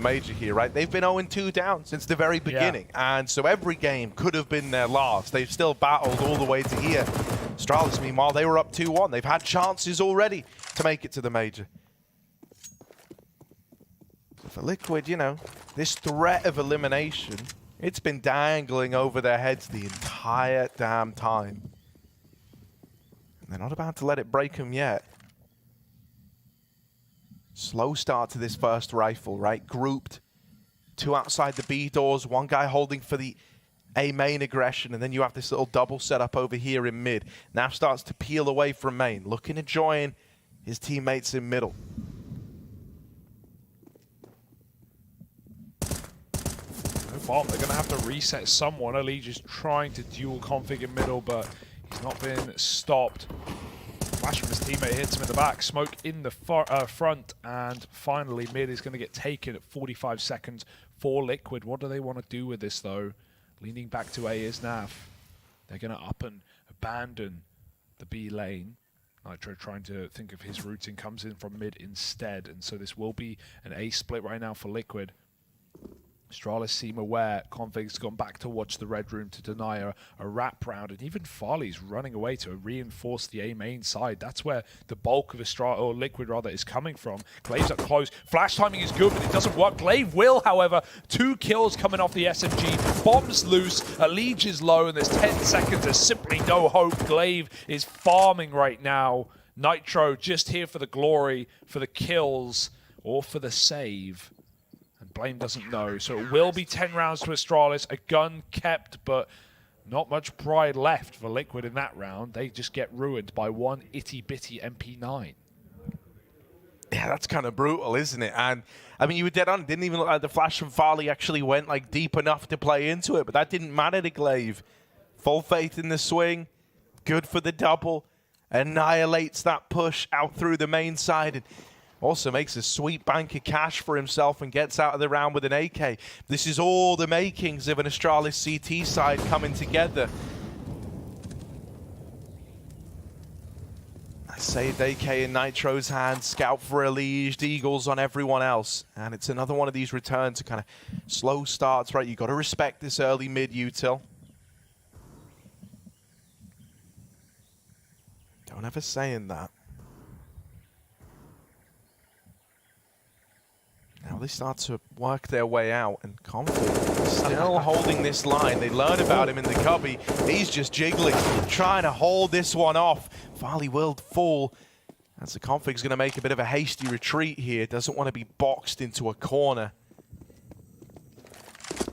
[SPEAKER 3] major here, right? They've been 0-2 down since the very beginning, and so every game could have been their last. They've still battled all the way to here. Astralis, meanwhile, they were up 2-1. They've had chances already to make it to the major. So for Liquid, this threat of elimination, it's been dangling over their heads the entire damn time. And They're not about to let it break them yet. Slow start to this first rifle, right? Grouped. 2 outside the B doors, 1 guy holding for the A main aggression, and then you have this little double setup over here in mid. Now starts to peel away from main, looking to join his teammates in middle.
[SPEAKER 2] No bomb, they're going to have to reset someone. Ali just trying to dual config in middle, but he's not been stopped. Flash from his teammate hits him in the back. Smoke in the front, and finally mid is going to get taken at 45 seconds for Liquid. What do they want to do with this though? Leaning back to A is Naf. They're going to up and abandon the B lane. Nitro trying to think of his routing, comes in from mid instead, and so this will be an A split right now for Liquid. Astralis seem aware. Config's gone back to watch the red room to deny a wrap round, and even Farley's running away to reinforce the A main side. That's where the bulk of Astralis, or Liquid rather, is coming from. Glaive's up close. Flash timing is good, but it doesn't work. Glaive will, however. 2 kills coming off the SMG. Bombs loose. A Liege is low, and there's 10 seconds. There's simply no hope. Glaive is farming right now. Nitro just here for the glory, for the kills, or for the save. Blame doesn't know, so it will be 10 rounds to Astralis. A gun kept, but not much pride left for Liquid in that round. They just get ruined by 1 itty-bitty MP9.
[SPEAKER 3] Yeah, that's kind of brutal, isn't it? And, I mean, you were dead on. It didn't even look like the flash from Farley actually went, like, deep enough to play into it, but that didn't matter to Glaive. Full faith in the swing. Good for the double. Annihilates that push out through the main side. And also makes a sweet bank of cash for himself and gets out of the round with an AK. This is all the makings of an Astralis CT side coming together. I saved AK in Nitro's hand, scout for Elige, Eagles on everyone else. And it's another one of these returns to kind of slow starts, right? You've got to respect this early mid util. Don't ever saying that. Now they start to work their way out, and Config still holding this line. They learn about him in the cubby. He's just jiggling, trying to hold this one off. Farley will fall. As the Config's going to make a bit of a hasty retreat here. Doesn't want to be boxed into a corner.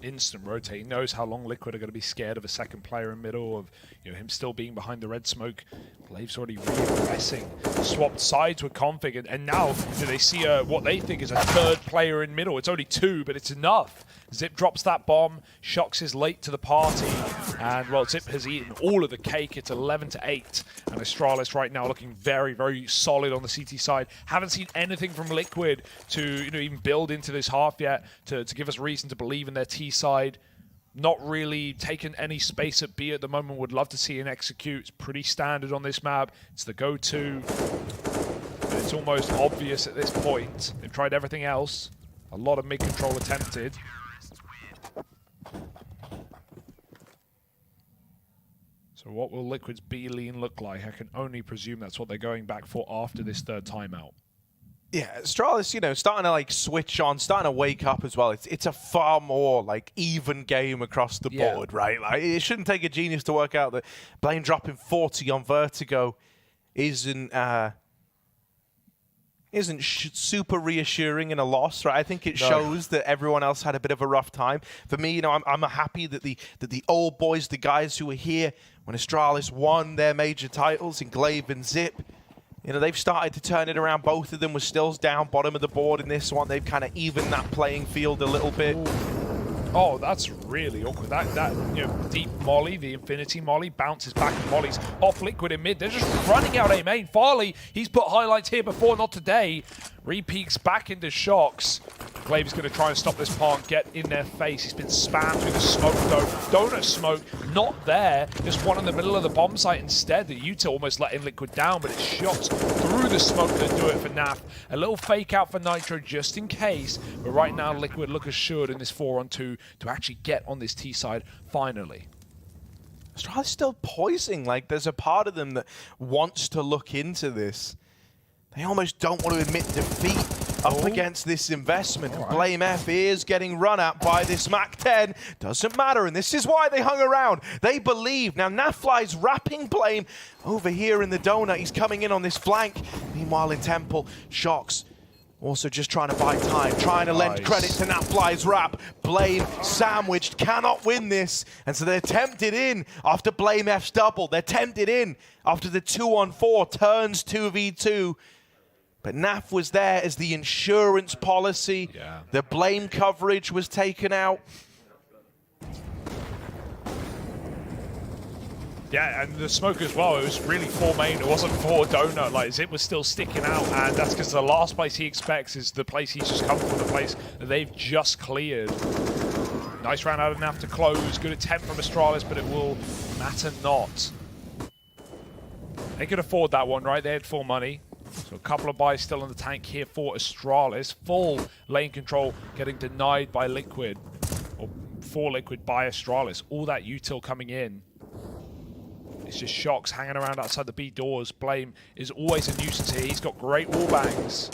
[SPEAKER 2] Instant rotate. He knows how long Liquid are going to be scared of a second player in middle, of him still being behind the red smoke. Glaive's already regressing, swapped sides with Config, and now they see what they think is a 3rd player in middle. It's only 2, but it's enough. Zip drops that bomb, Shox is late to the party, and well, Zip has eaten all of the cake. It's 11-8, and Astralis right now looking very, very solid on the CT side. Haven't seen anything from Liquid to even build into this half yet to give us reason to believe in their T side. Not really taken any space at B at the moment. Would love to see an execute. It's pretty standard on this map. It's the go-to. But it's almost obvious at this point. They've tried everything else. A lot of mid-control attempted. So what will Liquid's B lean look like? I can only presume that's what they're going back for after this 3rd timeout.
[SPEAKER 3] Yeah, Astralis, starting to like switch on, starting to wake up as well. It's a far more like even game across the board, right? Like it shouldn't take a genius to work out that Blaine dropping 40 on Vertigo isn't super reassuring in a loss, right? I think it shows that everyone else had a bit of a rough time. For me, I'm happy that the old boys, the guys who were here when Astralis won their major titles in Glaive and Zip, they've started to turn it around. Both of them were still down bottom of the board in this one. They've kind of evened that playing field a little bit.
[SPEAKER 2] Oh, that's really awkward. That deep molly, the infinity molly, bounces back and mollies off Liquid in mid. They're just running out A main. Farley, he's put highlights here before, not today. Re-peeks back into Shox. Glaive's going to try and stop this part, get in their face. He's been spammed through the smoke though. Donut smoke, not there. Just one in the middle of the bomb site instead. The util almost letting Liquid down, but it's shots through the smoke that do it for Naf. A little fake out for Nitro just in case. But right now, Liquid look assured in this 4-on-2 to actually get on this T side finally.
[SPEAKER 3] Astralis still poising. Like there's a part of them that wants to look into this. They almost don't want to admit defeat. up against this investment. Blame F is getting run at by this Mac 10. Doesn't matter, and this is why they hung around. They believe. Now Nafly's wrapping Blame over here in the donut. He's coming in on this flank. Meanwhile in Temple, Shocks also just trying to buy time, trying to lend credit to Nafly's wrap. Blame sandwiched, cannot win this. And so they're tempted in after Blame F's double. They're tempted in after the 2-on-4 turns 2v2. But Naf was there as the insurance policy. The Blame coverage was taken out.
[SPEAKER 2] Yeah, and the smoke as well, it was really for main, it wasn't for donut. Like, Zip was still sticking out, and that's because the last place he expects is the place he's just come from, the place that they've just cleared. Nice round out of Naf to close, good attempt from Astralis, but it will matter not. They could afford that one, right? They had full money. So a couple of buys still in the tank here for Astralis. Full lane control getting denied by Liquid, or for Liquid by Astralis. All that util coming in. It's just Shocks hanging around outside the B doors. Blame is always a nuisance here. He's got great wall bangs.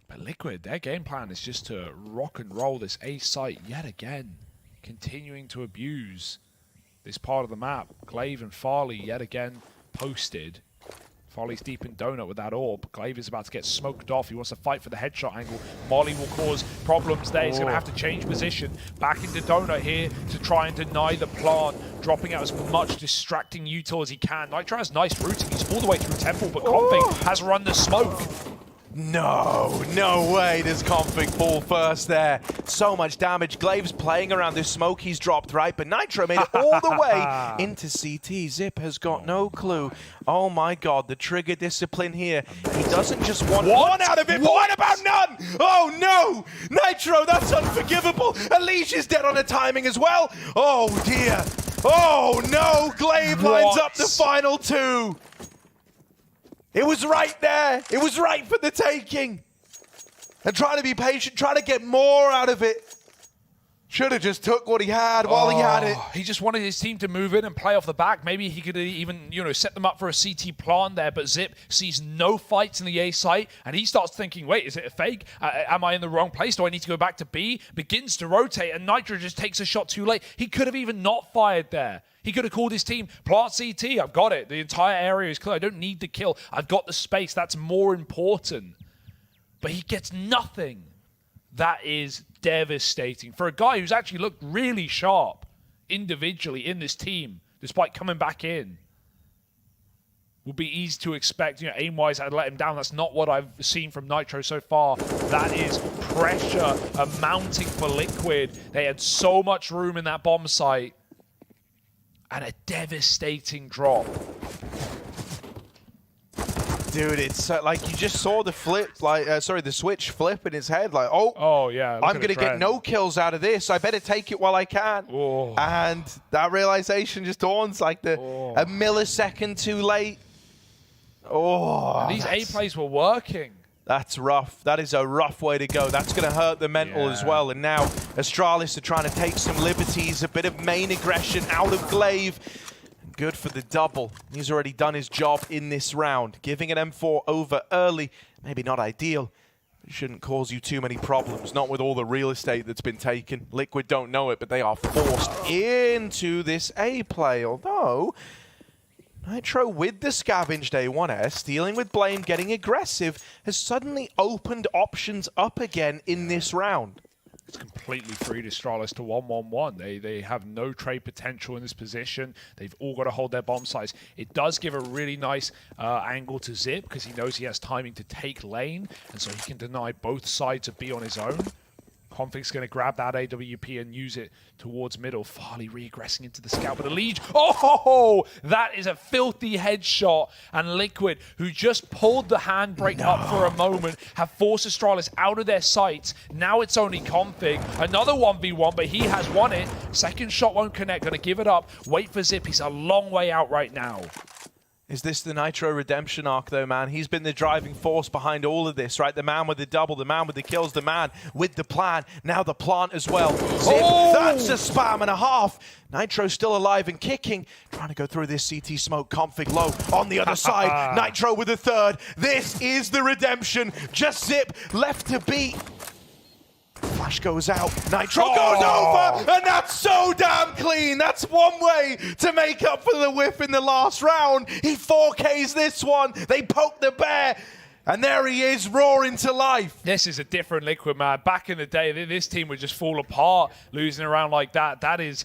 [SPEAKER 2] But Liquid, their game plan is just to rock and roll this A site yet again. Continuing to abuse this part of the map. Glaive and Farley yet again posted. Farley's deep in donut with that orb. Glaive is about to get smoked off. He wants to fight for the headshot angle. Molly will cause problems there. He's going to have to change position. Back into donut here to try and deny the plant. Dropping out as much distracting util as he can. Nitro has nice routing. He's all the way through Temple, but Config has run the smoke.
[SPEAKER 3] No way does Config fall first there. So much damage. Glaive's playing around this smoke he's dropped, right? But Nitro made it all the way into CT. Zip has got no clue. Oh my god, the trigger discipline here. He doesn't just want one out of it, but what about none? Oh no! Nitro, that's unforgivable. Elish is dead on the timing as well. Oh dear. Oh no! Glaive lines up the final two. It was right there. It was right for the taking. And trying to be patient, trying to get more out of it. Should have just took what he had while he had it.
[SPEAKER 2] He just wanted his team to move in and play off the back. Maybe he could even, set them up for a CT plant there. But Zip sees no fights in the A site, and he starts thinking, wait, is it a fake? Am I in the wrong place? Do I need to go back to B? Begins to rotate, and Nitro just takes a shot too late. He could have even not fired there. He could have called his team, plant CT, I've got it. The entire area is clear. I don't need the kill. I've got the space. That's more important. But he gets nothing. That is devastating. For a guy who's actually looked really sharp individually in this team, despite coming back in. Would be easy to expect, aim-wise, I'd let him down. That's not what I've seen from Nitro so far. That is pressure mounting for Liquid. They had so much room in that bomb site. And a devastating drop.
[SPEAKER 3] Dude, it's like you just saw the flip, the switch flip in his head. Like, oh yeah, I'm going to get no kills out of this. I better take it while I can.
[SPEAKER 2] Oh.
[SPEAKER 3] And that realization just dawns like a millisecond too late. Oh,
[SPEAKER 2] and these A plays were working.
[SPEAKER 3] That's rough. That is a rough way to go. That's going to hurt the mental as well. And now Astralis are trying to take some liberties, a bit of main aggression out of Glaive. Good for the double. He's already done his job in this round. Giving an M4 over early, maybe not ideal. It shouldn't cause you too many problems, not with all the real estate that's been taken. Liquid don't know it, but they are forced into this A play, although Nitro with the scavenged A1S, dealing with Blame, getting aggressive, has suddenly opened options up again in this round.
[SPEAKER 2] It's completely freed Astralis to 1-1-1. They have no trade potential in this position. They've all got to hold their bomb sites. It does give a really nice angle to Zip because he knows he has timing to take lane, and so he can deny both sides of B on his own. Config's going to grab that AWP and use it towards middle. Farley regressing into the scout, but Elish, oh, that is a filthy headshot. And Liquid, who just pulled the handbrake up for a moment, have forced Astralis out of their sights. Now it's only Config. Another 1v1, but he has won it. Second shot won't connect, going to give it up. Wait for Zip, he's a long way out right now.
[SPEAKER 3] Is this the Nitro redemption arc, though, man? He's been the driving force behind all of this, right? The man with the double, the man with the kills, the man with the plan. Now the plant as well. Zip, that's a spam and a half. Nitro still alive and kicking. Trying to go through this CT smoke. Config low on the other side. Nitro with a third. This is the redemption. Just Zip left to beat. Flash goes out, Nitro goes over, and that's so damn clean. That's one way to make up for the whiff in the last round. He 4Ks this one. They poke the bear, and there he is, roaring to life.
[SPEAKER 2] This is a different Liquid, man. Back in the day, this team would just fall apart losing around like that. That is,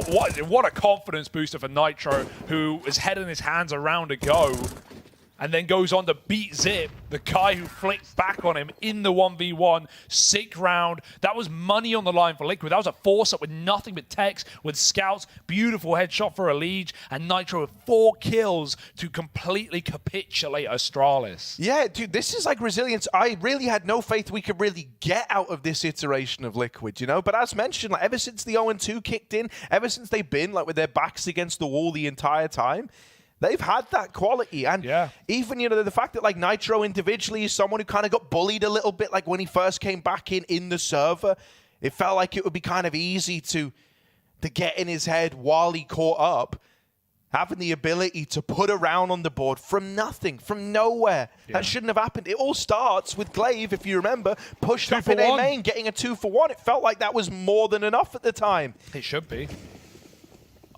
[SPEAKER 2] what a confidence booster for Nitro, who was head in his hands a round ago, and then goes on to beat Zip, the guy who flicked back on him in the 1v1. Sick round. That was money on the line for Liquid. That was a force-up with nothing but techs, with scouts. Beautiful headshot for a Liege, and Nitro with 4 kills to completely capitulate Astralis.
[SPEAKER 3] Yeah, dude, this is like resilience. I really had no faith we could really get out of this iteration of Liquid, you know? But as mentioned, like, ever since the 0-2 kicked in, ever since they've been like with their backs against the wall the entire time, they've had that quality. And even, you know, the fact that like Nitro individually is someone who kind of got bullied a little bit, like when he first came back in the server, it felt like it would be kind of easy to get in his head while he caught up, having the ability to put a round on the board from nothing, from nowhere. That shouldn't have happened. It all starts with Glaive, if you remember, pushed up in A main, getting a 2-for-1. It felt like that was more than enough at the time.
[SPEAKER 2] It should be.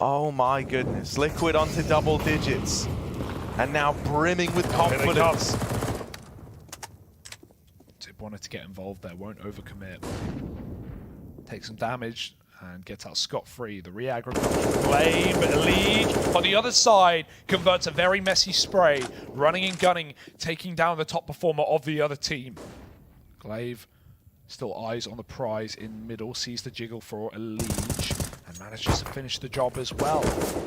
[SPEAKER 3] Oh my goodness, Liquid onto double digits. And now brimming with confidence.
[SPEAKER 2] Zip wanted to get involved there, won't overcommit. Take some damage and gets out scot-free. The re-aggro comes from Glaive, but League on the other side converts a very messy spray, running and gunning, taking down the top performer of the other team. Glaive still eyes on the prize in middle, sees the jiggle for a Liege, and manages to finish the job as well.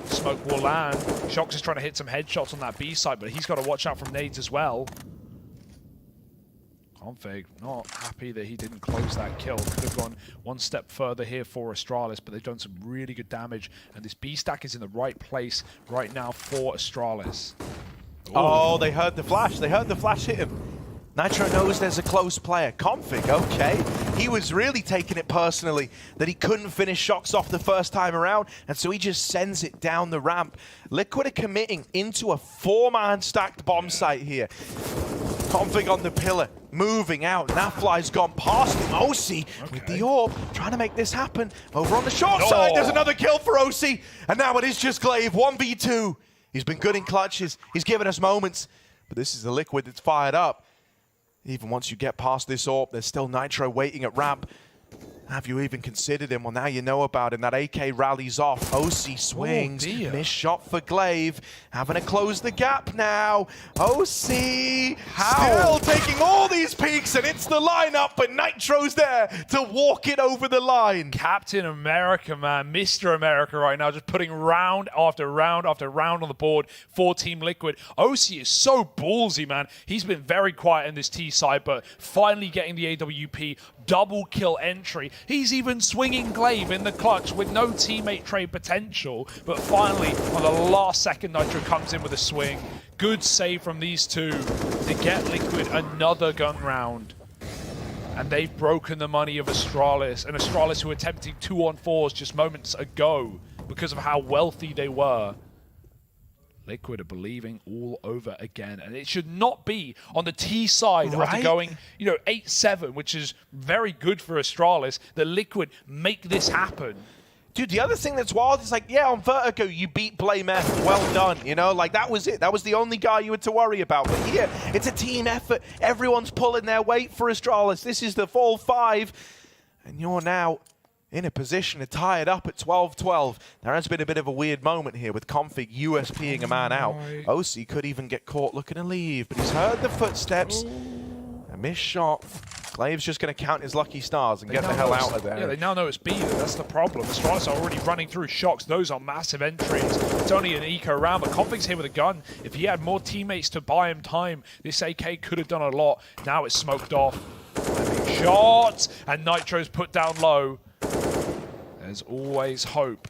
[SPEAKER 2] Smoke will land. Shox is trying to hit some headshots on that B side, but he's got to watch out from nades as well. Config not happy that he didn't close that kill. Could have gone one step further here for Astralis, but they've done some really good damage, and this B stack is in the right place right now for Astralis.
[SPEAKER 3] Oh, they heard the flash. They heard the flash hit him. Nitro knows there's a close player. Config, okay. He was really taking it personally that he couldn't finish Shox off the first time around, and so he just sends it down the ramp. Liquid are committing into a 4-man stacked bomb site here. Config on the pillar, moving out. Nafly's gone past him. OC with the orb, trying to make this happen. Over on the short side, there's another kill for OC, and now it is just Glaive, 1v2. He's been good in clutches. He's given us moments, but this is the Liquid that's fired up. Even once you get past this orb, there's still Nitro waiting at ramp. Have you even considered him? Well, now you know about him. That AK rallies off. OC swings. Missed shot for Glaive. Having to close the gap now. OC still taking all these peaks, and it's the lineup, but Nitro's there to walk it over the line.
[SPEAKER 2] Captain America, man. Mr. America right now, just putting round after round after round on the board for Team Liquid. OC is so ballsy, man. He's been very quiet in this T side, but finally getting the AWP double kill entry. He's even swinging Glaive in the clutch with no teammate trade potential, but finally on the last second Nitro comes in with a swing. Good save from these two to get Liquid another gun round. And they've broken the money of Astralis, and Astralis who were attempting 2-on-4s just moments ago because of how wealthy they were. Liquid are believing all over again, and it should not be on the T side after going, 8-7, which is very good for Astralis, that Liquid make this happen.
[SPEAKER 3] Dude, the other thing that's wild is like, yeah, on Vertigo, you beat Blame F. Well done, you know? Like, that was it. That was the only guy you had to worry about. But here, it's a team effort. Everyone's pulling their weight for Astralis. This is the full 5, and you're now in a position to tie it up at 12-12. There has been a bit of a weird moment here with Config USPing a man out. OC could even get caught looking to leave, but he's heard the footsteps. A missed shot. Glaive's just going to count his lucky stars and get the hell out of there.
[SPEAKER 2] Yeah, they now know it's B. That's the problem. Astralis are already running through Shox. Those are massive entries. It's only an eco round, but Config's here with a gun. If he had more teammates to buy him time, this AK could have done a lot. Now it's smoked off. Shots! And Nitro's put down low. There's always hope.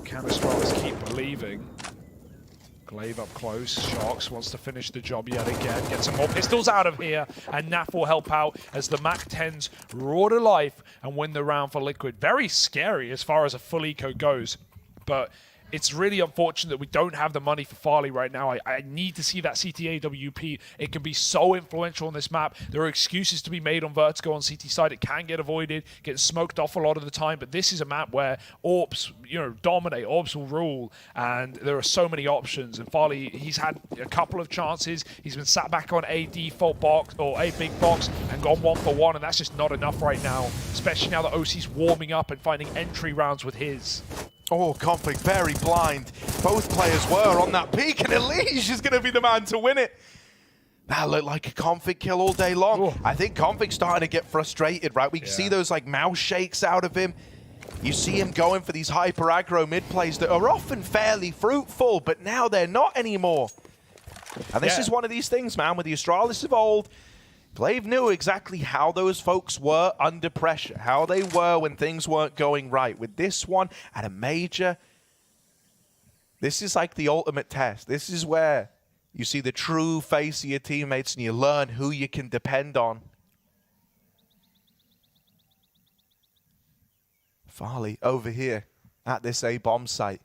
[SPEAKER 2] Can Astralis keep believing? Glaive up close. Sharks wants to finish the job yet again. Get some more pistols out of here. And Naf will help out as the MAC-10s roar to life and win the round for Liquid. Very scary as far as a full eco goes. But it's really unfortunate that we don't have the money for Farley right now. I need to see that CTAWP. It can be so influential on this map. There are excuses to be made on Vertigo on CT side. It can get avoided, get smoked off a lot of the time, but this is a map where AWPs, dominate. AWPs will rule, and there are so many options. And Farley, he's had a couple of chances. He's been sat back on a default box or a big box and gone 1-for-1, and that's just not enough right now, especially now that OC's warming up and finding entry rounds with his.
[SPEAKER 3] Oh, Config very blind. Both players were on that peak, and Elige is going to be the man to win it. That looked like a Config kill all day long.
[SPEAKER 2] Ooh.
[SPEAKER 3] I think Config's starting to get frustrated, right? We can see those like mouse shakes out of him. You see him going for these hyper aggro mid plays that are often fairly fruitful, but now they're not anymore. And this is one of these things, man, with the Astralis of old. Glaive knew exactly how those folks were under pressure, how they were when things weren't going right. With this one at a major, this is like the ultimate test. This is where you see the true face of your teammates and you learn who you can depend on. Farley over here at this A-bomb site,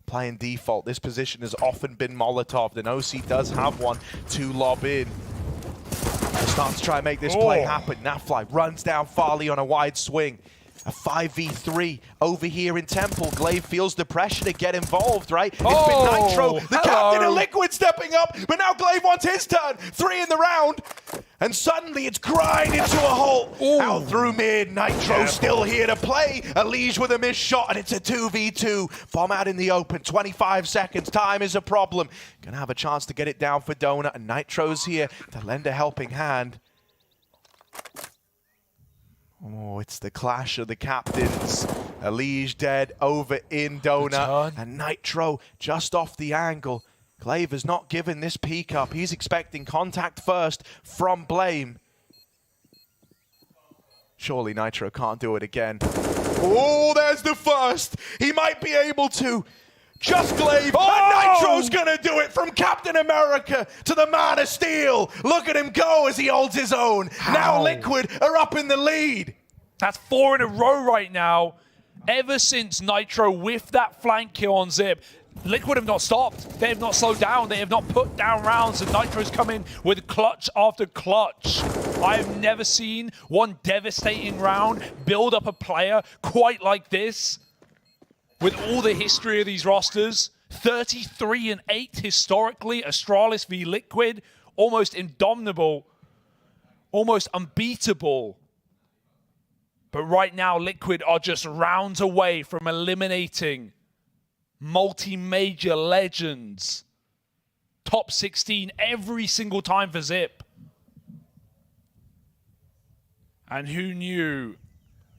[SPEAKER 3] playing default. This position has often been Molotov, and OC does have one to lob in. Starts to try and make this play happen. Nafly runs down Farley on a wide swing. A 5v3 over here in Temple. Glaive feels the pressure to get involved, right? It's been Nitro, the captain of Liquid, stepping up, but now Glaive wants his turn. 3 in the round, and suddenly it's grinding to a halt. Out through mid, Nitro still here to play. Elige with a missed shot, and it's a 2v2. Bomb out in the open, 25 seconds. Time is a problem. Gonna have a chance to get it down for Donut, and Nitro's here to lend a helping hand. Oh, it's the clash of the captains. Elige dead over in Donut, and Nitro just off the angle. Glaive has not given this peek up. He's expecting contact first from Blame. Surely Nitro can't do it again. Oh, there's the first. He might be able to. Just Glaive, and Nitro's gonna do it from Captain America to the Man of Steel. Look at him go as he holds his own. Now Liquid are up in the lead.
[SPEAKER 2] That's 4 in a row right now. Ever since Nitro whiffed that flank kill on Zip, Liquid have not stopped. They have not slowed down. They have not put down rounds, and Nitro's come in with clutch after clutch. I have never seen one devastating round build up a player quite like this. With all the history of these rosters, 33-8 historically, Astralis v Liquid, almost indomitable, almost unbeatable. But right now, Liquid are just rounds away from eliminating multi-major legends. Top 16 every single time for Zip. And who knew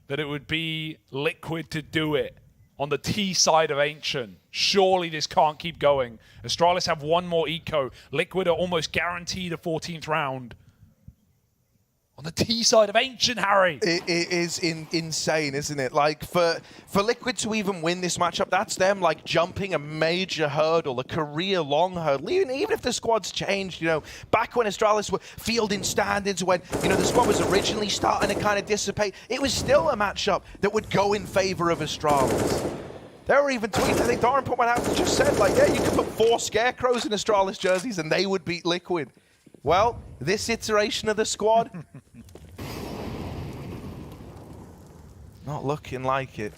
[SPEAKER 2] that it would be Liquid to do it? On the T side of Ancient. Surely this can't keep going. Astralis have one more eco. Liquid are almost guaranteed a 14th round. On the T side of Ancient, Harry.
[SPEAKER 3] It is insane, isn't it? Like, for Liquid to even win this matchup, that's them, like, jumping a major hurdle, a career-long hurdle. Even if the squad's changed, back when Astralis were fielding standards, when, the squad was originally starting to kind of dissipate, it was still a matchup that would go in favor of Astralis. There were even tweets, I think Doran put one out that just said, like, yeah, you could put 4 Scarecrows in Astralis jerseys and they would beat Liquid. Well, this iteration of the squad, not looking like it.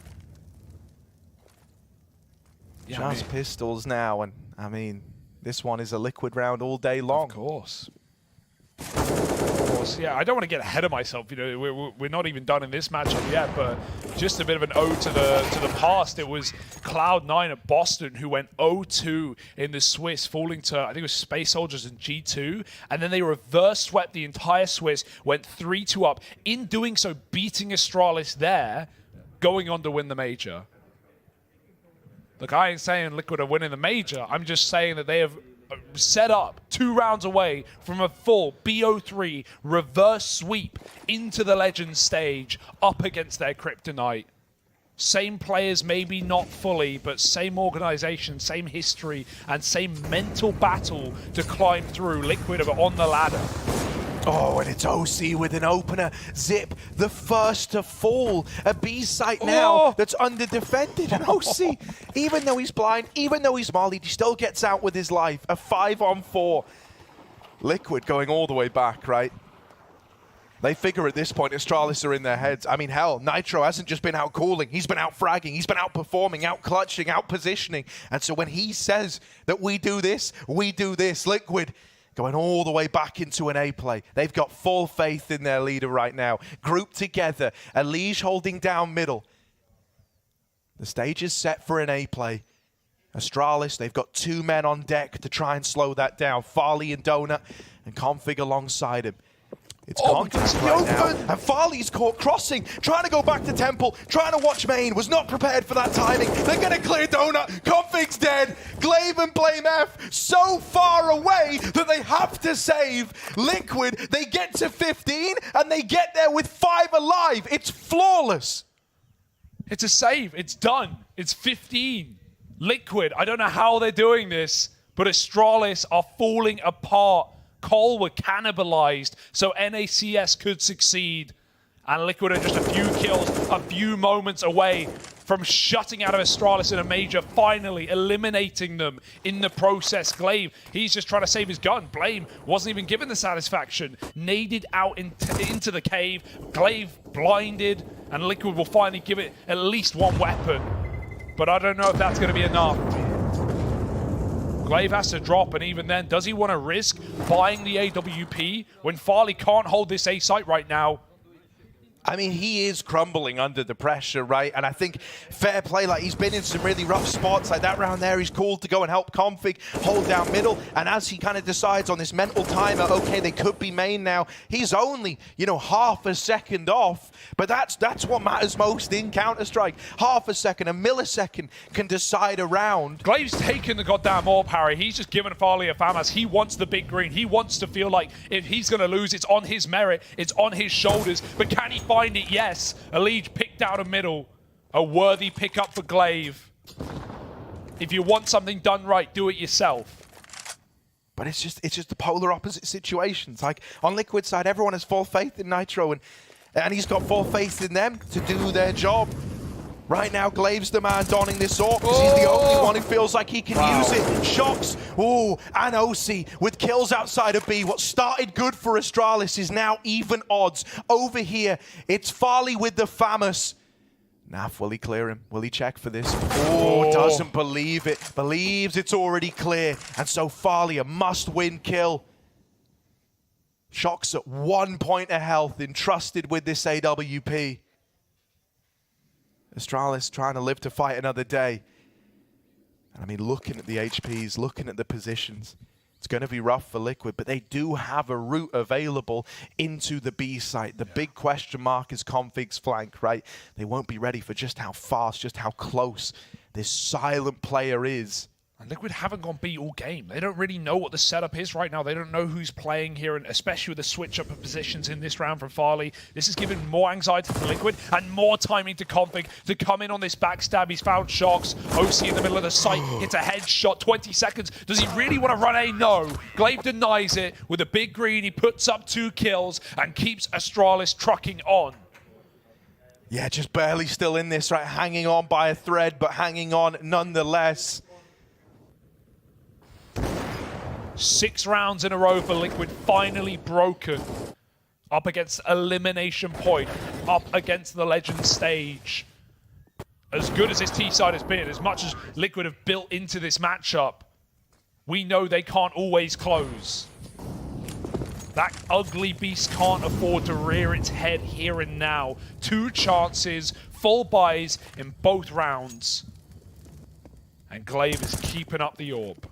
[SPEAKER 3] Yeah, just pistols now, and I mean, this one is a Liquid round all day long.
[SPEAKER 2] Of course. Of course, yeah. I don't want to get ahead of myself. We're not even done in this matchup yet, but just a bit of an ode to the past. It was Cloud9 at Boston who went 0-2 in the Swiss, falling to, I think it was Space Soldiers in G2, and then they reverse swept the entire Swiss, went 3-2 up. In doing so, beating Astralis there, going on to win the major. Look, I ain't saying Liquid are winning the major. I'm just saying that they have set up 2 rounds away from a full BO3 reverse sweep into the Legends stage up against their Kryptonite. Same players, maybe not fully, but same organization, same history, and same mental battle to climb through. Liquid are on the ladder.
[SPEAKER 3] Oh, and it's OC with an opener. Zip, the first to fall. A B site now that's under-defended. And OC, even though he's blind, even though he's mollied, he still gets out with his life. A 5-on-4. Liquid going all the way back, right? They figure at this point Astralis are in their heads. I mean, hell, Nitro hasn't just been out cooling. He's been out fragging. He's been out performing, out clutching, out positioning. And so when he says that we do this, Liquid going all the way back into an A play. They've got full faith in their leader right now. Grouped together, Elige holding down middle. The stage is set for an A play. Astralis, they've got 2 men on deck to try and slow that down. Farley and Donut, and Config alongside him. It's contact right now, and Farley's caught crossing, trying to go back to Temple, trying to watch main, was not prepared for that timing. They're going to clear Donut, Config's dead, Glaive and Blame F so far away that they have to save. Liquid, they get to 15, and they get there with 5 alive. It's flawless.
[SPEAKER 2] It's a save, it's done, it's 15. Liquid, I don't know how they're doing this, but Astralis are falling apart. Cole were cannibalized, so NACS could succeed. And Liquid are just a few kills, a few moments away from shutting out of Astralis in a major, finally eliminating them in the process. Glaive, he's just trying to save his gun. Blame wasn't even given the satisfaction. Naded out into the cave. Glaive blinded, and Liquid will finally give it at least one weapon. But I don't know if that's going to be enough. Glaive has to drop, and even then, does he want to risk buying the AWP when Farley can't hold this A site right now?
[SPEAKER 3] I mean, he is crumbling under the pressure, right? And I think fair play, like he's been in some really rough spots. Like that round there, he's called to go and help Config hold down middle. And as he kind of decides on this mental timer, okay, they could be main now. He's only, you know, half a second off. But that's what matters most in Counter-Strike. Half a second, a millisecond can decide a round.
[SPEAKER 2] Glaive's taken the goddamn AWP, Harry. He's just given Farley a FAMAS. He wants the big green. He wants to feel like if he's going to lose, it's on his merit. It's on his shoulders. But can he find it? Yes. Elige picked out a middle. A worthy pickup for Glaive. If you want something done right, do it yourself.
[SPEAKER 3] But it's just the polar opposite situations. Like on Liquid side, everyone has full faith in Nitro, and he's got full faith in them to do their job. Right now, Glaive's the man donning this AWP because he's the only one who feels like he can use it. Shocks, and OC with kills outside of B. What started good for Astralis is now even odds. Over here, it's Farley with the FAMAS. Naf, will he clear him? Will he check for this? Oh, doesn't believe it. Believes it's already clear. And so Farley, a must-win kill. Shocks at 1 point of health, entrusted with this AWP. Astralis trying to live to fight another day. And I mean, looking at the HPs, looking at the positions, it's going to be rough for Liquid, but they do have a route available into the B site. The big question mark is Config's flank, right? They won't be ready for just how fast, just how close this silent player is.
[SPEAKER 2] And Liquid haven't gone B all game. They don't really know what the setup is right now. They don't know who's playing here, and especially with the switch up of positions in this round from Farley. This has given more anxiety to Liquid and more timing to Config to come in on this backstab. He's found Shocks. OC in the middle of the site hits a headshot. 20 seconds. Does he really want to run A? No. Glaive denies it. With a big green, he puts up 2 kills and keeps Astralis trucking on.
[SPEAKER 3] Yeah, just barely still in this, right? Hanging on by a thread, but hanging on nonetheless.
[SPEAKER 2] 6 rounds in a row for Liquid, finally broken. Up against Elimination Point, up against the Legend stage. As good as this T-side has been, as much as Liquid have built into this matchup, we know they can't always close. That ugly beast can't afford to rear its head here and now. 2 chances, full buys in both rounds. And Glaive is keeping up the AWP.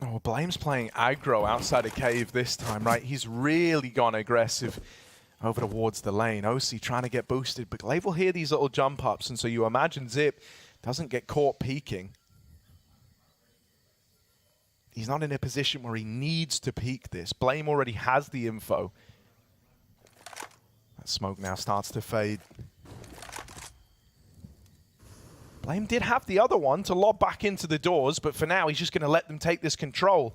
[SPEAKER 3] Oh, Blame's playing aggro outside of cave this time, right? He's really gone aggressive over towards the lane. OC trying to get boosted, but Glaive will hear these little jump ups, and so you imagine Zip doesn't get caught peeking. He's not in a position where he needs to peek this. Blame already has the info. That smoke now starts to fade. Blame did have the other one to lob back into the doors, but for now he's just going to let them take this control.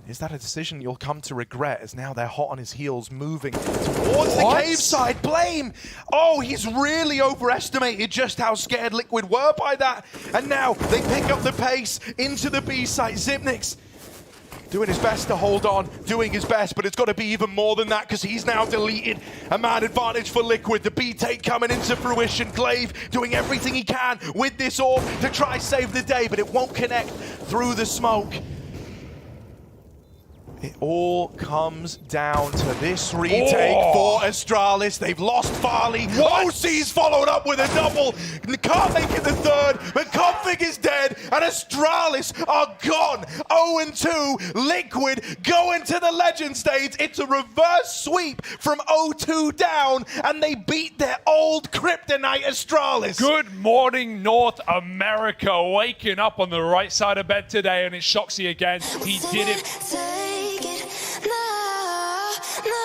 [SPEAKER 3] Is that a decision you'll come to regret, as now they're hot on his heels, moving towards the cave side? Blame! Oh, he's really overestimated just how scared Liquid were by that. And now they pick up the pace into the B site. Zipnik's doing his best to hold on, doing his best, but it's got to be even more than that, because he's now deleted a man advantage for Liquid. The B take coming into fruition. Glaive doing everything he can with this orb to try save the day, but it won't connect through the smoke. It all comes down to this retake for Astralis. They've lost Farley. OC's followed up with a double. Can't make it the third, but Config is dead, and Astralis are gone. 0-2. Liquid going to the Legend stage. It's a reverse sweep from 0-2 down, and they beat their old kryptonite Astralis.
[SPEAKER 2] Good morning, North America. Waking up on the right side of bed today, and it's Shoxy again. He did it.
[SPEAKER 1] Take it now, now.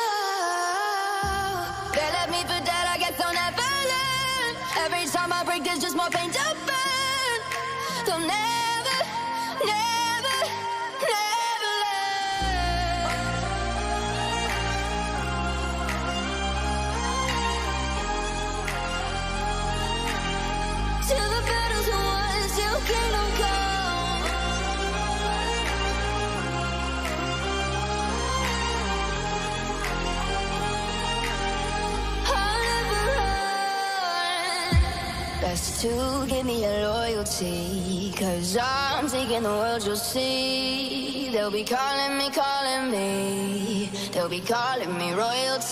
[SPEAKER 1] They left me for dead, I guess I'll never learn. Every time I break, there's just more pain to burn. They'll never, never, never learn. Till the battle's won, till kingdom come. Best to give me your loyalty, 'cause I'm taking the world, you'll see. They'll be calling me, they'll be calling me royalty.